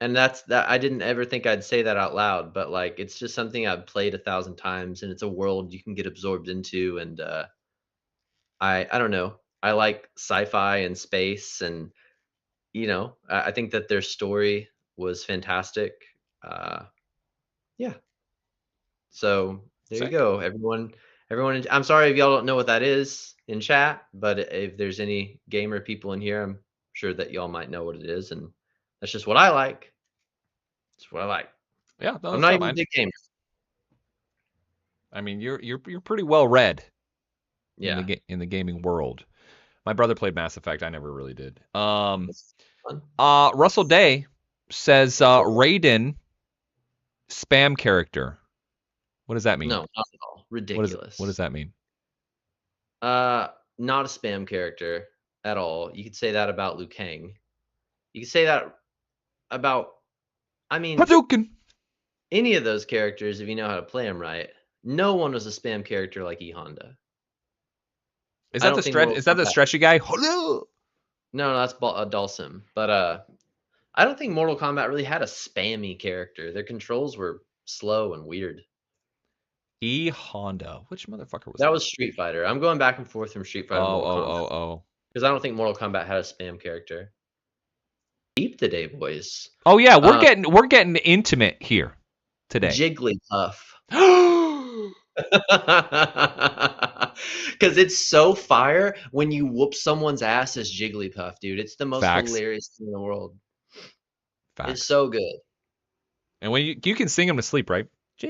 And that's that. I didn't ever think I'd say that out loud, but like it's just something I've played 1,000 times, and it's a world you can get absorbed into. And I don't know. I like sci-fi and space, and you know, I think that their story was fantastic. Yeah. So there Sick. you go, everyone. I'm sorry if y'all don't know what that is in chat, but if there's any gamer people in here, I'm sure that y'all might know what it is, and that's just what I like. It's what I like. Yeah, no, I'm that's not not even a mine. big gamer. I mean, you're pretty well read. Yeah. In the gaming world. My brother played Mass Effect. I never really did. It's fun. Russell Day says Raiden spam character. What does that mean? No, not at all. Ridiculous. What does that mean? Not a spam character at all. You could say that about Liu Kang. You could say that about, I mean, Hadouken! any of those characters if you know how to play them right. No one was a spam character like E Honda. Is I that don't the think stretch? Mortal Is that the Kombat- stretchy guy? No, that's Dhalsim. But I don't think Mortal Kombat really had a spammy character. Their controls were slow and weird. E Honda. Which motherfucker was That was Street Fighter. I'm going back and forth from Street Fighter to Mortal Kombat. Oh. Because I don't think Mortal Kombat had a spam character. Keep the day, boys. Oh yeah, we're getting intimate here today. Jigglypuff. Because it's so fire when you whoop someone's ass as Jigglypuff, dude. It's the most Facts. hilarious thing in the world. Facts. It's so good. And when you can sing them to sleep, right? Yeah,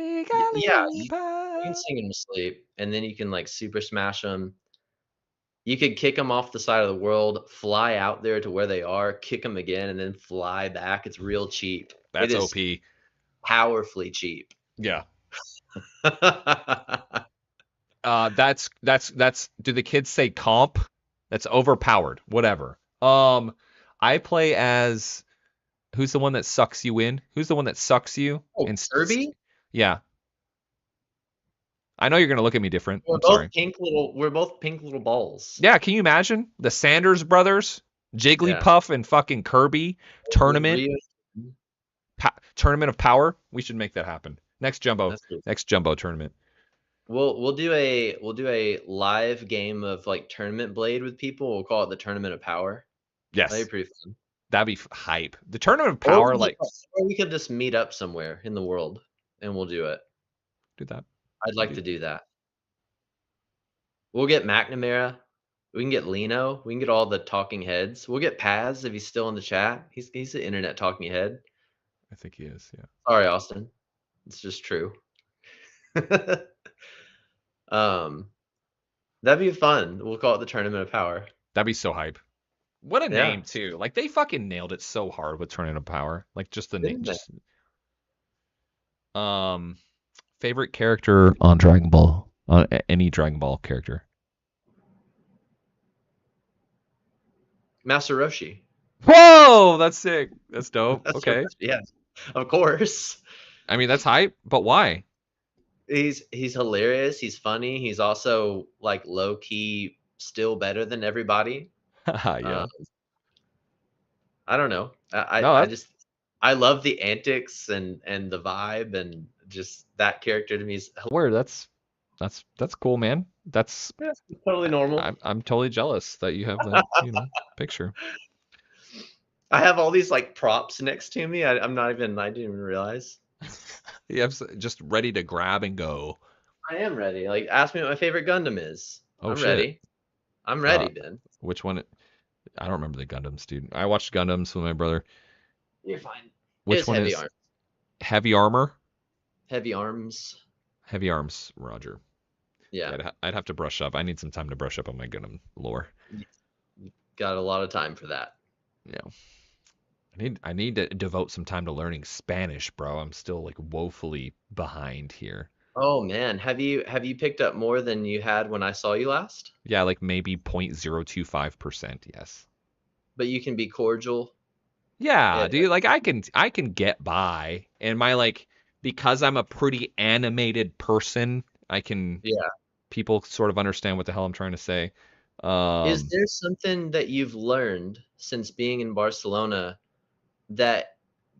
you can sing them to sleep, and then you can like super smash them. You could kick them off the side of the world, fly out there to where they are, kick them again, and then fly back. It's real cheap. That's It is OP. powerfully cheap. Yeah. That's do the kids say comp? That's overpowered. Whatever. I play as who's the one that sucks you in? Who's the one that sucks you? Oh, in Kirby? Yeah. I know you're gonna look at me different. We're I'm both sorry. we're both pink little balls. Yeah, can you imagine the Sanders brothers, Jigglypuff and fucking Kirby tournament? Tournament of power. We should make that happen. Next jumbo tournament. We'll do a live game of like tournament blade with people. We'll call it the Tournament of Power. Yes. That'd be pretty fun. That'd be hype. The Tournament of Power, or we could just meet up somewhere in the world and we'll do it. Do that. I'd like to do that. We'll get McNamara. We can get Lino. We can get all the talking heads. We'll get Paz if he's still in the chat. He's the internet talking head. I think he is, yeah. Sorry, Austin. It's just true. That'd be fun. We'll call it the Tournament of Power. That'd be so hype. What a name too. Like they fucking nailed it so hard with Tournament of Power. Like just the name. Just... Favorite character on Dragon Ball. On any Dragon Ball character. Master Roshi. Whoa, that's sick. That's dope. Okay. Yeah, of course. I mean, that's hype, but why? He's hilarious. He's funny. He's also like low key, still better than everybody. Yeah. I don't know. I love the antics and the vibe and just that character to me is hilarious. That's cool, man. That's totally normal. I'm totally jealous that you have that picture. I have all these like props next to me. I didn't even realize. You have just ready to grab and go. I am ready. Like, ask me what my favorite Gundam is. Oh, I'm shit. ready. I'm ready, Ben. Which one? I don't remember the Gundams, dude. I watched Gundams with my brother. You're fine. Which one is heavy armor? Heavy arms. Heavy arms, Roger. Yeah. I'd have to brush up. I need some time to brush up on my Gundam lore. Got a lot of time for that. Yeah. I need to devote some time to learning Spanish, bro. I'm still like woefully behind here. Oh man, have you picked up more than you had when I saw you last? Yeah, like maybe 0.025%, yes. But you can be cordial. Yeah, dude, like I can get by. And my because I'm a pretty animated person, I can people sort of understand what the hell I'm trying to say. Is there something that you've learned since being in Barcelona that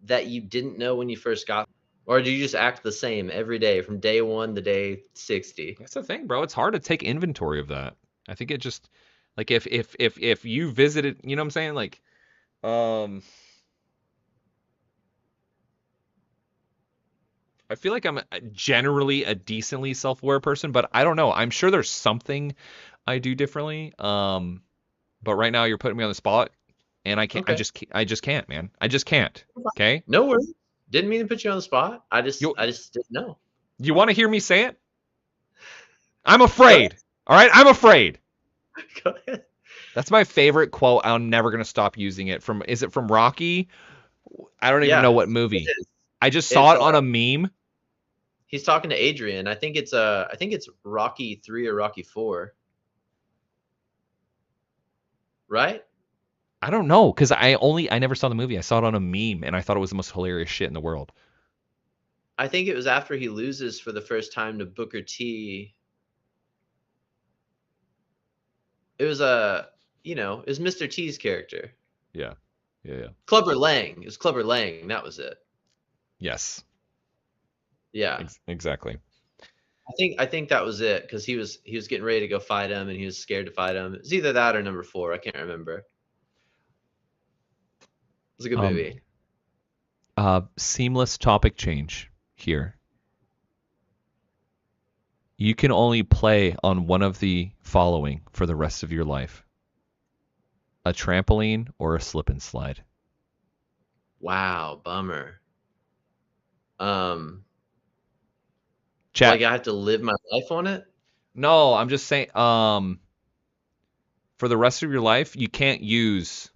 you didn't know when you first got, or do you just act the same every day from day 1 to day 60? That's the thing, bro. It's hard to take inventory of that. I think it just like if you visited, you know what I'm saying? Like, I feel like I'm generally a decently self-aware person, but I don't know. I'm sure there's something I do differently. But right now you're putting me on the spot, and I can't. Okay. I just can't, man. I just can't. Okay. No worries. Didn't mean to put you on the spot. I just didn't know. You want to hear me say it? I'm afraid. All right, I'm afraid. Go ahead. That's my favorite quote. I'm never gonna stop using it. Is it from Rocky? I don't even know what movie. I just saw it on a meme. He's talking to Adrian. I think it's Rocky 3 or Rocky 4. Right? I don't know, because I never saw the movie. I saw it on a meme, and I thought it was the most hilarious shit in the world. I think it was after he loses for the first time to Booker T. It was it was Mr. T's character. Yeah. Clubber Lang. It was Clubber Lang. That was it. Yes. Yeah. Exactly. I think that was it, because he was getting ready to go fight him, and he was scared to fight him. It's either that or number 4. I can't remember. It was a good movie. Seamless topic change here. You can only play on one of the following for the rest of your life: a trampoline or a slip and slide. Wow, bummer. Chat. Like I have to live my life on it? No, I'm just saying. For the rest of your life, you can't use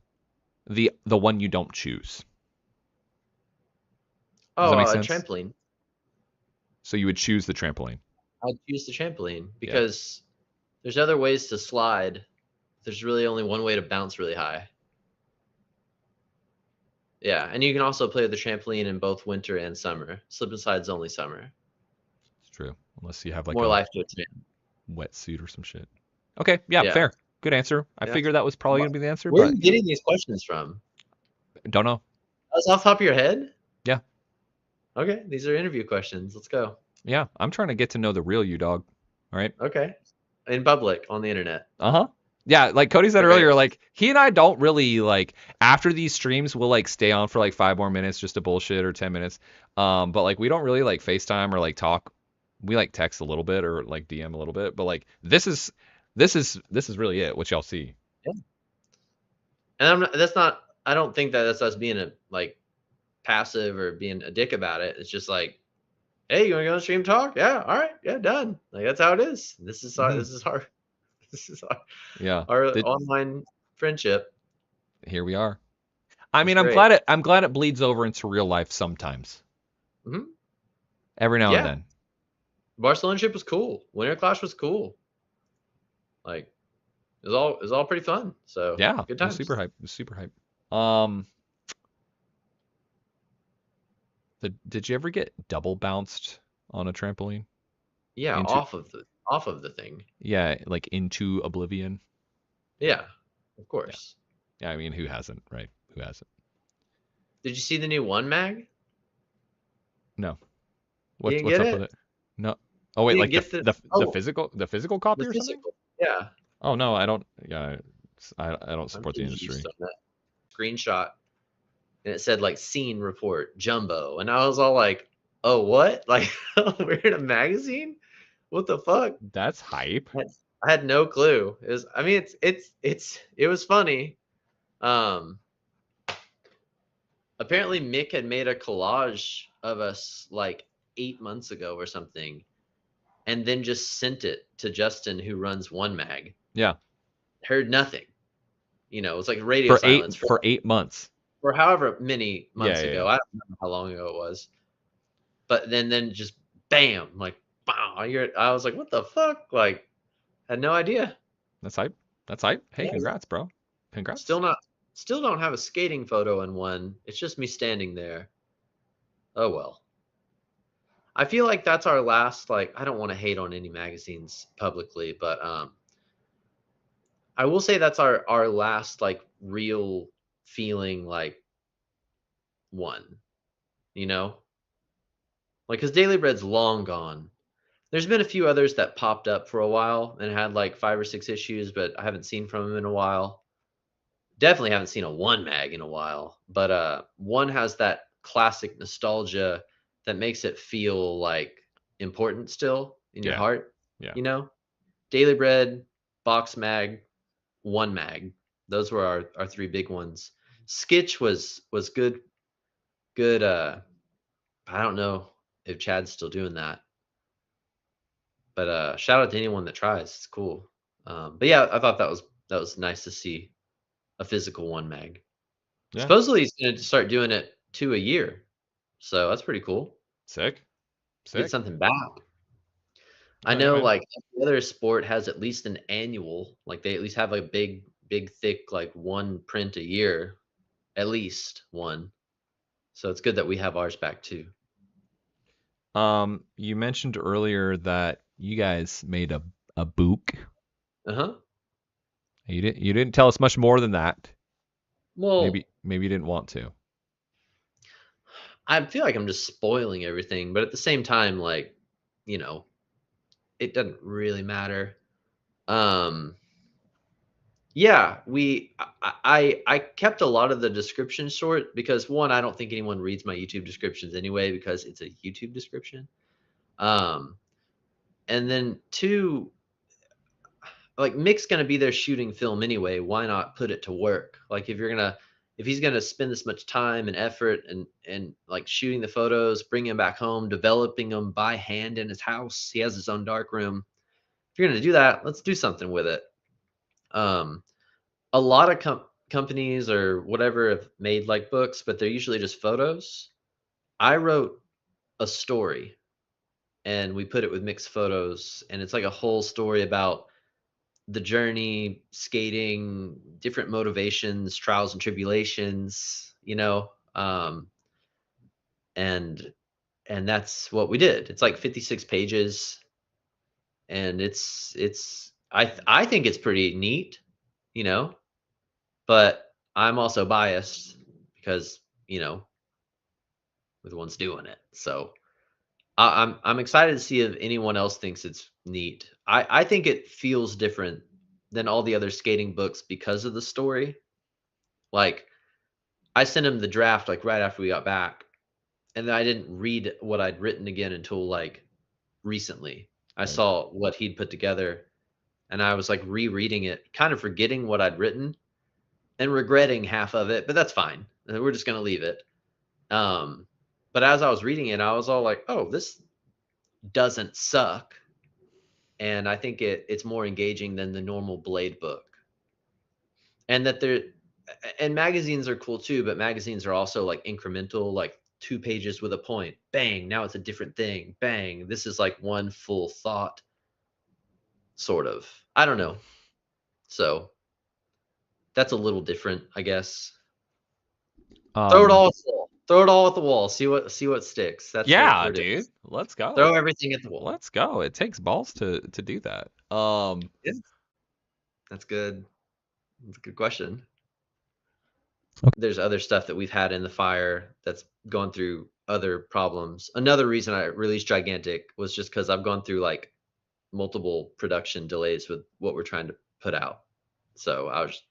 the one you don't choose. Does that make A sense? trampoline. So you would choose the trampoline. I'd choose the trampoline because there's other ways to slide. There's really only one way to bounce really high. Yeah, and you can also play the trampoline in both winter and summer. Slip and slide's only summer. It's true, unless you have like More a life to a tram. wetsuit or some shit. Okay, yeah, fair. Good answer. I figured that was probably gonna be the answer. Where but are you getting these questions from? Don't know. That's off the top of your head? Yeah. Okay, these are interview questions. Let's go. Yeah, I'm trying to get to know the real you, dog. All right. Okay. In public, on the internet. Yeah, like Cody said earlier, like he and I don't really like after these streams we'll like stay on for like 5 more minutes just to bullshit or 10 minutes. But like we don't really like FaceTime or like talk. We like text a little bit or like DM a little bit, but like this is really it, what y'all see. Yeah. And I don't think that that's us being a like passive or being a dick about it. It's just like, hey, you want to go on stream talk? Yeah, all right, yeah, done. Like that's how it is. This is our online friendship. Here we are. I mean, I'm glad it bleeds over into real life sometimes. Every now and then. Barcelona trip was cool. Winter Clash was cool. Like it was all pretty fun. So yeah, good times. Super hype. Super hype. Did you ever get double bounced on a trampoline? Yeah, off of the thing. Yeah, like into oblivion. Yeah, of course. Yeah, I mean, who hasn't, right? Who hasn't? Did you see the new One Mag? No. What's up with it? No. Oh wait, like the physical copy or something? Yeah. Oh no, I don't. Yeah, I don't support the industry. Screenshot, and it said like scene report jumbo, and I was all like, "Oh, what? Like we're in a magazine? What the fuck?" That's hype. I had no clue. It was. I mean, it was funny. Apparently Mick had made a collage of us like 8 months ago or something, and then just sent it to Justin, who runs One Mag. Yeah. Heard nothing. You know, it's like radio silence for 8 months. For however many months ago. Yeah. I don't know how long ago it was. But then just bam, like wow, I was like, what the fuck? Like, had no idea. That's hype. Hey, congrats, bro. Congrats. Still don't have a skating photo in one. It's just me standing there. Oh well. I feel like that's our last, like, I don't want to hate on any magazines publicly, but I will say that's our last like real feeling like one, you know? Like, because Daily Bread's long gone. There's been a few others that popped up for a while and had like 5 or 6 issues, but I haven't seen from them in a while. Definitely haven't seen a One Mag in a while, but One has that classic nostalgia that makes it feel like important still in your heart. Yeah. You know? Daily Bread, Box Mag, One Mag. Those were our 3 big ones. Skitch was good. I don't know if Chad's still doing that. But shout out to anyone that tries. It's cool. But yeah, I thought that was nice to see a physical One Mag. Yeah. Supposedly he's going to start doing it 2 a year. So that's pretty cool. Sick. Get something back. I know like every other sport has at least an annual, like they at least have a big thick like one print a year, at least one. So it's good that we have ours back too. You mentioned earlier that you guys made a book. Uh-huh. You didn't tell us much more than that. Well, maybe you didn't want to. I feel like I'm just spoiling everything, but at the same time, like, you know, it doesn't really matter. Yeah, I kept a lot of the description short because one, I don't think anyone reads my YouTube descriptions anyway because it's a YouTube description. And then 2, like Mick's gonna be there shooting film anyway. Why not put it to work? Like if you're gonna if he's going to spend this much time and effort and like shooting the photos, bringing them back home, developing them by hand in his house, he has his own dark room. If you're going to do that, let's do something with it. A lot of companies or whatever have made like books, but they're usually just photos. I wrote a story and we put it with mixed photos, and it's like a whole story about the journey, skating, different motivations, trials and tribulations, you know. And that's what we did. It's like 56 pages, and I think it's pretty neat, you know, but I'm also biased because, you know, we're the ones doing it. So I'm excited to see if anyone else thinks it's neat. I think it feels different than all the other skating books because of the story. Like, I sent him the draft like right after we got back, and then I didn't read what I'd written again until like recently. I saw what he'd put together, and I was like rereading it, kind of forgetting what I'd written and regretting half of it, but that's fine. We're just gonna leave it. But as I was reading it, I was all like, oh, this doesn't suck. And I think it's more engaging than the normal Blade book. And that and magazines are cool too, but magazines are also like incremental, like 2 pages with a point. Bang, now it's a different thing. Bang, this is like one full thought, sort of. I don't know. So that's a little different, I guess. Throw it all at the wall. Throw it all at the wall. See what sticks. That's Yeah, what it dude. is. Let's go. Throw everything at the wall. Let's go. It takes balls to do that. Yeah. That's good. That's a good question. Okay. There's other stuff that we've had in the fire that's gone through other problems. Another reason I released Gigantic was just because I've gone through like multiple production delays with what we're trying to put out. So I was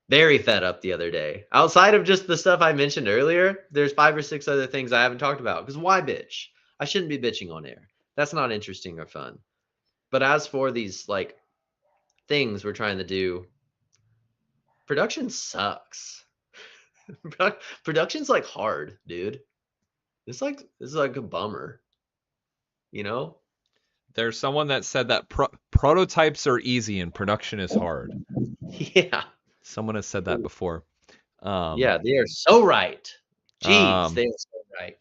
very fed up the other day. Outside of just the stuff I mentioned earlier, there's 5 or 6 other things I haven't talked about. Because why bitch? I shouldn't be bitching on air. That's not interesting or fun. But as for these like things we're trying to do, production sucks. Production's like hard, dude. This is like a bummer. You know? There's someone that said that prototypes are easy and production is hard. Yeah. Someone has said that before. Yeah, they are so right. Jeez, they are so right.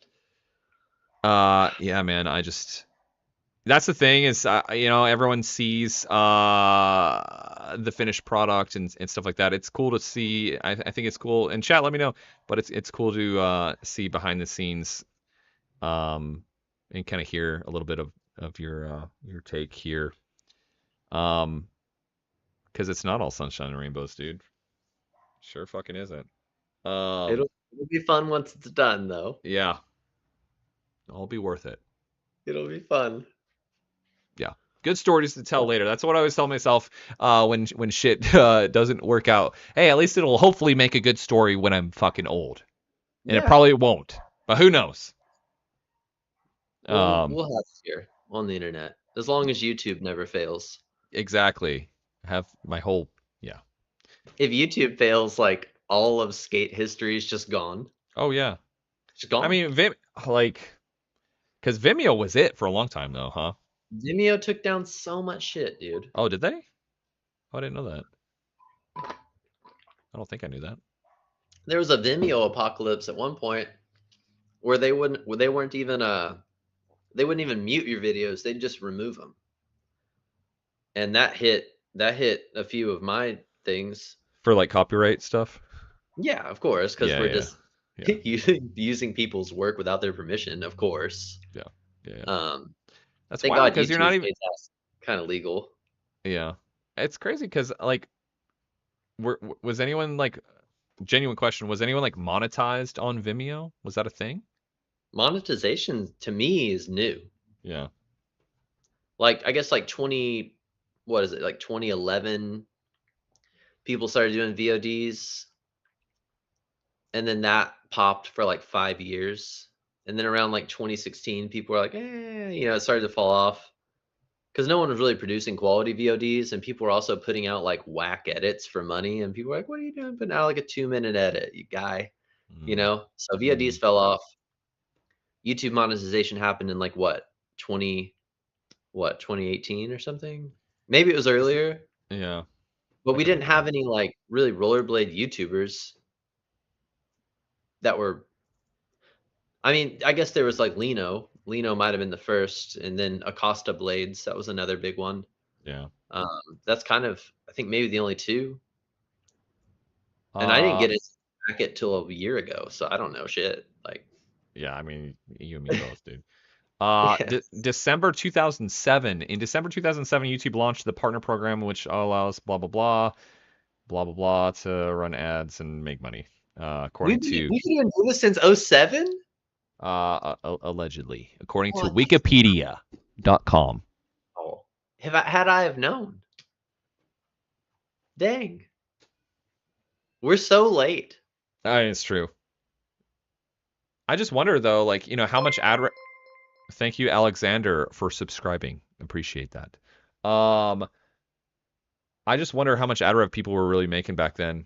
Yeah, man. That's the thing is, you know, everyone sees the finished product and stuff like that. It's cool to see. I think it's cool. And chat, let me know. But it's cool to see behind the scenes, and kind of hear a little bit of your take here. Because it's not all sunshine and rainbows, dude. Sure fucking isn't. It'll be fun once it's done, though. Yeah. It'll be worth it. It'll be fun. Yeah. Good stories to tell later. That's what I always tell myself when shit doesn't work out. Hey, at least it'll hopefully make a good story when I'm fucking old. And it probably won't. But who knows? We'll have it here on the internet. As long as YouTube never fails. Exactly. I have my whole... Yeah. If YouTube fails, like, all of skate history is just gone. Oh, yeah. Just gone. I mean, because Vimeo was it for a long time, though, huh? Vimeo took down so much shit, dude. Oh, did they? Oh, I didn't know that. I don't think I knew that. There was a Vimeo apocalypse at one point where they wouldn't even mute your videos. They'd just remove them. And that hit a few of my things. For like copyright stuff? Yeah, of course, because we're just Yeah. using people's work without their permission, of course. Yeah. That's thank wild God because you're not even kind of legal. Yeah. It's crazy because like was anyone like genuine question, was anyone like monetized on Vimeo? Was that a thing? Monetization to me is new. Yeah. Like I guess like 2011 people started doing VODs, and then that popped for like 5 years. And then around like 2016, people were like, it started to fall off because no one was really producing quality VODs, and people were also putting out like whack edits for money, and people were like, "What are you doing? Putting out like a 2-minute edit, you guy?" You know. So VODs fell off. YouTube monetization happened in like what 2018 or something? Maybe it was earlier. Yeah. But we didn't have any like really rollerblade YouTubers that were. I mean, I guess there was like Lino. Lino might have been the first, and then Acosta Blades. That was another big one. Yeah. That's kind of, I think, maybe the only two. And I didn't get into the bracket till a year ago, so I don't know shit. Like, yeah, I mean, you and me both, dude. yes. December 2007. In December 2007, YouTube launched the partner program, which allows blah blah blah, blah blah blah to run ads and make money. According to We've been doing this since 07? allegedly, according to What? Wikipedia.com. Oh, had I have known? Dang, we're so late. It's true. I just wonder though, like, you know, how much ad. Thank you, Alexander, for subscribing. Appreciate that. I just wonder how much ad rev people were really making back then.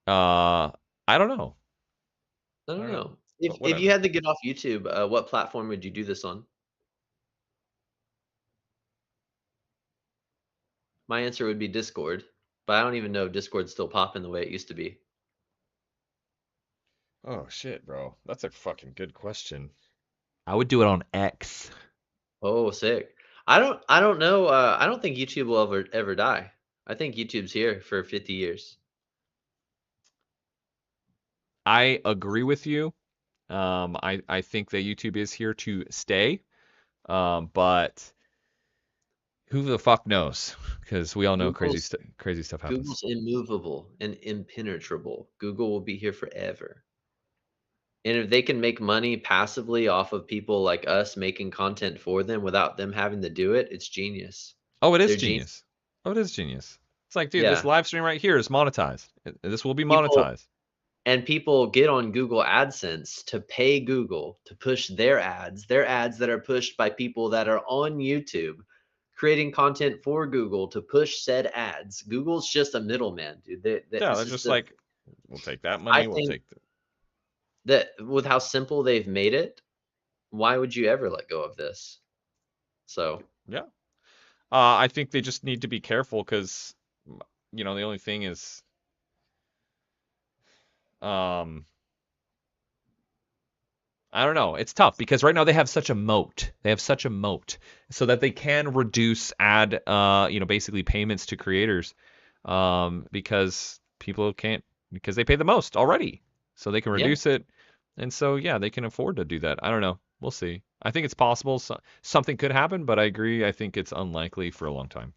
I don't know. I don't know. But If whatever. you had to get off YouTube, what platform would you do this on? My answer would be Discord, but I don't even know if Discord's still popping the way it used to be. Oh shit, bro. That's a fucking good question. I would do it on X. Oh, sick. I don't know. I don't think YouTube will ever die. I think YouTube's here for 50 years. I agree with you. I think that YouTube is here to stay. But who the fuck knows? Because we all know crazy stuff happens. Google's immovable and impenetrable. Google will be here forever. And if they can make money passively off of people like us making content for them without them having to do it, it's genius. Oh, it is They're genius. Oh, it is genius. It's like, dude, Yeah. this live stream right here is monetized. This will be monetized. And people get on Google AdSense to pay Google to push their ads that are pushed by people that are on YouTube, creating content for Google to push said ads. Google's just a middleman, dude. Yeah, they're just like, we'll take that money. We'll take that. With how simple they've made it, why would you ever let go of this? So yeah. I think they just need to be careful because, you know, the only thing is, I don't know. It's tough because right now they have such a moat. They have such a moat so that they can reduce ad, basically payments to creators, because people can't, because they pay the most already, so they can reduce it, and so yeah, they can afford to do that. I don't know. We'll see. I think it's possible. Something could happen, but I agree. I think it's unlikely for a long time.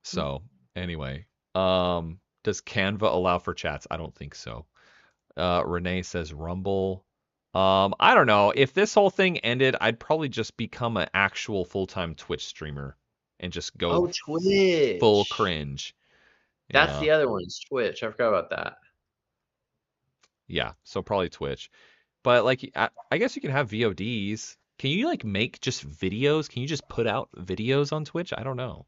So anyway, does Canva allow for chats? I don't think so. Renee says Rumble. I don't know. If this whole thing ended, I'd probably just become an actual full-time Twitch streamer and just go Twitch. full cringe. That's the other one. It's Twitch. I forgot about that. Yeah, so probably Twitch. But like, I guess you can have VODs. Can you like make just videos? Can you just put out videos on Twitch? I don't know.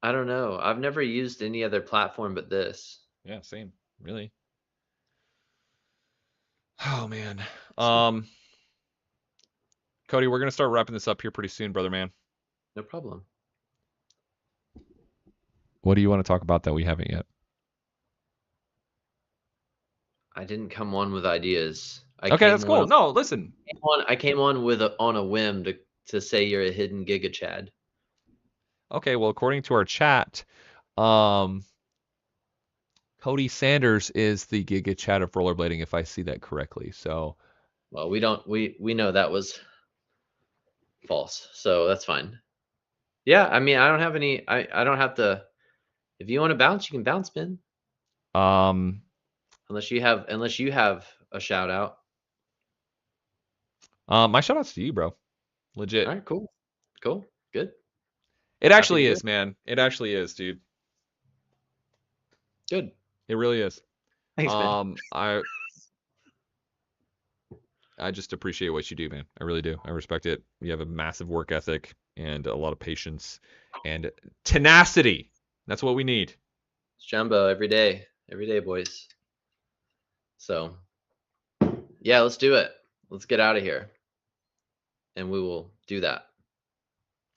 I don't know. I've never used any other platform but this. Yeah, same. Really. Oh man. Cody, we're gonna start wrapping this up here pretty soon, brother man. No problem. What do you want to talk about that we haven't yet? I didn't come on with ideas. Okay, that's cool. No, listen. I came on on a whim to say you're a hidden Giga Chad. Okay, well, according to our chat, Cody Sanders is the Giga Chad of rollerblading, if I see that correctly. So, well, we know that was false, so that's fine. Yeah, I mean, I don't have any. I don't have to. If you want to bounce, you can bounce, Ben. Unless you have a shout out. My shout outs to you, bro. Legit. All right, cool, good. It actually is, man. It actually is, dude. Good. It really is. Thanks, man. I just appreciate what you do, man. I really do. I respect it. You have a massive work ethic and a lot of patience and tenacity. That's what we need. It's Jumbo every day, boys. So, yeah, let's do it. Let's get out of here, and we will do that.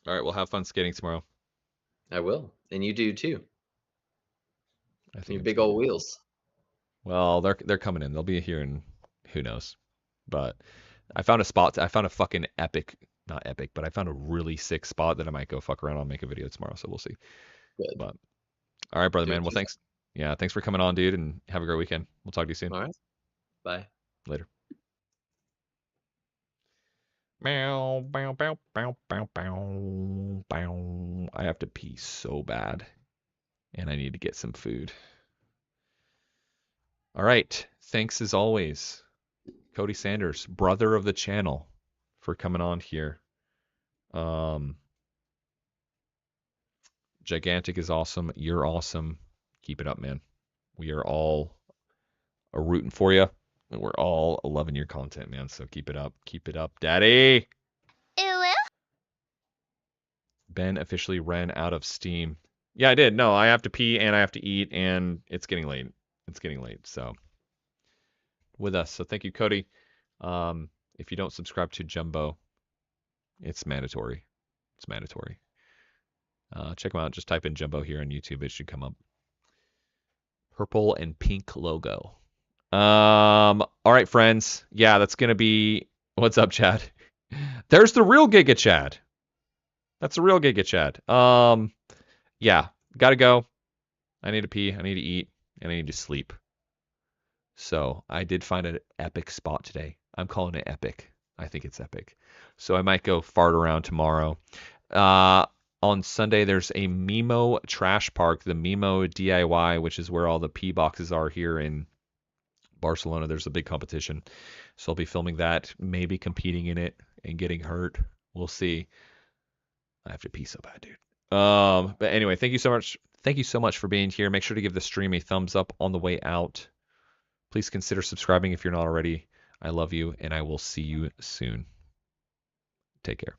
All right, we'll have fun skating tomorrow. I will, and you do too. I think Your I'm big just old gonna- wheels. Well, they're coming in. They'll be here in who knows. But I found a spot. I found a fucking epic, not epic, but I found a really sick spot that I might go fuck around on, make a video tomorrow. So we'll see. Good. But all right, brother, Do it, man. Well, do that. thanks. Yeah, thanks for coming on, dude, and have a great weekend. We'll talk to you soon. All right. Bye. Later. Meow, bow, bow, bow, bow, bow, bow. I have to pee so bad, and I need to get some food. All right. Thanks as always, Cody Sanders, brother of the channel, for coming on here. Gigantic is awesome. You're awesome. Keep it up, man. We are all rooting for you. And we're all loving your content, man. So keep it up. Keep it up, daddy. Ben officially ran out of steam. Yeah, I did. No, I have to pee and I have to eat, and it's getting late. It's getting late. So with us. So thank you, Cody. If you don't subscribe to Jumbo, it's mandatory. It's mandatory. Check them out. Just type in Jumbo here on YouTube. It should come up. Purple and pink logo. All right, friends. Yeah, that's going to be... What's up, Chad? There's the real Giga Chad. That's the real Giga Chad. Yeah, got to go. I need to pee. I need to eat. And I need to sleep. So I did find an epic spot today. I'm calling it epic. I think it's epic. So I might go fart around tomorrow. On Sunday, there's a Mimo trash park, the Mimo DIY, which is where all the pee boxes are here in Barcelona. There's a big competition. So I'll be filming that, maybe competing in it and getting hurt. We'll see. I have to pee so bad, dude. But anyway, thank you so much. Thank you so much for being here. Make sure to give the stream a thumbs up on the way out. Please consider subscribing if you're not already. I love you, and I will see you soon. Take care.